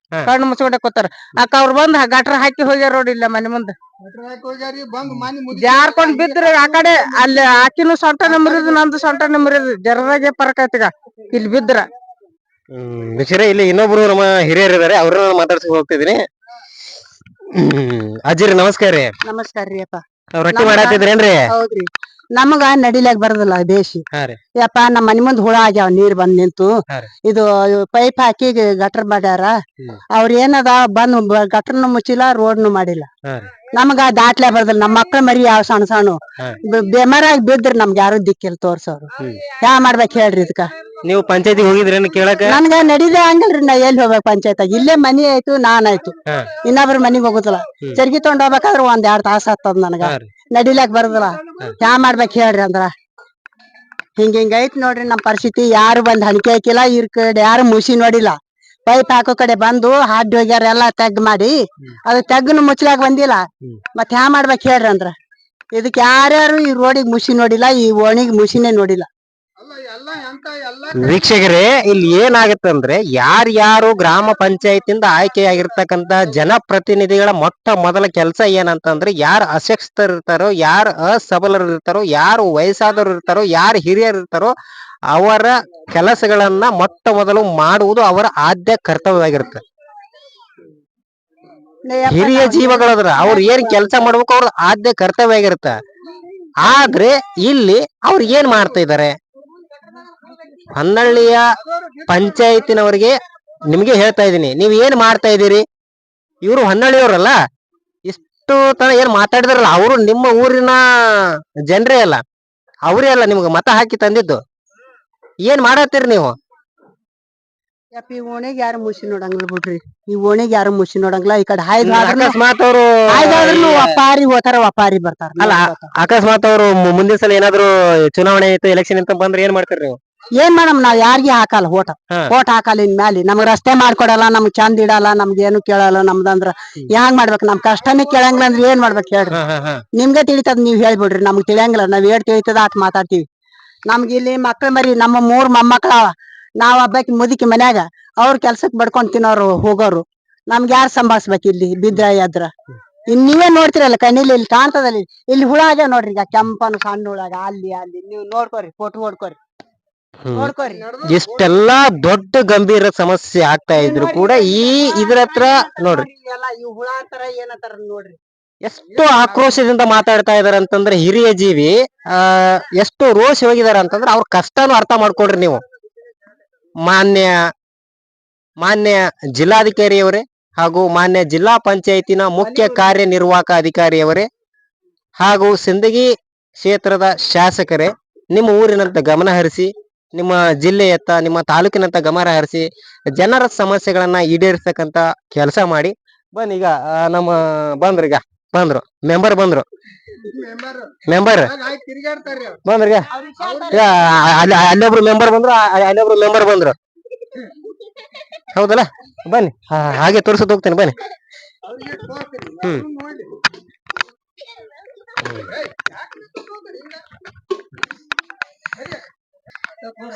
[SPEAKER 5] ಕಣ್ಣು ಮುಚ್ಕೊಂಡೆ ಕೂತಾರ. ಅಕ್ಕ ಅವ್ರು ಬಂದ್ ಗಟ್ರ ಹಾಕಿ ಹೋಗ್ಯಾರ ನೋಡಿ, ಇಲ್ಲ ಮನೆ ಮುಂದೆ ಜಾರ್ಕೊಂಡ್ ಬಿದ್ರಿ. ಆ ಕಡೆ ಅಲ್ಲಿ ಆಕಿನೂ ಸೊಂಟನೆ ಮುರಿದು, ನಂದು ಸೊಂಟನೆ ಮುರಿದು. ಜರದಾಗೆ ಪರಕ್ ಆಯ್ತಿಗ ಇಲ್ಲಿ ಬಿದ್ರ.
[SPEAKER 2] ಬಿಸಿರೆ ಇಲ್ಲಿ ಇನ್ನೊಬ್ರು ನಮ್ಮ ಹಿರಿಯರು ಇದಾರೆ, ಅವ್ರನ್ನ ಮಾತಾಡ್ಸಕ್ ಹೋಗ್ತಿದೀನಿ. ಅಜ್ಜಿರಿ ನಮಸ್ಕಾರ ರೀ.
[SPEAKER 1] ನಮಸ್ಕಾರ ರೀ ಅಪ್ಪ.
[SPEAKER 2] ರೊಟ್ಟಿ ಮಾಡಾತಿದ್ರೇನ್ರಿ?
[SPEAKER 1] ಹೌದ್ರಿ, ನಮಗ ನಡಿಲಾಕ್ ಬರದಿಲ್ಲ ಬೇಸಿ. ಯಪ್ಪ ನಮ್ಮ ಮನಿ ಮುಂದ್ ಹುಳ ಆಗ್ಯಾವ, ನೀರ್ ಬಂದ್ ನಿಂತು. ಇದು ಪೈಪ್ ಹಾಕಿ ಗಟರ್ ಮಾಡ್ಯಾರ. ಅವ್ರ ಏನದ ಬಂದ್ ಗಟರ್ನು ಮುಚ್ಚಿಲ್ಲ, ರೋಡ್ನು ಮಾಡಿಲ್ಲ. ನಮಗ ದಾಟ್ಲೆ ಬರ್ದಿಲ್ಲ. ನಮ್ಮ ಮಕ್ಳ ಮರಿ ಯಾವ ಸಣ್ಣ ಸಣ್ಣ ಬೆಮಾರಾಗಿ ಬಿದ್ರಿ, ನಮ್ಗೆ ಯಾರು ದಿಕ್ಕಿಲ್ ತೋರ್ಸೋರು. ಯಾ ಮಾಡ್ಬೇಕ್ ಹೇಳ್ರಿ ಇದಕ್ಕ?
[SPEAKER 2] ನೀವು ಪಂಚಾಯತಿ ಹೋಗಿದ್ರೇನು ಕೇಳಕ?
[SPEAKER 1] ನನ್ಗ ನಡಿದೆ ಹಂಗಲ್ರಿ, ನಾ ಎಲ್ಲಿ ಹೋಗ್ಬೇಕು ಪಂಚಾಯತ್? ಇಲ್ಲೇ ಮನಿ ಆಯ್ತು, ನಾನ್ ಆಯ್ತು, ಇನ್ನೊಬ್ರ ಮನಿಗ್ ಹೋಗುದಿಲ್ಲ. ಚರ್ಗಿ ತಗೊಂಡ್ ಹೋಗ್ಬೇಕಾದ್ರ 1-2 ತಾಸ ಆಗ್ತದ. ನನಗ ನಡಿಲಾಕ್ ಬರುದಿಲ್ಲ. ಯಾ ಮಾಡ್ಬೇಕ್ ಹೇಳ್ರಿ ಅಂದ್ರ? ಹಿಂಗ ಐತ್ ನೋಡ್ರಿ ನಮ್ ಪರಿಸ್ಥಿತಿ. ಯಾರು ಬಂದ್ ಹಣಿಕೆ ಹಾಕಿಲ್ಲ, ಇರ್ ಕಡೆ ಯಾರು ಮುಸಿ ನೋಡಿಲ್ಲ. ಪೈಪ್ ಹಾಕೋ ಕಡೆ ಬಂದು ಹಾಡ್ ಹೋಗ್ಯಾರ, ಎಲ್ಲಾ ತೆಗ್ ಮಾಡಿ. ಅದು ತೆಗ್ಗನು ಮುಚ್ಲಾಕ್ ಬಂದಿಲ್ಲ. ಮತ್ ಯಾ ಮಾಡ್ಬೇಕ್ ಹೇಳ್ರಿ ಅಂದ್ರ? ಇದಕ್ ಯಾರ್ಯಾರು ಈ ರೋಡಿಗೆ ಮುಸಿ ನೋಡಿಲ್ಲ, ಈ ಓಣಿಗ್ ಮುಸಿನೇ ನೋಡಿಲ್ಲ.
[SPEAKER 2] ವೀಕ್ಷಕರೇ, ಇಲ್ಲಿ ಏನಾಗತ್ತಂದ್ರೆ, ಯಾರ್ಯಾರು ಗ್ರಾಮ ಪಂಚಾಯತಿಂದ ಆಯ್ಕೆಯಾಗಿರ್ತಕ್ಕಂತ ಜನಪ್ರತಿನಿಧಿಗಳ ಮೊಟ್ಟ ಮೊದಲ ಕೆಲಸ ಏನಂತಂದ್ರೆ, ಯಾರು ಅಶಕ್ತರು ಇರ್ತಾರೋ, ಯಾರು ಅಸಬಲರು ಇರ್ತಾರೋ, ಯಾರು ವಯಸ್ಸಾದವರು ಇರ್ತಾರೋ, ಯಾರು ಹಿರಿಯರು ಇರ್ತಾರೋ ಅವರ ಕೆಲಸಗಳನ್ನ ಮೊಟ್ಟ ಮೊದಲು ಮಾಡುವುದು ಅವರ ಆದ್ಯ ಕರ್ತವ್ಯವಾಗಿರುತ್ತೆ. ಹಿರಿಯ ಜೀವಗಳದ್ರ ಅವ್ರು ಏನ್ ಕೆಲಸ ಮಾಡ್ಬೇಕು, ಅವ್ರ ಆದ್ಯ ಕರ್ತವ್ಯ ಆಗಿರುತ್ತ. ಆದ್ರೆ ಇಲ್ಲಿ ಅವ್ರು ಏನ್ ಮಾಡ್ತಾ ಇದಾರೆ? ಹೊನ್ನಳ್ಳಿಯ ಪಂಚಾಯತಿನವರಿಗೆ ನಿಮ್ಗೆ ಹೇಳ್ತಾ ಇದೀನಿ, ನೀವ್ ಏನ್ ಮಾಡ್ತಾ ಇದೀರಿ? ಇವ್ರು ಹೊನ್ನಳ್ಳಿಯವ್ರಲ್ಲ, ಇಷ್ಟು ತರ ಏನ್ ಮಾತಾಡಿದಾರಲ್ಲ, ಅವರು ನಿಮ್ಮ ಊರಿನ ಜನರೇ ಅಲ್ಲ, ಅವರೇ ಅಲ್ಲ ನಿಮ್ಗೆ ಮತ ಹಾಕಿ ತಂದಿದ್ದು. ಏನ್ ಮಾಡತ್ತೀರಿ ನೀವು?
[SPEAKER 1] ಈ ಓಣಿಗೆ ಯಾರು ಮುಸಿ ನೋಡಂಗಿಲ್ಲ ಬಿಡ್ರಿ. ಈ ಓಣಿಗೆ ಯಾರು ಮುಸಿ ನೋಡಂಗಿಲ್ಲ. ಈ ಕಡೆ
[SPEAKER 2] ಅಕಸ್ಮಾತ್ ಅವರು
[SPEAKER 1] ಒಪ್ಪಾರಿ ಹೋತಾರ, ಒಪ್ಪಾರಿ ಬರ್ತಾರ.
[SPEAKER 2] ಅಲ್ಲ, ಅಕಸ್ಮಾತ್ ಅವರು ಮುಂದಿನ ಸಲ ಏನಾದ್ರು ಚುನಾವಣೆ ಇತ್ತು, ಎಲೆಕ್ಷನ್ ಅಂತ ಬಂದ್ರೆ ಏನ್ ಮಾಡ್ತೀರಿ ನೀವು?
[SPEAKER 1] ಏನ್ ಮಾಡಮ್, ನಾವ್ ಯಾರಿಗಿ ಹಾಕಲ್ಲ ಓಟ್ ಹಾಕಲ್ಲ. ಇನ್ ಮ್ಯಾಲಿ ನಮ್ಗ್ ರಸ್ತೆ ಮಾಡ್ಕೊಡಲ್ಲ, ನಮ್ಗ್ ಚಂದ ಇಡಲ್ಲ, ನಮ್ಗೆ ಏನು ಕೇಳಲ್ಲ. ನಮ್ದಂದ್ರ ಹೆಂಗ್ ಮಾಡ್ಬೇಕು? ನಮ್ ಕಷ್ಟನೇ ಕೇಳಂಗಿಲ್ಲ ಅಂದ್ರೆ ಏನ್ ಮಾಡ್ಬೇಕು ಹೇಳ್ರಿ? ನಿಮ್ಗೆ ತಿಳಿತದ, ನೀವ್ ಹೇಳ್ಬಿಡ್ರಿ. ನಮ್ಗ್ ತಿಳಿಯಂಗಿಲ್ಲ. ನಾವ್ ಏಟ್ ತಿಳಿತದ ಅಟ್ ಮಾತಾಡ್ತೀವಿ. ನಮ್ಗೆ ಇಲ್ಲಿ ಮಕ್ಳ ಮರಿ, ನಮ್ಮ 3 ಮೊಮ್ಮಕ್ಳ. ನಾವ್ ಒಬ್ಬಾಕಿ ಮುದುಕಿ ಮನ್ಯಾಗ, ಅವ್ರ ಕೆಲ್ಸಕ್ ಬಡ್ಕೊಂಡ್ ತಿನ್ನೋರು ಹೋಗೋರು. ನಮ್ಗೆ ಯಾರು ಸಂಭಾಳ್ಸ್ಬೇಕು ಇಲ್ಲಿ ಬಿದ್ರ ಎದ್ರ? ಇನ್ ನೀವೇ ನೋಡ್ತಿರಲ್ಲ ಕಣ್ಣಿಲಿ, ಇಲ್ಲಿ ಕಾಣ್ತದಲ್ಲಿ. ಇಲ್ಲಿ ಹುಳ ಆಗ್ಯಾವ ನೋಡ್ರಿ, ಈಗ ಕೆಂಪನ ಸಣ್ಣ ಹುಳಾಗ ಅಲ್ಲಿ ನೀವ್ ನೋಡ್ಕೋರಿ, ಫೋಟೋ ಹೊಡ್ಕೋರಿ, ನೋಡ್ಕೋರಿ.
[SPEAKER 2] ಇಷ್ಟೆಲ್ಲಾ ದೊಡ್ಡ ಗಂಭೀರ ಸಮಸ್ಯೆ ಆಗ್ತಾ ಇದ್ರು ಕೂಡ ಇದ್ರ ಹತ್ರ ನೋಡ್ರಿ,
[SPEAKER 1] ಇವ್ ಹುಳ ಅಂತಾರ ಏನಂತಾರ ನೋಡ್ರಿ.
[SPEAKER 2] ಎಷ್ಟು ಆಕ್ರೋಶದಿಂದ ಮಾತಾಡ್ತಾ ಇದಾರೆ ಅಂತಂದ್ರೆ, ಹಿರಿಯ ಜೀವಿ ಎಷ್ಟು ರೋಷ ಹೋಗಿದಾರ ಅಂತಂದ್ರೆ, ಅವ್ರ ಕಷ್ಟನು ಅರ್ಥ ಮಾಡ್ಕೊಡ್ರಿ ನೀವು. ಮಾನ್ಯ ಜಿಲ್ಲಾಧಿಕಾರಿಯವರೇ ಹಾಗೂ ಮಾನ್ಯ ಜಿಲ್ಲಾ ಪಂಚಾಯತಿನ ಮುಖ್ಯ ಕಾರ್ಯನಿರ್ವಾಹಕ ಅಧಿಕಾರಿಯವರೇ ಹಾಗೂ ಸಿಂದಗಿ ಕ್ಷೇತ್ರದ ಶಾಸಕರೇ, ನಿಮ್ಮ ಊರಿನಂತ ಗಮನ ಹರಿಸಿ, ನಿಮ್ಮ ಜಿಲ್ಲೆಯತ್ತ, ನಿಮ್ಮ ತಾಲೂಕಿನಂತ ಗಮನ ಹರಿಸಿ ಜನರ ಸಮಸ್ಯೆಗಳನ್ನ ಈಡೇರಿಸತಕ್ಕಂತ ಕೆಲಸ ಮಾಡಿ. ಬನ್ನಿ, ಈಗ ನಮ್ಮ ಬಂದ್ರು ಮೆಂಬರ್ ಬಂದ್ರು ಬಂದ್ರೀಗ, ಅಲ್ಲೊಬ್ರು ಮೆಂಬರ್ ಬಂದ್ರು, ಅಲ್ಲೊಬ್ರು ಮೆಂಬರ್ ಬಂದ್ರು. ಹೌದಲ್ಲ? ಬನ್ನಿ, ಹಾಗೆ ತೋರ್ಸತ್ ಹೋಗ್ತೇನೆ, ಬನ್ನಿ.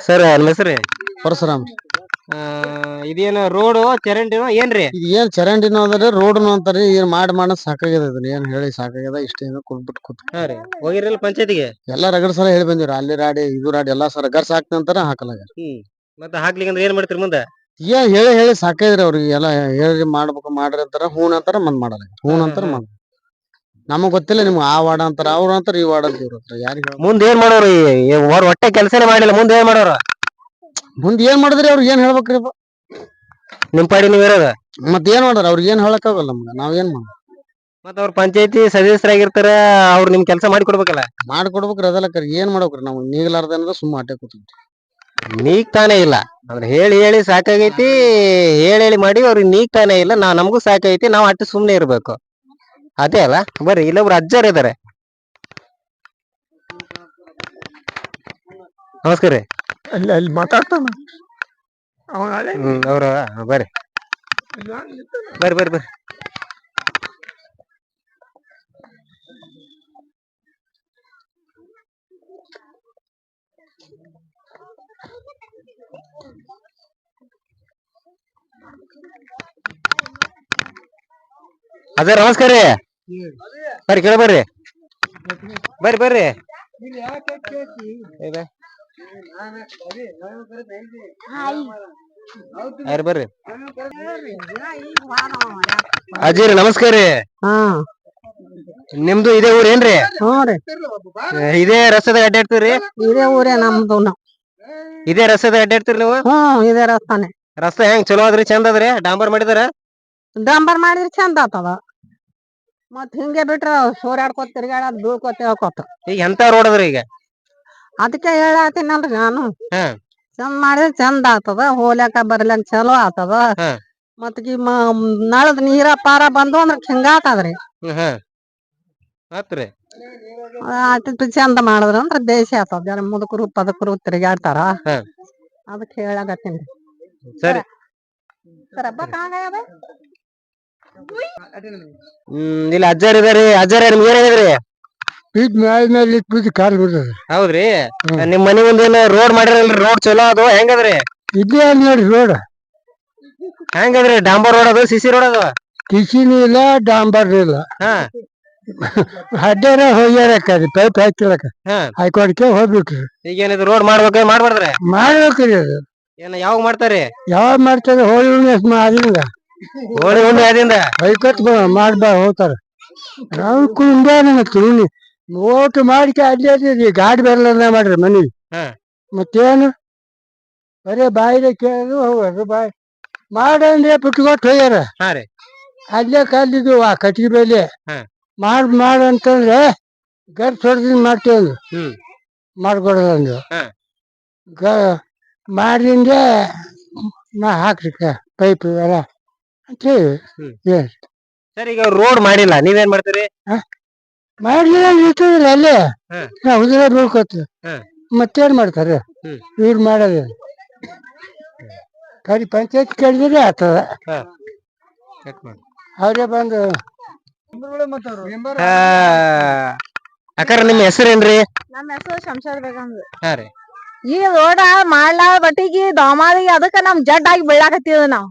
[SPEAKER 2] ಸರ್, ನಮ್ಮ ಹೆಸರು
[SPEAKER 3] ಪರಶುರಾಮ್.
[SPEAKER 2] ಇದೇನು ರೋಡ್ ಚರಂಡಿನೋ ಏನ್ರಿ?
[SPEAKER 3] ಇದು ಏನ್ ಚರಂಡಿನೂ ಅದ್ರಿ ರೋಡ್ನು ಅಂತಾರಿ. ಏನ್ ಮಾಡಿ ಸಾಕಾಗ್ಯದ ಇದನ್ನ ಏನ್ ಹೇಳಿ ಸಾಕಾಗ್ಯದ. ಇಷ್ಟ ಏನೋ ಕುಂತ್ಬಿಟ್ಟು ಕೂತ್
[SPEAKER 2] ಹಾ ರೀ ಹೋಗಿರಲ್ಲ ಪಂಚಾಯತಿಗೆ?
[SPEAKER 3] ಎಲ್ಲಾ ರಗಡ್ ಸಲ ಹೇಳಿ ಬಂದಿವ್ರಿ. ಅಲ್ಲಿ ರಾಡಿ ಇದು ರಾಡಿ ಎಲ್ಲಾ ಸಲ ಗರ್ಸ್ ಹಾಕ್ತಂತಾರ ಹಾಕಲಾಗ.
[SPEAKER 2] ಮತ್ತೆ ಹಾಕ್ಲಿಕ್ಕೆ ಅಂದ್ರೆ ಏನ್ ಮಾಡ್ತೀರಿ ಮುಂದೆ?
[SPEAKER 3] ಏನ್ ಹೇಳಿ ಹೇಳಿ ಸಾಕಾಗ್ರಿ ಅವ್ರಿಗೆ. ಎಲ್ಲಾ ಹೇಳಿ ಮಾಡ್ಬೇಕು ಮಾಡ್ರಿ ಅಂತಾರ. ಹೂನ್ ಅಂತಾರ ಮಾಡಲ್ಲ. ಹೂನ್ ಅಂತಾರ ನಮಗ್ ಗೊತ್ತಿಲ್ಲ. ನಿಮ್ಗೆ ಆ ವಾರ್ಡ್ ಅಂತಾರ, ಅವ್ರ ಅಂತಾರ, ಈ ವಾರ್ಡ್ ಅಂತ ಇವ್ರ ಹತ್ರ ಯಾರಿಗ
[SPEAKER 2] ಮುಂದ್ ಏನ್ ಮಾಡೋರು? ಹೊಟ್ಟೆ ಕೆಲಸನೇ ಮಾಡಿಲ್ಲ, ಮುಂದೆ ಏನ್ ಮಾಡೋರು?
[SPEAKER 3] ಮುಂದ್ ಏನ್ ಮಾಡಿದ್ರಿ ಅವ್ರಿಗೆ ಏನ್ ಹೇಳ್ಬೇಕ್ರಿ?
[SPEAKER 2] ನಿಮ್ ಪಾಡಿ ನೀವ್ ಇರೋದ
[SPEAKER 3] ಮತ್ ಏನ್ ಮಾಡ್ರ ಅವ್ರಿಗೆ ಏನ್ ಹೇಳಕ್ ಆಗಲ್ಲ ನಮ್ಗ. ನಾವ್ ಏನ್ ಮಾಡ
[SPEAKER 2] ಮತ್ತ ಅವ್ರ ಪಂಚಾಯತಿ ಸದಸ್ಯರಾಗಿರ್ತಾರ, ಅವ್ರು ನಿಮ್ ಕೆಲಸ ಮಾಡಿ ಕೊಡ್ಬೇಕಲ್ಲ.
[SPEAKER 3] ಮಾಡ್ಕೊಡ್ಬೇಕ್ರಿ. ಅದೆಲ್ಲ ಕರಿ ಏನ್ ಮಾಡ್ಬೇಕ್ರಿ? ನಾವು ನೀಗ್ಲಾರ್ದ ಸುಮ್ಮ ಅಟ್ಟೆ ಕೂತೀವಿ.
[SPEAKER 2] ನೀಗ್ತಾನೆ ಇಲ್ಲ ಅಂದ್ರೆ ಹೇಳಿ ಹೇಳಿ ಸಾಕಾಗೈತಿ. ಹೇಳಿ ಮಾಡಿ ಅವ್ರಿಗೆ ನೀಗ್ತಾನೆ ಇಲ್ಲ. ನಮಗೂ ಸಾಕೈತಿ. ನಾವ್ ಅಟ್ಟು ಸುಮ್ನೆ ಇರ್ಬೇಕು. ಅದೇ ಅಲ್ಲ. ಬರ್ರಿ ಇಲ್ಲೊಬ್ರು ಅಜ್ಜಾರ್ ಇದಾರೆ. ನಮಸ್ಕಾರ ರೀ.
[SPEAKER 3] ಅಲ್ಲಿ ಮಾತಾಡ್ತಾನ
[SPEAKER 2] ಅವ್ರ ಬರ್ರಿ ಬರ್ರಿ ಬರ್ರಿ ಬರ್ರಿ. ಅದೇ ನಮಸ್ಕಾರ ರೀ. ಬರ್ರಿ ಕೇಳ ಬರ್ರಿ ಬರ್ರಿ ಬರ್ರಿ ಬರ್ರಿ ಅಜ್ಜಿರಿ ನಮಸ್ಕಾರ ರೀ. ನಿಮ್ದು ಇದೇ ಊರ್ ಏನ್ರಿ? ಇದೇ ರಸ್ತೆದಾಗ ಅಡ್ಡಾಡ್ತೀರಿ?
[SPEAKER 5] ಇದೇ ಊರೇ ನಮ್ದು.
[SPEAKER 2] ಇದೇ ರಸ್ತೆದಾಗ ಅಡ್ಡಾಡ್ತೀರಿ ನೀವು?
[SPEAKER 5] ಇದೇ ರಸ್ತಾನೆ.
[SPEAKER 2] ರಸ್ತೆ ಹೆಂಗ್ ಚಲೋ ಅದ್ರಿ? ಚಂದ ಅದ್ರಿ? ಡಾಂಬರ್ ಮಾಡಿದಾರ?
[SPEAKER 5] ಡಾಂಬರ್ ಮಾಡಿದ್ರೆ ಚಂದ ಆಗ್ತದ. ಮತ್ ಹಿಂಗೆ ಬಿಟ್ರ ಸೋರ್ಯಾಡ್ಕೊತ ತಿರ್ಗಾಡದ್ ಬೀಳ್ಕೊತ ಹೇಳ್ಕೊತ.
[SPEAKER 2] ಈಗ ಎಂತ ರೋಡ್ ಅದ್ರಿ ಈಗ?
[SPEAKER 5] ಅದಕ್ಕೆ ಹೇಳತ್ತೀನಲ್ರಿ ನಾನು.
[SPEAKER 2] ಹಾ
[SPEAKER 5] ಚಂದ ಮಾಡಿದ್ರೆ ಚಂದ ಆಗ್ತದ. ಹೋಗ್ಲಕ್ಕ ಬರ್ಲಕ್ ಚಲೋ ಆಗ್ತದ.
[SPEAKER 2] ಹಾ
[SPEAKER 5] ಮತ್ ನಳದ್ ನೀರ ಪಾರ ಬಂದು ಅಂದ್ರ ಹಿಂಗಾತದ್ರಿ.
[SPEAKER 2] ಆತ್ರಿ
[SPEAKER 5] ಚಂದ ಮಾಡಿದ್ರ ಅಂದ್ರ ದೇಶ ಆಗ್ತದ. ಜನ ಮುದುಕರು ಪದಕರು ತಿರ್ಗಾಡ್ತಾರ. ಅದಕ್ಕೆ ಹೇಳಕತ್ತೀನಿ.
[SPEAKER 2] ಸರಿ. ಇಲ್ಲ ಅಜ್ಜಾರ್ ಇದಾರಿ. ಅಜ್ಜಾರ ನಿಮ್ಗೆ ಏನ್ ಹೇಳಿದ್ರಿ?
[SPEAKER 3] ಕಾಲ್ ಬಿಡ್ತದ.
[SPEAKER 2] ಹೌದ್ರಿ. ನಿಮ್ ಮನಿ ಮುಂದೇನು ರೋಡ್ ಮಾಡಿರಲ್ರಿ? ರೋಡ್ ಚಲೋ ಅದು ಹೆಂಗದ್ರಿ?
[SPEAKER 3] ಇದೇ ನೋಡ್ರಿ ರೋಡ್
[SPEAKER 2] ಹೆಂಗದ್ರಿ? ಡಾಂಬರ್ ರೋಡ್ ಅದು ಸಿಸಿ ರೋಡ್ ಅದು?
[SPEAKER 3] ಕಿಸಿನೂ ಇಲ್ಲ, ಡಾಂಬರ್ ಇಲ್ಲ.
[SPEAKER 2] ಹಾ
[SPEAKER 3] ಅಡ್ಡಾರ ಹೋಗ್ಯಾರ ಪೈಪ್ ಹಾಕಿಲಕ
[SPEAKER 2] ಹಾ
[SPEAKER 3] ಹಾಕೊಡ್ಕೆ ಹೋಗ್ಬಿಟ್ರಿ.
[SPEAKER 2] ಈಗ ಏನಿದು ರೋಡ್ ಮಾಡ್ಬೇಕ ಮಾಡ್ಬಾರ್ದ್ರಿ?
[SPEAKER 3] ಮಾಡ್ಬೇಕ್ರಿ. ಅದು
[SPEAKER 2] ಏನ ಯಾವಾಗ ಮಾಡ್ತಾರಿ?
[SPEAKER 3] ಯಾವಾಗ ಮಾಡ್ತಾರೆ? ಹೋಳಿ ಹುಣ್ಣಿ ಆದಿಂದ
[SPEAKER 2] ಹೋಳಿ ಹುಣ್ಣಿ ಆದಿಂದ
[SPEAKER 3] ಬೈಕತ್ ಮಾಡ್ಬಾ ಹೋಗ್ತಾರ. ನಾವು ಕುಂಡಿ ಓಟು ಮಾಡಿಕೆ ಅಡ್ಡಿ ಗಾಡಿ ಬರಲ್ಲ ಮಾಡ್ರಿ ಮನಿ. ಮತ್ತೇನು ಬರೇ ಬಾಯಿಲೆ ಕೇಳೋದು ಹೋಗೋದು. ಬಾಯಿ ಮಾಡಂದ್ರೆ ಬಿಟ್ಕೊಟ್ಟು ಹೋಗ್ಯಾರ. ಅಲ್ಲೇ ಕಲ್ಲಿದ್ದು ಆ ಕಟ್ಟಿಗೆ ಬೆಲೆ ಮಾಡಂತಂದ್ರೆ ಗರ್ ಹೊಡೆದ್ ಮಾಡ್ತೇವೆ. ಮಾಡ್ಕೊಡೋದಂದು ಮಾಡಿಂದೆ ಹಾಕ್ರಿ ಪೈಪ್ ಎಲ್ಲ ಅಂತ ಹೇಳಿ.
[SPEAKER 2] ಸರ್ ಈಗ ರೋಡ್ ಮಾಡಿಲ್ಲ, ನೀವೇನ್ ಮಾಡ್ತೀರಿ?
[SPEAKER 3] ಮಾಡ್ಲಿಲ್ಲ ಇರ್ತದಿಲ್ಲ ಅಲ್ಲೇ ಉದ್ರ ಬೀಳ್ಕೊತ. ಮತ್ತೇನ್ ಮಾಡ್ತಾರೆ ಇವ್ರು ಮಾಡೋದು? ಕಡಿ ಪಂಚಾಯತ್ ಕೇಳಿದ್ರೆ ಆಗ್ತದ. ಅವ್ರೇ ಬಂದು
[SPEAKER 2] ಅಕ್ಕಾರ ನಿಮ್ ಹೆಸರೇನ್ರಿ?
[SPEAKER 5] ನಮ್ಮ ಹೆಸರು ಶಂಶಾದ್ ಬೇಗಂ.
[SPEAKER 2] ಹಾ ರೀ.
[SPEAKER 5] ಈ ರೋಡ ಮಾಡ್ಲಾ ಬಟ್ಟಿಗಿ ದಾಮಾದಿಗೆ ಅದಕ್ಕ ನಮ್ ಜಡ್ ಆಗಿ ಬೀಳಾಕತ್ತೀವಿ ನಾವ್.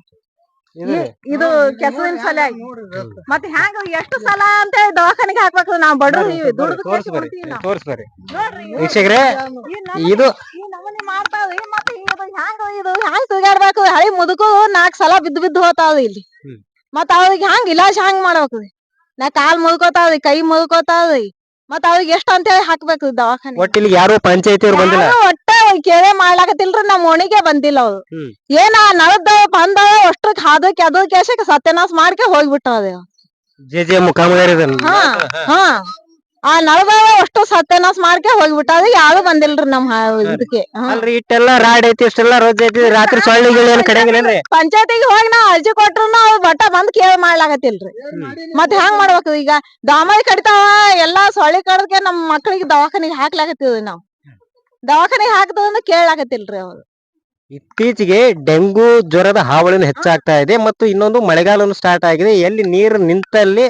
[SPEAKER 5] ಇದು ಕೆಸರಿನ ಸಲುವಾಗಿ. ಮತ್ ಹೆಂಗ ಎಷ್ಟು ಸಲ ಅಂತ ದವಾಖಾನಿಗೆ ಹಾಕ್ಬೇಕು ನಾವ್ ಬಡ್ರು.
[SPEAKER 2] ತೋರ್ಸ್ಬರ್ರಿ ವೀಕ್ಷಕರೇ. ಇದು
[SPEAKER 5] ಈ ನಮೂನಿ ಮಾಡ್ತಾವ್ರಿ. ಮತ್ ಇದು ಹ್ಯಾಂಗ್ ತಿರ್ಗಾಡ್ಬೇಕು? ಹಳಿ ಮುದುಕು 4 ಸಲ ಬಿದ್ದು ಹೋತಾವ ಇಲ್ಲಿ. ಮತ್ ಅವ್ರಿಗೆ ಹ್ಯಾಂಗ್ ಇಲಾಜ್ ಹ್ಯಾಂಗ್ ಮಾಡ್ಬೇಕ್ರಿ? ನಾ ಕಾಲ್ ಮುಳ್ಕೋತಾವ್ರಿ, ಕೈ ಮುಳ್ಕೋತಾವ್ರಿ. ಮತ್ ಅವ್ರಿಗೆ ಎಷ್ಟ್ ಅಂತ ಹೇಳಿ ಹಾಕ್ಬೇಕು ದವಾಖಾನಿ?
[SPEAKER 2] ಒಟ್ಟಿಲ್ಲಿ ಯಾರು ಪಂಚಾಯತಿ ಅವ್ರು ಬಂದಿಲ್ಲ?
[SPEAKER 5] ಒಟ್ಟ ಕೇಳೇ ಮಾಡ್ಲಾಕತ್ತಿಲ್ರಿ. ನಮ್ ಓಣಿಗೆ ಬಂದಿಲ್ಲ ಅವ್ರು. ಏನ ನಳದ ಬಂದ ಅಷ್ಟ್ರಕ್ ಹಾದಕ್ಕೆ ಅದು ಕೇಶಕ್ ಸತ್ಯನಾಶ ಮಾಡ್ಕೆ ಹೋಗ್ಬಿಟ್ಟಾವ.
[SPEAKER 2] ಜೆ ಮುಖಾಮಗಾರಿ
[SPEAKER 5] ಆ ನಳದವ ಅಷ್ಟು ಸತ್ಯನಾಶ ಮಾಡ್ಕೆ ಹೋಗ್ಬಿಟ್ಟಾವ. ಯಾರು ಬಂದಿಲ್ರಿ ನಮ್ ಇದಕ್ಕೆ.
[SPEAKER 2] ಅಲ್ರಿ ಇಷ್ಟೆಲ್ಲಾ ರಾಡ್ ಐತಿ, ಇಷ್ಟೆಲ್ಲಾ ರೋಜ್ ಐತಿ, ರಾತ್ರಿ ಸೊಳ್ಳಿ ಗಿಳಿ ಏನ್ ಕಡಿಯಂಗಿಲ್ಲೇನ್ರಿ?
[SPEAKER 5] ಪಂಚಾಯತಿಗೆ ಹೋಗಿ ನಾವ್ ಅರ್ಜಿ ಕೊಟ್ರುನು ಅವ್ರು ಬಟ್ಟ ಬಂದ್ ಕೇಳಿ ಮಾಡ್ಲಾಕತ್ತಿಲ್ರಿ. ಮತ್ ಹೆಂಗ್ ಮಾಡ್ಬೇಕು ಈಗ? ದಾಮಿ ಕಡಿತಾವ ಎಲ್ಲಾ ಸೊಳ್ಳಿ ಕಡದ್ಕೆ ನಮ್ ಮಕ್ಳಿಗೆ ದವಾಖಾನಿಗೆ ಹಾಕ್ಲಾಕತ್ತೀವ್ರಿ ನಾವ್. ದವಾಖಾನಿಗೆ ಹಾಕ್ದಂದ್ರ ಕೇಳಾಕತ್ತಿಲ್ರಿ ಅವ್ರು.
[SPEAKER 2] ಇತ್ತೀಚೆಗೆ ಡೆಂಗು ಜ್ವರದ ಹಾವಳಿನ ಹೆಚ್ಚಾಗ್ತಾ ಇದೆ ಮತ್ತು ಇನ್ನೊಂದು ಮಳೆಗಾಲನು ಸ್ಟಾರ್ಟ್ ಆಗಿದೆ. ಎಲ್ಲಿ ನೀರು ನಿಂತಲ್ಲಿ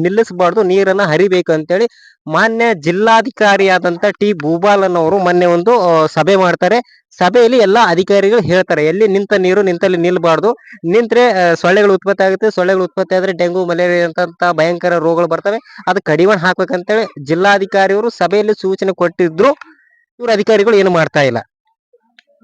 [SPEAKER 2] ನಿಲ್ಲಿಸಬಾರ್ದು, ನೀರನ್ನ ಹರಿಬೇಕು ಅಂತೇಳಿ ಮಾನ್ಯ ಜಿಲ್ಲಾಧಿಕಾರಿಯಾದಂತ ಟಿ ಭೂಪಾಲ್ ಅನ್ನೋರು ಮೊನ್ನೆ ಒಂದು ಸಭೆ ಮಾಡ್ತಾರೆ. ಸಭೆಯಲ್ಲಿ ಎಲ್ಲಾ ಅಧಿಕಾರಿಗಳು ಹೇಳ್ತಾರೆ ಎಲ್ಲಿ ನಿಂತ ನೀರು ನಿಂತಲ್ಲಿ ನಿಲ್ಬಾರ್ದು, ನಿಂತ್ರೆ ಸೊಳ್ಳೆಗಳು ಉತ್ಪತ್ತಿ ಆಗುತ್ತೆ, ಸೊಳ್ಳೆಗಳು ಉತ್ಪತ್ತಿ ಆದ್ರೆ ಡೆಂಗು ಮಲೇರಿಯಾ ಅಂತ ಭಯಂಕರ ರೋಗಗಳು ಬರ್ತವೆ, ಅದು ಕಡಿವಾಣ ಹಾಕ್ಬೇಕಂತೇಳಿ ಜಿಲ್ಲಾಧಿಕಾರಿಯವರು ಸಭೆಯಲ್ಲಿ ಸೂಚನೆ ಕೊಟ್ಟಿದ್ರು. ಇವ್ರ ಅಧಿಕಾರಿಗಳು ಏನು ಮಾಡ್ತಾ ಇಲ್ಲ.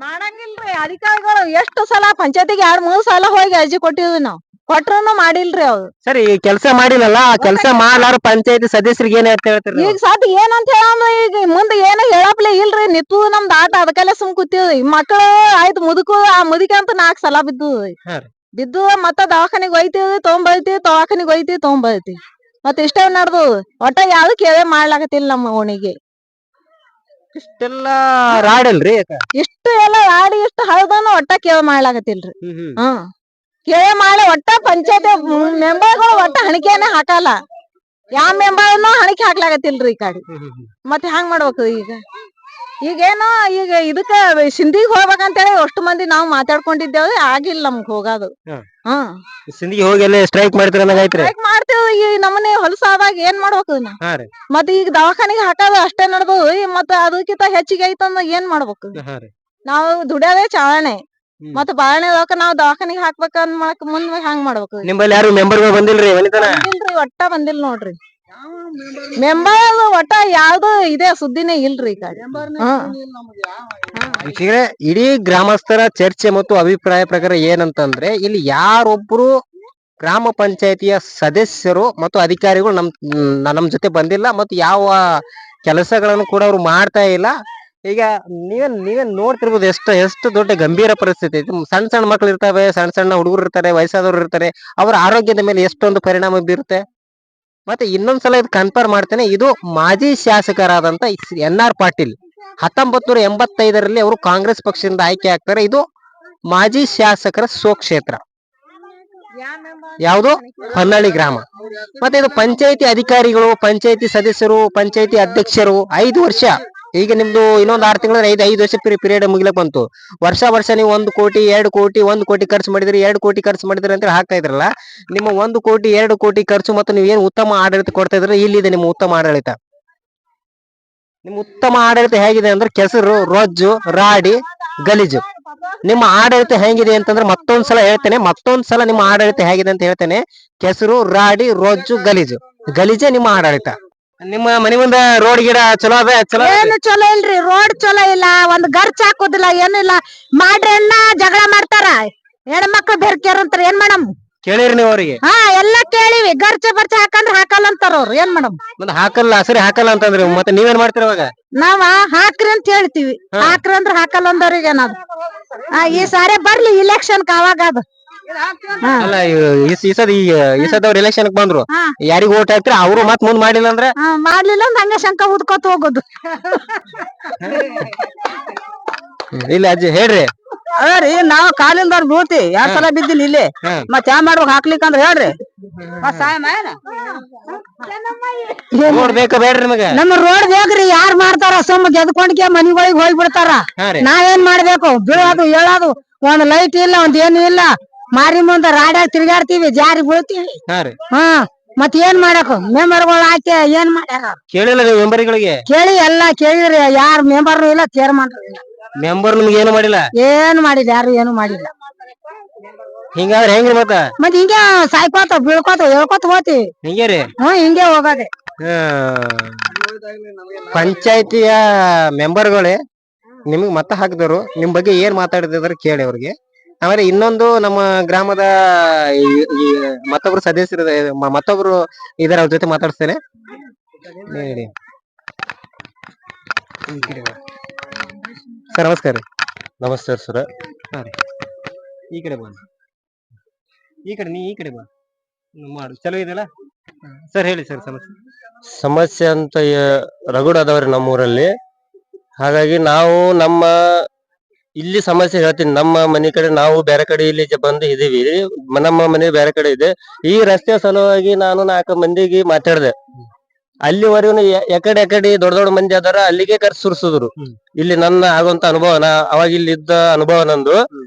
[SPEAKER 5] ಮಾಡಂಗಿಲ್ರಿ ಅಧಿಕಾರಿಗಳು. ಎಷ್ಟು ಸಲ ಪಂಚಾಯತಿಗೆ 2-3 ಸಲ ಹೋಗಿ ಅರ್ಜಿ ಕೊಟ್ಟಿದ್ವಿ ನಾವ್, ಕೊಟ್ರುನು ಮಾಡಿಲ್ರಿ ಅವ್ರು.
[SPEAKER 2] ಸರಿ, ಕೆಲಸ ಮಾಡಿಲ್ಲಲ್ಲ, ಆ ಕೆಲಸ ಮಾಡ್ಲಾರ ಪಂಚಾಯತಿ ಸದಸ್ಯರಿಗೆ ಏನ್ ಅಂತ ಹೇಳ್ತೀರಿ?
[SPEAKER 5] ಈಗ ಸದ್ ಏನಂತ ಹೇಳಮ್ಮ, ಈಗ ಮುಂದೆ ಏನು ಹೇಳಪ್ಲೆ ಇಲ್ರಿ. ನಿತ್ತು ನಮ್ದು ಆಟ ಅದಕ್ಕೆಲ್ಲ ಸುಮ್ ಕೂತಿದ್ವಿ. ಮಕ್ಳು ಆಯ್ತು ಮುದುಕು, ಆ ಮುದುಕಿ ಅಂತ 4 ಸಲ ಬಿದ್ದು
[SPEAKER 2] ಹಾ ರೀ.
[SPEAKER 5] ಬಿದ್ದು ಮತ್ತ ದವಾಖಾನಿಗ್ ಒಯ್ತೀವಿ ತೊಗೊಂಬೈತಿ, ದವಾಖಾನಿಗ್ ಒಯ್ತೀವಿ ತೊಗೊಂಬೈತಿ. ಮತ್ತ ಇಷ್ಟೇ ನಡ್ದು ಒಟ್ಟ ಯಾವ್ದು ಕೇಳೇ ಮಾಡ್ಲಾಕತಿಲ್ಲ ನಮ್ಮ ಓಣಿಗೆ.
[SPEAKER 2] ಇಷ್ಟೆಲ್ಲ ರಾಡಲ್ರಿ ಯಾಕ?
[SPEAKER 5] ಇಷ್ಟು ಎಲ್ಲ ಆಡಿ ಇಷ್ಟು ಹಳದನು ಒಟ್ಟ ಕೇಳ ಮಾಡ್ಲಾಕತಿಲ್ರಿ. ಹ್ಮ್ ಕೇಳ ಮಾಡಿ ಒಟ್ಟ ಪಂಚಾಯತಿ ಮೆಂಬರ್ಗಳು ಒಟ್ಟ ಹಣಿಕೆನೆ ಹಾಕಲ್ಲ. ಯಾವ ಮೆಂಬರ್ನು ಹಣಿಕೆ ಹಾಕ್ಲಾಕತಿಲ್ರಿ ಈ ಕಡೆ. ಮತ್ತೆ ಹ್ಯಾಂಗ್ ಮಾಡ್ಬೇಕು ಈಗೇನೋ ಈಗ ಇದಕ್ಕ ಸಿಂಧಿಗ್ ಹೋಗ್ಬೇಕಂತೇಳಿ ಅಷ್ಟು ಮಂದಿ ನಾವ್ ಮಾತಾಡ್ಕೊಂಡಿದ್ದೇವೆ, ಆಗಿಲ್ಲ ನಮ್ಗ್ ಹೋಗೋದು.
[SPEAKER 2] ಸಿಂಧಿಗೆ ಹೋಗಿ ಎಲ್ಲ ಸ್ಟ್ರೈಕ್ ಮಾಡ್ತೀರ ಅನ್ನಂಗಾಯ್ತ್ರಿ.
[SPEAKER 5] ಸ್ಟ್ರೈಕ್ ಮಾಡ್ತೀವಿ. ಈ ನಮ್ಮನೆ ಹೊಲಸಾದಾಗ ಏನ್ ಮಾಡ್ಬೇಕು ನಾ?
[SPEAKER 2] ಹಾ ರೀ.
[SPEAKER 5] ಮತ್ ಈಗ ದವಾಖಾನಿಗೆ ಹಾಕೋದು ಅಷ್ಟೇ ನಡ್ದು, ಮತ್ತ ಅದಕ್ಕಿಂತ ಹೆಚ್ಚಿಗೆ ಐತಂದ್ರ ಏನ್ ಮಾಡ್ಬೇಕು?
[SPEAKER 2] ಹಾ ರೀ.
[SPEAKER 5] ನಾವು ದುಡಿಯೋದೇ ಚಾಳಣೆ, ಮತ್ತ ಬಾಳನೆ ನಾವ್ ದವಾಖಾನಿಗೆ ಹಾಕ್ಬೇಕ ಮಾಡಕ್ ಮುಂದ್ ಹ್ಯಾಂಗ್ ಮಾಡ್ಬೇಕು?
[SPEAKER 2] ನಿಮ್ಮಲ್ಲಿ ಯಾರು ಮೆಂಬರ್ಗಳು ಬಂದಿಲ್ರಿ ಮನಿತನ?
[SPEAKER 5] ಬಂದಿಲ್ರಿ, ಒಟ್ಟ ಬಂದಿಲ್ ನೋಡ್ರಿ. ಮೆಂಬರ್ ಒಟ್ಟ ಯಾವ್ದು ಇದೇ ಸುದ್ದಿನೇ ಇಲ್ರಿ ಈ ಕಡೆ.
[SPEAKER 2] ವೀಕ್ಷಕರೇ, ಇಡೀ ಗ್ರಾಮಸ್ಥರ ಚರ್ಚೆ ಮತ್ತು ಅಭಿಪ್ರಾಯ ಪ್ರಕಾರ ಏನಂತಂದ್ರೆ, ಇಲ್ಲಿ ಯಾರೊಬ್ರು ಗ್ರಾಮ ಪಂಚಾಯತಿಯ ಸದಸ್ಯರು ಮತ್ತು ಅಧಿಕಾರಿಗಳು ನಮ್ ಜೊತೆ ಬಂದಿಲ್ಲ ಮತ್ತು ಯಾವ ಕೆಲಸಗಳನ್ನು ಕೂಡ ಅವ್ರು ಮಾಡ್ತಾ ಇಲ್ಲ. ಈಗ ನೀವೇನ್ ನೋಡ್ತಿರ್ಬೋದು ಎಷ್ಟು ದೊಡ್ಡ ಗಂಭೀರ ಪರಿಸ್ಥಿತಿ ಐತಿ. ಸಣ್ಣ ಸಣ್ಣ ಮಕ್ಳು ಇರ್ತವೆ, ಸಣ್ಣ ಸಣ್ಣ ಹುಡುಗರು ಇರ್ತಾರೆ, ವಯಸ್ಸಾದವ್ರು ಇರ್ತಾರೆ. ಅವರ ಆರೋಗ್ಯದ ಮೇಲೆ ಎಷ್ಟೊಂದು ಪರಿಣಾಮ ಬೀರುತ್ತೆ. ಮತ್ತೆ ಇನ್ನೊಂದ್ಸಲ ಇದು ಕನ್ಫರ್ಮ್ ಮಾಡ್ತೇನೆ, ಇದು ಮಾಜಿ ಶಾಸಕರಾದಂತ NR ಪಾಟೀಲ್ 1985ರಲ್ಲಿ ಅವರು ಕಾಂಗ್ರೆಸ್ ಪಕ್ಷದಿಂದ ಆಯ್ಕೆ ಆಗ್ತಾರೆ. ಇದು ಮಾಜಿ ಶಾಸಕರ ಸ್ವಕ್ಷೇತ್ರ. ಯಾವುದು? ಹೊನ್ನಳ್ಳಿ ಗ್ರಾಮ. ಮತ್ತೆ ಇದು ಪಂಚಾಯತಿ ಅಧಿಕಾರಿಗಳು, ಪಂಚಾಯತಿ ಸದಸ್ಯರು, ಪಂಚಾಯತಿ ಅಧ್ಯಕ್ಷರು 5 ವರ್ಷ. ಈಗ ನಿಮ್ದು ಇನ್ನೊಂದು 6 ತಿಂಗಳ 5 ವರ್ಷ ಪೀರಿಯಡ್ ಮುಗಿಲಕ್ ಬಂತು. ವರ್ಷ ನೀವು 1 ಕೋಟಿ 2 ಕೋಟಿ 1 ಕೋಟಿ ಖರ್ಚು ಮಾಡಿದ್ರಿ, 2 ಕೋಟಿ ಖರ್ಚು ಮಾಡಿದ್ರಿ ಅಂತ ಹಾಕ್ತಾ ಇದ್ರಲ್ಲ. ನಿಮ್ಮ 1 ಕೋಟಿ 2 ಕೋಟಿ ಖರ್ಚು ಮತ್ತು ನೀವು ಏನು ಉತ್ತಮ ಆಡಳಿತ ಕೊಡ್ತಾ ಇದ್ರೆ, ಇಲ್ಲಿದೆ ನಿಮ್ಮ ಉತ್ತಮ ಆಡಳಿತ. ನಿಮ್ಮ ಉತ್ತಮ ಆಡಳಿತ ಹೇಗಿದೆ ಅಂದ್ರೆ ಕೆಸರು, ರೊಜ್ಜು, ರಾಡಿ, ಗಲೀಜು. ನಿಮ್ಮ ಆಡಳಿತ ಹೇಗಿದೆ ಅಂತಂದ್ರೆ ಮತ್ತೊಂದ್ಸಲ ಹೇಳ್ತೇನೆ, ನಿಮ್ಮ ಆಡಳಿತ ಹೇಗಿದೆ ಅಂತ ಹೇಳ್ತೇನೆ. ಕೆಸರು, ರಾಡಿ, ರೊಜ್ಜು, ಗಲೀಜು. ಗಲೀಜೆ ನಿಮ್ಮ ಆಡಳಿತ. ನಿಮ್ಮ ಮನೆ ಮುಂದೆ ರೋಡ್ ಗಿಡ ಚಲೋ ಅದ?
[SPEAKER 5] ಏನು ಚಲೋ ಇಲ್ರಿ, ರೋಡ್ ಚಲೋ ಇಲ್ಲ, ಒಂದ್ ಗರ್ಚ್ ಹಾಕೋದಿಲ್ಲ, ಏನಿಲ್ಲ. ಮಾಡ್ರಿ ಅಣ್ಣ ಜಗಳ ಮಾಡ್ತಾರ, ಹೆಣ್ಮಕ್ಳು ಬೆರ್ಕ್ಯಾರಂತಾರ, ಏನ್ ಮಾಡಮ್?
[SPEAKER 2] ಕೇಳಿರಿ ನೀವು ಅವರಿಗೆ?
[SPEAKER 5] ಎಲ್ಲಾ ಕೇಳಿವಿ. ಗರ್ಚ ಬರ್ಚ ಹಾಕಂದ್ರ ಹಾಕಲ್ಲ ಅಂತಾರ ಅವ್ರು, ಏನ್ ಮಾಡಮ್?
[SPEAKER 2] ಮತ್ತೆ ಹಾಕಲ್ಲ, ಸರಿ ಹಾಕಲ್ಲ ಅಂತಂದ್ರಿ, ಮತ್ತೆ ನೀವೇನ್ ಮಾಡ್ತೀರ ಅವಾಗ?
[SPEAKER 5] ನಾವ ಹಾಕ್ರಿ ಅಂತ ಹೇಳ್ತೀವಿ, ಹಾಕ್ರಿ ಅಂದ್ರ ಹಾಕಲ್ಲ ಅಂದವ್ರಿಗೆ ಏನದು. ಈ ಸಾರಿ ಬರ್ಲಿ ಇಲೆಕ್ಷನ್ ಅವಾಗ ಅದು.
[SPEAKER 2] ಅಲ್ಲ, ಈ ಸದವ್ರು ಎಲೆಕ್ಷನ್ ಬಂದ್ರು, ಯಾರಿಗ ಓಟ್ ಹಾಕ್ತಿರ ಅವ್ರು ಮತ್ ಮುಂದ್ ಮಾಡಿಲ್ಲ ಅಂದ್ರೆ?
[SPEAKER 5] ಮಾಡ್ಲಿಲ್ಲ ಅಂದ್ರ ಹಂಗೆ ಶಂಕ ಉದ್ಕೋತ ಹೋಗೋದು.
[SPEAKER 2] ಇಲ್ಲ ಅಜ್ಜಿ ಹೇಳ್ರಿ.
[SPEAKER 1] ಅದ್ರಿ ನಾವ್ ಕಾಲಿಲ್ದವ್ರ ಬೀಳ್ತಿ 2 ಸಲ ಬಿದ್ದಿನಿ ಇಲ್ಲಿ. ಮತ್ ಯಾ ಮಾಡ್ಬೇಕು ಹಾಕ್ಲಿಕ್ಕೆ ಅಂದ್ರೆ ಹೇಳ್ರಿ.
[SPEAKER 2] ರೋಡ್ ಬೇಕಾ ಬೇಡ್ರಿ ನಿಮಗೆ?
[SPEAKER 1] ನಮ್ಮ ರೋಡ್ ಬೇಕ್ರಿ. ಯಾರ್ ಮಾಡ್ತಾರ? ಸುಮ್ಮ ಗೆದ್ಕೊಂಡ್ಕೆ ಮನಿಗಳಿಗೆ ಹೋಗಿ ಬಿಡ್ತಾರ. ನಾವೇನ್ ಮಾಡ್ಬೇಕು? ಬೀಳೋದು ಹೇಳೋದು, ಒಂದ್ ಲೈಟ್ ಇಲ್ಲ, ಒಂದ್ ಏನು ಇಲ್ಲ. ಮಾರಿ ಮುಂದ ರಾಡ್ಯಾಗ ತಿರ್ಗಾಡ್ತೀವಿ, ಜಾರಿ ಬೀಳ್ತೀವಿ. ಮತ್ ಏನ್ ಮಾಡಕು? ಮೆಂಬರ್ಗಳು ಹಾಕಿ ಏನ್ ಮಾಡ್ಯಾರ?
[SPEAKER 2] ಕೇಳಿಲ್ಲ ನೀವು ಮೆಂಬರ್ಗಳಿಗೆ?
[SPEAKER 1] ಕೇಳಿ ಎಲ್ಲಾ ಕೇಳಿದ್ರಿ, ಯಾರ್ ಮೆಂಬರ್ನು ಇಲ್ಲ, ಚೇರ್ಮನ್ ಇಲ್ಲ.
[SPEAKER 2] ಮೆಂಬರ್ ನಿಮ್ಗೆ ಏನು ಮಾಡಿಲ್ಲ?
[SPEAKER 1] ಏನು ಮಾಡಿಲ್ಲ, ಯಾರು ಏನು ಮಾಡಿಲ್ಲ.
[SPEAKER 2] ಹಿಂಗಾದ್ರೆ ಹೆಂಗ್ರಿ ಮತ್ತ
[SPEAKER 1] ಹಿಂಗೆ ಸಾಯ್ಕೋತ ಬೀಳ್ಕೋತ ಹೇಳ್ಕೋತ ಹೋಗ್ತಿವಿ.
[SPEAKER 2] ಹಿಂಗೆ ರೀ?
[SPEAKER 1] ಹಿಂಗೆ ಹೋಗದೆ.
[SPEAKER 2] ಪಂಚಾಯತಿಯ ಮೆಂಬರ್ಗಳೇ ನಿಮಗ್ ಮತ ಹಾಕಿದವರು ನಿಮ್ ಬಗ್ಗೆ ಏನ್ ಮಾತಾಡಿದ್ರ ಕೇಳಿ ಅವ್ರಿಗೆ. ಆಮೇಲೆ ಇನ್ನೊಂದು ನಮ್ಮ ಗ್ರಾಮದ ಮತ್ತೊಬ್ರು ಸದಸ್ಯರು, ಮತ್ತೊಬ್ರು ಇದರ ಅವ್ರ ಜೊತೆ ಮಾತಾಡ್ಸ್ತೇನೆ. ಸರ್ ನಮಸ್ಕಾರ.
[SPEAKER 6] ನಮಸ್ತೆ ಸರ್.
[SPEAKER 2] ಈ ಕಡೆ ಬಾ, ಈ ಕಡೆ ಬಾ ಮಾಡು. ಚಲೋ ಇದೆಲ್ಲ ಸರ್, ಹೇಳಿ ಸರ್
[SPEAKER 6] ಸಮಸ್ಯೆ ಅಂತ ರಗಡದವ್ರಿ ನಮ್ಮೂರಲ್ಲಿ. ಹಾಗಾಗಿ ನಾವು ಇಲ್ಲಿ ಸಮಸ್ಯೆ ಹೇಳ್ತೀನಿ. ನಮ್ಮ ಮನೆ ಕಡೆ ನಾವು ಬೇರೆ ಕಡೆ ಇಲ್ಲಿ ಬಂದು ಇದೀವಿ. ನಮ್ಮ ಮನೆ ಬೇರೆ ಕಡೆ ಇದೆ. ಈ ರಸ್ತೆ ಸಲುವಾಗಿ ನಾನು 4 ಮಂದಿಗೆ ಮಾತಾಡಿದೆ. ಅಲ್ಲಿವರೆಗೂ ಎಕಡೆ ದೊಡ್ಡ ದೊಡ್ಡ ಮಂದಿ ಅದಾರ ಅಲ್ಲಿಗೆ ಕರ್ಸಿ ಸುರಿಸಿದ್ರು. ಇಲ್ಲಿ ನನ್ನ ಆಗುವಂತ ಅನುಭವ ಅವಾಗ ಇಲ್ಲಿ ಇದ್ದ ಅನುಭವ ನಂದು.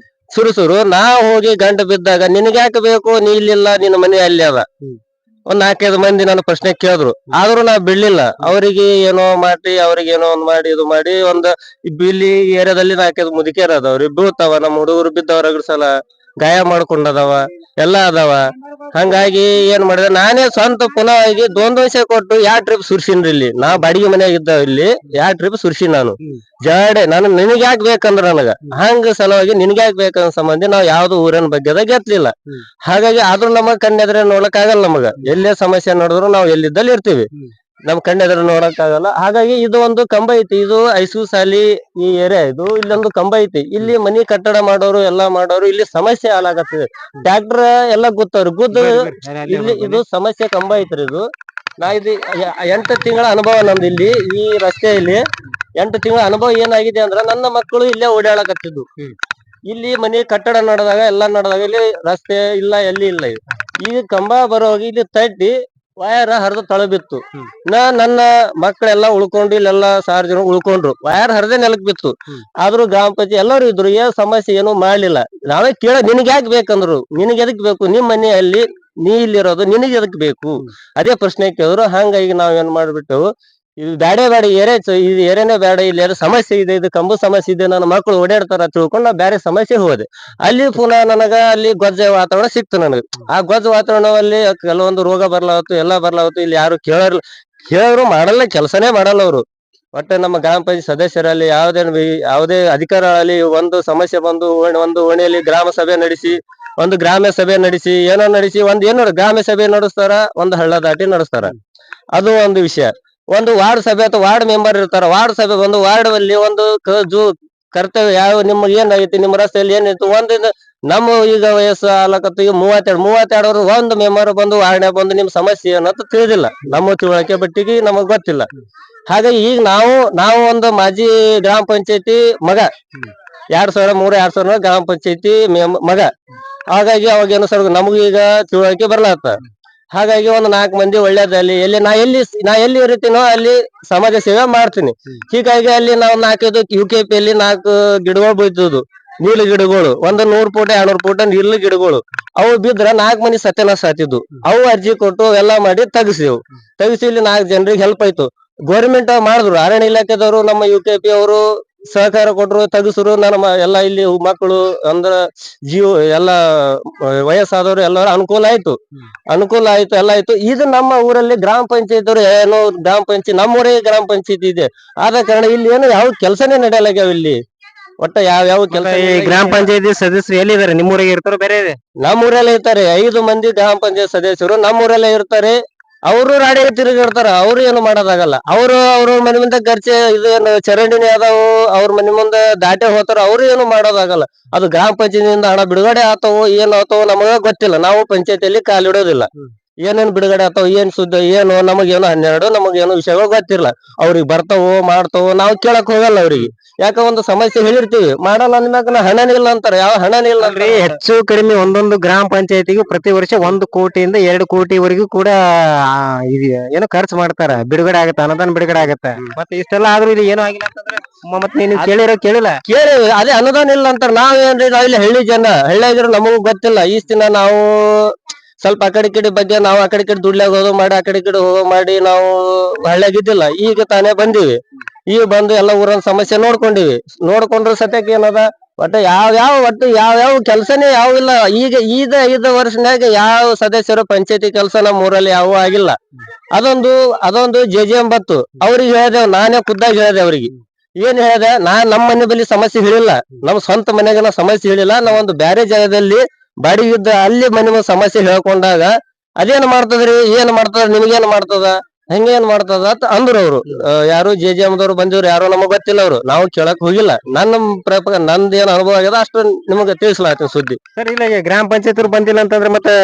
[SPEAKER 6] ಸುರಿಸುರು ನಾ ಹೋಗಿ ಗಂಟು ಬಿದ್ದಾಗ ನಿನಗೆ ಯಾಕೆ ಬೇಕು, ನೀ ಇಲ್ಲಿಲ್ಲ, ನಿನ್ನ ಮನೆ ಅಲ್ಲಿ ಅದ. ಒಂದ್ 4-5 ಮಂದಿ ನನ್ನ ಪ್ರಶ್ನೆ ಕೇಳಿದ್ರು, ಆದ್ರೂ ನಾ ಬಿಡ್ಲಿಲ್ಲ. ಅವ್ರಿಗೆ ಏನೋ ಮಾಡಿ, ಅವ್ರಿಗೆ ಏನೋ ಒಂದ್ ಮಾಡಿ ಇದು ಮಾಡಿ ಇಲ್ಲಿ ಏರಿಯಾದಲ್ಲಿ 4-5 ಮುದುಕಿಯರ್ ಅದಾವ್ರಿ, ಬೀಳ್ತಾವ. ನಮ್ಮ ಹುಡುಗರು ಬಿದ್ದವ್ರ ಸಲ ಗಾಯ ಮಾಡ್ಕೊಂಡದವ, ಎಲ್ಲಾ ಅದಾವ. ಹಂಗಾಗಿ ಏನ್ ಮಾಡಿದೆ, ನಾನೇ ಸ್ವಂತ ಪುನಃ ಆಗಿ ದೋನ್ಸೆ ಕೊಟ್ಟು 2 ಟ್ರಿಪ್ ಸುರ್ಸಿನ್ರಿ. ಇಲ್ಲಿ ನಾ ಬಾಡಿಗೆ ಮನ್ಯಾಗ ಇದ್ದ, ಇಲ್ಲಿ 2 ಟ್ರಿಪ್ ಸುರ್ಸಿ ನಾನು ಜಾಡೆ. ನಾನು ನಿನಗ್ ಯಾಕೆ ಬೇಕಂದ್ರ ನನಗ ಹಂಗ ಸಲುವಾಗಿ ನಿನಗ್ ಯಾಕೆ ಬೇಕಂದ ಸಂಬಂಧಿ ನಾವ್ ಯಾವ್ದು ಊರಿನ ಬಗ್ಗೆ ಗೆತ್ಲಿಲ್ಲ. ಹಾಗಾಗಿ ಆದ್ರೂ ನಮಗ್ ಕಣ್ಣೆದ್ರೆ ನೋಡಕ್ ಆಗಲ್ಲ. ನಮಗ ಎಲ್ಲೇ ಸಮಸ್ಯೆ ನೋಡಿದ್ರು ನಾವು ಎಲ್ಲಿದ್ದಲ್ಲಿ ಇರ್ತೀವಿ, ನಮ್ ಕಣ್ಣೆದ್ರೆ ನೋಡಕ್ ಆಗಲ್ಲ. ಹಾಗಾಗಿ ಇದು ಒಂದು ಕಂಬ ಐತಿ, ಇದು ಐಸು ಸಾಲಿ ಈ ಏರಿಯಾ, ಇದು ಇಲ್ಲೊಂದು ಕಂಬ ಐತಿ. ಇಲ್ಲಿ ಮನಿ ಕಟ್ಟಡ ಮಾಡೋರು ಎಲ್ಲಾ ಮಾಡೋರು ಇಲ್ಲಿ ಸಮಸ್ಯೆ ಹಾಲಾಗತ್ತಿದೆ. ಟ್ರ್ಯಾಕ್ಟರ್ ಎಲ್ಲಾ ಗುತ್ತವ್ರಿ, ಇಲ್ಲಿ ಇದು ಸಮಸ್ಯೆ ಕಂಬ ಐತ್ರಿ. ಇದು ನಾ ಇದು 8 ತಿಂಗಳ ಅನುಭವ ನಮ್ದು ಇಲ್ಲಿ ಈ ರಸ್ತೆಯಲ್ಲಿ. 8 ತಿಂಗಳ ಅನುಭವ ಏನಾಗಿದೆ ಅಂದ್ರ ನನ್ನ ಮಕ್ಕಳು ಇಲ್ಲೇ ಓಡಾಡಕತ್ತಿದ್ದು. ಇಲ್ಲಿ ಮನಿ ಕಟ್ಟಡ ನಡೆದಾಗ ಎಲ್ಲಾ ನಡೆದಾಗ ಇಲ್ಲಿ ರಸ್ತೆ ಇಲ್ಲ, ಎಲ್ಲಿ ಇಲ್ಲ. ಈ ಕಂಬ ಬರೋಗಿ ಇಲ್ಲಿ ತಟ್ಟಿ ವಯರ್ ಹರಿದು ತಳಬಿತ್ತು. ನನ್ನ ಮಕ್ಕಳೆಲ್ಲಾ ಉಳ್ಕೊಂಡು ಇಲ್ಲೆಲ್ಲಾ 1000 ಜನ ಉಳ್ಕೊಂಡ್ರು. ವಯರ್ ಹರಿದೇ ನೆಲಕ್ ಬಿತ್ತು. ಆದ್ರೂ ಗ್ರಾಮ ಪಂಚಾಯತ್ ಎಲ್ಲರೂ ಇದ್ರು, ಏನ್ ಸಮಸ್ಯೆ ಏನು ಮಾಡ್ಲಿಲ್ಲ. ನಾವೇ ನಿನಗ್ ಯಾಕೆ ಬೇಕಂದ್ರು, ನಿನಗ್ ಎದಕ್ ಬೇಕು, ನಿಮ್ ಮನೆಯಲ್ಲಿ ನೀ ಇಲ್ಲಿರೋದು ನಿನಗ್ ಎದಕ್ ಬೇಕು, ಅದೇ ಪ್ರಶ್ನೆ ಕೇಳಿದ್ರು. ಹಂಗಾಗಿ ನಾವ್ ಏನ್ ಮಾಡ್ಬಿಟ್ಟೆವು, ಇದು ಬೇಡ ಇದು ಏರಿಯಾನೇ ಬೇಡ, ಇಲ್ಲಿ ಏನೋ ಸಮಸ್ಯೆ ಇದೆ, ಇದು ಕಂಬ ಸಮಸ್ಯೆ ಇದೆ, ನನ್ನ ಮಕ್ಕಳು ಓಡಾಡ್ತಾರ ತಿಳ್ಕೊಂಡು ನಾ ಬೇರೆ ಸಮಸ್ಯೆ ಹೋದೆ. ಅಲ್ಲಿ ಪುನಃ ನನಗ ಅಲ್ಲಿ ಗೊಜ್ಜ ವಾತಾವರಣ ಸಿಕ್ತು. ನನಗೆ ಆ ಗೊಜ್ಜ ವಾತಾವರಣದಲ್ಲಿ ಕೆಲವೊಂದು ರೋಗ ಬರ್ಲಾವತ್ತು, ಎಲ್ಲಾ ಬರ್ಲಾವತ್ತು. ಇಲ್ಲಿ ಯಾರು ಕೇಳೋರು ಮಾಡಲ್ಲ, ಕೆಲಸನೇ ಮಾಡಲ್ಲ ಅವರು. ಒಟ್ಟೆ ನಮ್ಮ ಗ್ರಾಮ ಪಂಚಾಯತ್ ಸದಸ್ಯರಲ್ಲಿ ಯಾವುದೇ ಅಧಿಕಾರ ಅಲ್ಲಿ ಒಂದು ಸಮಸ್ಯೆ ಬಂದು ಒಂದು ಓಣಿಯಲ್ಲಿ ಗ್ರಾಮ ಸಭೆ ನಡೆಸಿ, ಒಂದು ಗ್ರಾಮ್ಯ ಸಭೆ ನಡೆಸಿ, ಏನೋ ಗ್ರಾಮ್ಯ ಸಭೆ ನಡೆಸ್ತಾರ, ಒಂದು ಹಳ್ಳ ದಾಟಿ ನಡೆಸ್ತಾರ. ಅದು ಒಂದು ವಿಷಯ. ಒಂದು ವಾರ್ಡ್ ಸಭೆ ಅಥವಾ ವಾರ್ಡ್ ಮೆಂಬರ್ ಇರ್ತಾರ, ವಾರ್ಡ್ ಸಭೆ ಒಂದು ವಾರ್ಡ್ ಅಲ್ಲಿ ಒಂದು ಕರ್ತವ್ಯ ಯಾವ ನಿಮ್ಗೆ ಏನಾಗೈತಿ, ನಿಮ್ಮ ರಸ್ತೆಯಲ್ಲಿ ಏನಿತ್ತು ಒಂದಿನ. ನಮ್ಮ ಈಗ ವಯಸ್ಸು ಆಲಕತ್ತು, ಈಗ 32 ಅವರು ಒಂದು ಮೆಂಬರ್ ಬಂದು ವಾರ್ಡ್ ಬಂದು ನಿಮ್ ಸಮಸ್ಯೆ ಏನಂತ ತಿಳಿದಿಲ್ಲ, ನಮ್ಮ ತಿಳುವಳಿಕೆ ಬಟ್ಟಿಗೆ ನಮಗ್ ಗೊತ್ತಿಲ್ಲ. ಹಾಗಾಗಿ ಈಗ ನಾವು ಒಂದು ಮಾಜಿ ಗ್ರಾಮ ಪಂಚಾಯತಿ ಮಗ, 2003 2004 ಗ್ರಾಮ ಪಂಚಾಯತಿ ಮಗ. ಹಾಗಾಗಿ ಅವಾಗ ಏನು ಸರ್ ನಮಗ ಈಗ ತಿಳುವಳಿಕೆ ಬರ್ಲಾತ್ತ. ಹಾಗಾಗಿ ಒಂದು 4 ಮಂದಿ ಒಳ್ಳೇದಲ್ಲಿ ನಾ ಎಲ್ಲಿ ಇರ್ತೀನೋ ಅಲ್ಲಿ ಸಮಾಜ ಸೇವೆ ಮಾಡ್ತೀನಿ. ಹೀಗಾಗಿ ಅಲ್ಲಿ ನಾವು 4 UKP ಅಲ್ಲಿ 4 ಗಿಡಗಳು ಬೀಳ್ತಿದ್ವು, ನೀಲ ಗಿಡಗಳು, ಒಂದು 100 ಫೂಟ್ 200 ಫೂಟ್ ನೀಲ ಗಿಡಗಳು. ಅವು ಬಿದ್ರ 4 ಮನಿ ಸತ್ಯನಾಶ ಆತಿದ್ವು. ಅವು ಅರ್ಜಿ ಕೊಟ್ಟು ಎಲ್ಲಾ ಮಾಡಿ ತೆಗಿಸಿ ಇಲ್ಲಿ 4 ಜನರಿಗೆ ಹೆಲ್ಪ್ ಆಯ್ತು. ಗೋರ್ಮೆಂಟ್ ಮಾಡಿದ್ರು, ಅರಣ್ಯ ಇಲಾಖೆದವರು ನಮ್ಮ UKP ಅವರು ಸಹಕಾರ ಕೊಟ್ರು, ತೆಗಿಸ್ರು. ನನ್ನ ಎಲ್ಲಾ ಇಲ್ಲಿ ಮಕ್ಕಳು ಅಂದ್ರ ಎಲ್ಲಾ ವಯಸ್ಸಾದವರು ಎಲ್ಲರೂ ಅನುಕೂಲ ಆಯ್ತು. ಎಲ್ಲ ಆಯ್ತು. ಇದು ನಮ್ಮ ಊರಲ್ಲಿ ಗ್ರಾಮ ಪಂಚಾಯತ್ ಅವರು ಏನೋ ಗ್ರಾಮ ಪಂಚಾಯತ್ ನಮ್ಮೂರೇ ಗ್ರಾಮ ಪಂಚಾಯತ್ ಇದೆ. ಆದ ಕಾರಣ ಇಲ್ಲಿ ಏನು ಯಾವ ಕೆಲಸನೇ ನಡೆಯಲಾಗ್ಯಾವ. ಇಲ್ಲಿ ಒಟ್ಟ ಯಾವ ಕೆಲಸ.
[SPEAKER 2] ಗ್ರಾಮ ಪಂಚಾಯತಿ ಸದಸ್ಯರು ಎಲ್ಲಿದ್ದಾರೆ? ನಿಮ್ಮೂರಿಗೆ ಇರ್ತಾರೋ ಬೇರೆ ಇದೆ?
[SPEAKER 6] ನಮ್ಮೂರಲ್ಲೇ ಇರ್ತಾರೆ. 5 ಮಂದಿ ಗ್ರಾಮ ಪಂಚಾಯತ್ ಸದಸ್ಯರು ನಮ್ಮೂರಲ್ಲೇ ಇರ್ತಾರೆ. ಅವರು ರಾಡಿ ತಿರುಗಿರ್ತಾರ, ಅವ್ರು ಏನು ಮಾಡೋದಾಗಲ್ಲ. ಅವ್ರ ಮನೆ ಮುಂದೆ ಖರ್ಚೆ ಇದೇನು ಚರಂಡಿನೇ ಅದಾವು, ಅವ್ರ ಮನೆ ಮುಂದೆ ದಾಟೆ ಹೋಗ್ತಾರ, ಅವ್ರು ಏನು ಮಾಡೋದಾಗಲ್ಲ. ಅದು ಗ್ರಾಮ ಪಂಚಾಯತಿಯಿಂದ ಹಣ ಬಿಡುಗಡೆ ಆತವೋ ಏನ್ ಆತವೋ ನಮಗ ಗೊತ್ತಿಲ್ಲ. ನಾವು ಪಂಚಾಯತಿಯಲ್ಲಿ ಕಾಲಿಡೋದಿಲ್ಲ. ಏನೇನ್ ಬಿಡುಗಡೆ ಆತಾವ, ಏನ್ ಸುದ್ದಿ ಏನು ನಮಗೇನು 12 ನಮಗೇನು ವಿಷಯಗಳು ಗೊತ್ತಿಲ್ಲ. ಅವ್ರಿಗೆ ಬರ್ತಾವೋ ಮಾಡ್ತಾವೋ ನಾವು ಕೇಳಕ್ ಹೋಗಲ್ಲ ಅವ್ರಿಗೆ. ಯಾಕ ಒಂದು ಸಮಸ್ಯೆ ಹೇಳಿರ್ತೀವಿ, ಮಾಡಲ್ಲ ಅಂದ್ಮ್ಯಾಕ ಹಣನೇ ಇಲ್ಲ ಅಂತಾರೆ. ಯಾವ ಹಣನೇ ಇಲ್ಲ ಅಂದ್ರೆ
[SPEAKER 2] ಹೆಚ್ಚು ಕಡಿಮೆ ಒಂದೊಂದು ಗ್ರಾಮ ಪಂಚಾಯತಿಗೂ ಪ್ರತಿ ವರ್ಷ 1 ಕೋಟಿಯಿಂದ 2 ಕೋಟಿವರೆಗೂ ಕೂಡ ಏನೋ ಖರ್ಚು ಮಾಡ್ತಾರ, ಬಿಡುಗಡೆ ಆಗತ್ತ, ಅನುದಾನ ಬಿಡುಗಡೆ ಆಗತ್ತ. ಮತ್ತೆ ಇಷ್ಟೆಲ್ಲ ಆದ್ರೂ ಇದು ಏನೋ ಆಗಿಲ್ಲ ಅಂತಂದ್ರೆ ಮತ್ತೆ ನೀವು ಕೇಳಿಲ್ಲ?
[SPEAKER 6] ಅದೇ ಅನುದಾನ ಇಲ್ಲ ಅಂತಾರ. ನಾವೇನ್ರಿ, ನಾವಿಲ್ಲಿ ಹಳ್ಳಿಯಾಗಿರೋ ನಮಗೂ ಗೊತ್ತಿಲ್ಲ. ದಿನ ನಾವು ಸ್ವಲ್ಪ ಆ ಕಡೆ ಬಗ್ಗೆ ನಾವು ಆ ಕಡೆ ದುಡ್ಲಾಗ ಹೋಗೋ ಮಾಡಿ ಆ ಕಡೆ ಹೋಗೋ ಮಾಡಿ ನಾವು ಹಳ್ಳಿಯಾಗಿದ್ದಿಲ್ಲ. ಈಗ ತಾನೇ ಬಂದಿವಿ. ಈಗ ಬಂದು ಎಲ್ಲ ಊರನ್ನ ಸಮಸ್ಯೆ ನೋಡ್ಕೊಂಡ್ರೆ ಸತ್ಯಕ್ಕೆ ಏನದ ಯಾವ ಕೆಲಸನೇ ಇಲ್ಲ. ಈಗ 5 ವರ್ಷನಾಗ ಯಾವ ಸದಸ್ಯರು ಪಂಚಾಯತಿ ಕೆಲಸ ನಮ್ಮ ಊರಲ್ಲಿ ಯಾವ ಆಗಿಲ್ಲ. ಅದೊಂದು JJM ಬತ್ತು. ಅವ್ರಿಗೆ ಹೇಳಿದೆ, ನಾನೇ ಖುದ್ದಾಗಿ ಹೇಳಿದೆ ಅವ್ರಿಗೆ. ಏನ್ ಹೇಳಿದೆ, ನಮ್ಮ ಮನೆ ಬಳಿ ಸಮಸ್ಯೆ ಹೇಳಿಲ್ಲ, ನಮ್ ಸ್ವಂತ ಮನೆಗೆ ಸಮಸ್ಯೆ ಹೇಳಿಲ್ಲ. ನಾವೊಂದು ಬೇರೆ ಜಾಗದಲ್ಲಿ ಬಾಡಿಗಿದ್ದ ಅಲ್ಲಿ ಮನೆ ಸಮಸ್ಯೆ ಹೇಳ್ಕೊಂಡಾಗ ಅದೇನ್ ಮಾಡ್ತದ್ರಿ, ಏನ್ ಮಾಡ್ತದ, ನಿಮ್ಗೇನ್ ಮಾಡ್ತದ, ಹೆಂಗೇನ್ ಮಾಡ್ತದ ಅಂತ ಅಂದ್ರು ಅವ್ರು. ಯಾರು JJM ದವ್ರು ಬಂದಿವ್ರು, ಯಾರು ನಮಗ್ ಗೊತ್ತಿಲ್ಲ. ಅವ್ರು ನಾವು ಕೇಳಕ್ ಹೋಗಿಲ್ಲ. ನಂದೇನ್ ಅನುಭವ ಆಗ್ಯದ ಅಷ್ಟು ನಿಮ್ಗೆ ತಿಳಿಸ್ಲಾತೀನಿ ಸುದ್ದಿ.
[SPEAKER 2] ಸರ್, ಇಲ್ಲ ಗ್ರಾಮ ಪಂಚಾಯತ್ ಬಂದಿಲ್ಲ ಅಂತಂದ್ರೆ ಮತ್ತೆ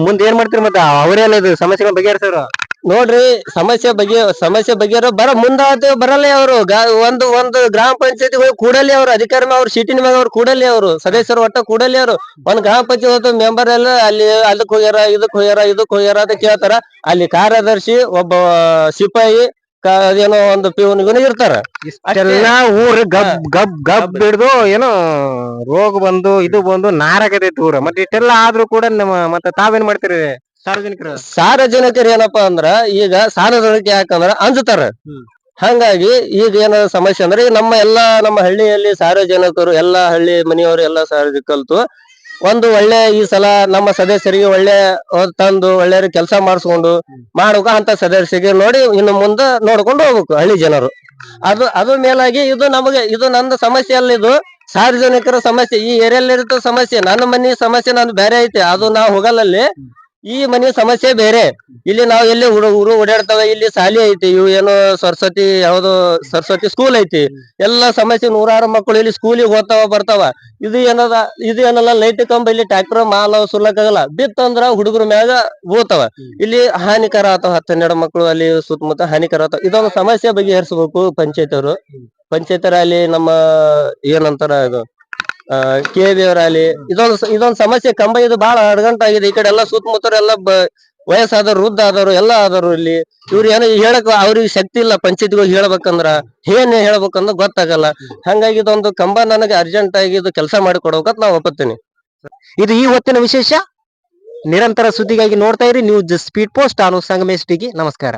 [SPEAKER 2] ಮುಂದೆ ಏನ್ ಮಾಡ್ತೀರಿ? ಮತ್ತೆ ಅವರೆಲ್ಲ ಇದು ಸಮಸ್ಯೆಗಳು ಬಗೆಹರಿಸ್ತಾರ?
[SPEAKER 6] ನೋಡ್ರಿ ಸಮಸ್ಯೆ ಬಗೆಹರ ಮುಂದ ಬರಲ್ಲ ಅವರು ಒಂದು ಗ್ರಾಮ ಪಂಚಾಯತಿ ಹೋಗಿ ಕೂಡಲೇ ಅವ್ರು ಅಧಿಕಾರಿ ಅವ್ರು ಸೀಟಿನ ಮ್ಯಾಗ ಅವ್ರು ಕೂಡಲೇ ಅವರು ಸದಸ್ಯರು ಒಟ್ಟ ಕೂಡಲೇ ಅವರು ಒಂದ್ ಗ್ರಾಮ ಪಂಚಾಯತ್ ಮೆಂಬರ್ ಎಲ್ಲ ಅಲ್ಲಿ ಅದಕ್ ಹೋಗ್ಯಾರ ಇದಕ್ ಹೋಗ್ಯಾರ ಅಂತ ಕೇಳ್ತಾರ. ಅಲ್ಲಿ ಕಾರ್ಯದರ್ಶಿ ಒಬ್ಬ ಸಿಪಾಯಿ ಏನೋ ಒಂದು ಪಿವನ್ ಇರ್ತಾರ.
[SPEAKER 2] ಇಷ್ಟೆಲ್ಲಾ ಊರ್ ಗಬ್ ಹಿಡ್ದು ಏನೋ ರೋಗ ಬಂದು ಇದು ಬಂದು ನಾರಾಗತೈತಿ ಊರ ಮತ್ತೆ ಇಷ್ಟೆಲ್ಲಾ ಆದ್ರೂ ಕೂಡ ಮತ್ತೆ ತಾವೇನ್ ಮಾಡ್ತೀರಿ
[SPEAKER 6] ಸಾರ್ವಜನಿಕರು ಏನಪ್ಪಾ ಅಂದ್ರ ಈಗ ಸಾರ್ವಜನಿಕ ಯಾಕಂದ್ರ ಅಂಜತಾರ. ಹಂಗಾಗಿ ಈಗ ಏನ ಸಮಸ್ಯೆ ಅಂದ್ರೆ ಈಗ ನಮ್ಮ ಹಳ್ಳಿಯಲ್ಲಿ ಸಾರ್ವಜನಿಕರು ಎಲ್ಲಾ ಹಳ್ಳಿ ಮನೆಯವರು ಎಲ್ಲಾ ಕಲ್ತು ಒಂದು ಒಳ್ಳೆ ಈ ಸಲ ನಮ್ಮ ಸದಸ್ಯರಿಗೆ ಒಳ್ಳೆ ತಂದು ಒಳ್ಳೆ ಕೆಲಸ ಮಾಡಿಸ್ಕೊಂಡು ಮಾಡ್ಬೇಕು ಅಂತ ಸದಸ್ಯರಿಗೆ ನೋಡಿ ಇನ್ನು ಮುಂದೆ ನೋಡ್ಕೊಂಡು ಹೋಗ್ಬೇಕು ಹಳ್ಳಿ ಜನರು. ಅದು ಮೇಲಾಗಿ ಇದು ನಂದು ಸಮಸ್ಯೆ ಅಲ್ಲ, ಇದು ಸಾರ್ವಜನಿಕರ ಸಮಸ್ಯೆ. ಈ ಏರಿಯಲ್ಲಿ ಇರೋ ಸಮಸ್ಯೆ ನನ್ನ ಮನೆ ಸಮಸ್ಯೆ ನಾನು ಬೇರೆ ಐತೆ, ಅದು ನಾವು ಹೋಗಲ್ಲಲ್ಲಿ. ಈ ಮನೆ ಸಮಸ್ಯೆ ಬೇರೆ. ಇಲ್ಲಿ ನಾವು ಎಲ್ಲಿ ಹುಡುಗರು ಓಡಾಡ್ತಾವ, ಇಲ್ಲಿ ಶಾಲೆ ಐತಿ, ಇವು ಏನೋ ಸರಸ್ವತಿ ಸ್ಕೂಲ್ ಐತಿ. ಎಲ್ಲಾ ಸಮಸ್ಯೆ ನೂರಾರು ಮಕ್ಕಳು ಇಲ್ಲಿ ಸ್ಕೂಲಿಗೆ ಹೋಗ್ತಾವ ಬರ್ತಾವ. ಇದು ಏನಲ್ಲ ಲೈಟ್ ಕಂಬ ಇಲ್ಲಿ ಟ್ರ್ಯಾಕ್ಟರ್ ಮಾಲ್ ಸುರ್ಲಕ್ಕಾಗಲ್ಲ, ಬಿತ್ತಂದ್ರ ಹುಡುಗರ ಮ್ಯಾಗ ಬೀಳ್ತಾವ. ಇಲ್ಲಿ ಹಾನಿಕರ ಆತಾವ, 10-12 ಮಕ್ಕಳು ಅಲ್ಲಿ ಸುತ್ತಮುತ್ತ ಹಾನಿಕರ ಆತಾವ. ಇದೊಂದು ಸಮಸ್ಯೆ ಬಗೆಹರಿಸಬೇಕು ಪಂಚಾಯತ್ ಅಲ್ಲಿ ನಮ್ಮ ಏನಂತಾರ ಇದು KV ಅವರಲ್ಲಿ ಇದೊಂದು ಸಮಸ್ಯೆ. ಕಂಬ ಇದು ಬಹಳ ಅಡಗಂಟಾಗಿದೆ. ಈ ಕಡೆ ಎಲ್ಲ ಸುತ್ತಮುತ್ತರೆಲ್ಲ ವಯಸ್ಸಾದವ್ರು ವೃದ್ಧ ಆದವರು ಎಲ್ಲ ಆದವರು. ಇಲ್ಲಿ ಇವ್ರು ಏನೋ ಹೇಳಕ್ ಅವ್ರಿಗೆ ಶಕ್ತಿ ಇಲ್ಲ. ಪಂಚಾಯತ್ಗೆ ಹೋಗಿ ಹೇಳ್ಬೇಕಂದ್ರ ಏನ್ ಹೇಳ್ಬೇಕಂದ್ರ ಗೊತ್ತಾಗಲ್ಲ. ಹಂಗಾಗಿ ಇದೊಂದು ಕಂಬ ನನಗೆ ಅರ್ಜೆಂಟ್ ಆಗಿ ಇದು ಕೆಲಸ ಮಾಡಿ ಕೊಡ್ಬೇಕಂತ ನಾ ಒಪ್ಪತ್ತೀನಿ.
[SPEAKER 2] ಇದು ಈ ಹೊತ್ತಿನ ವಿಶೇಷ. ನಿರಂತರ ಸುದ್ದಿಗಾಗಿ ನೋಡ್ತಾ ಇರಿ ನ್ಯೂಸ್ ಸ್ಪೀಡ್ ಪೋಸ್ಟ್. ನಾನು ಸಂಗಮೇಶ್ ಟಿಗಿ. ನಮಸ್ಕಾರ.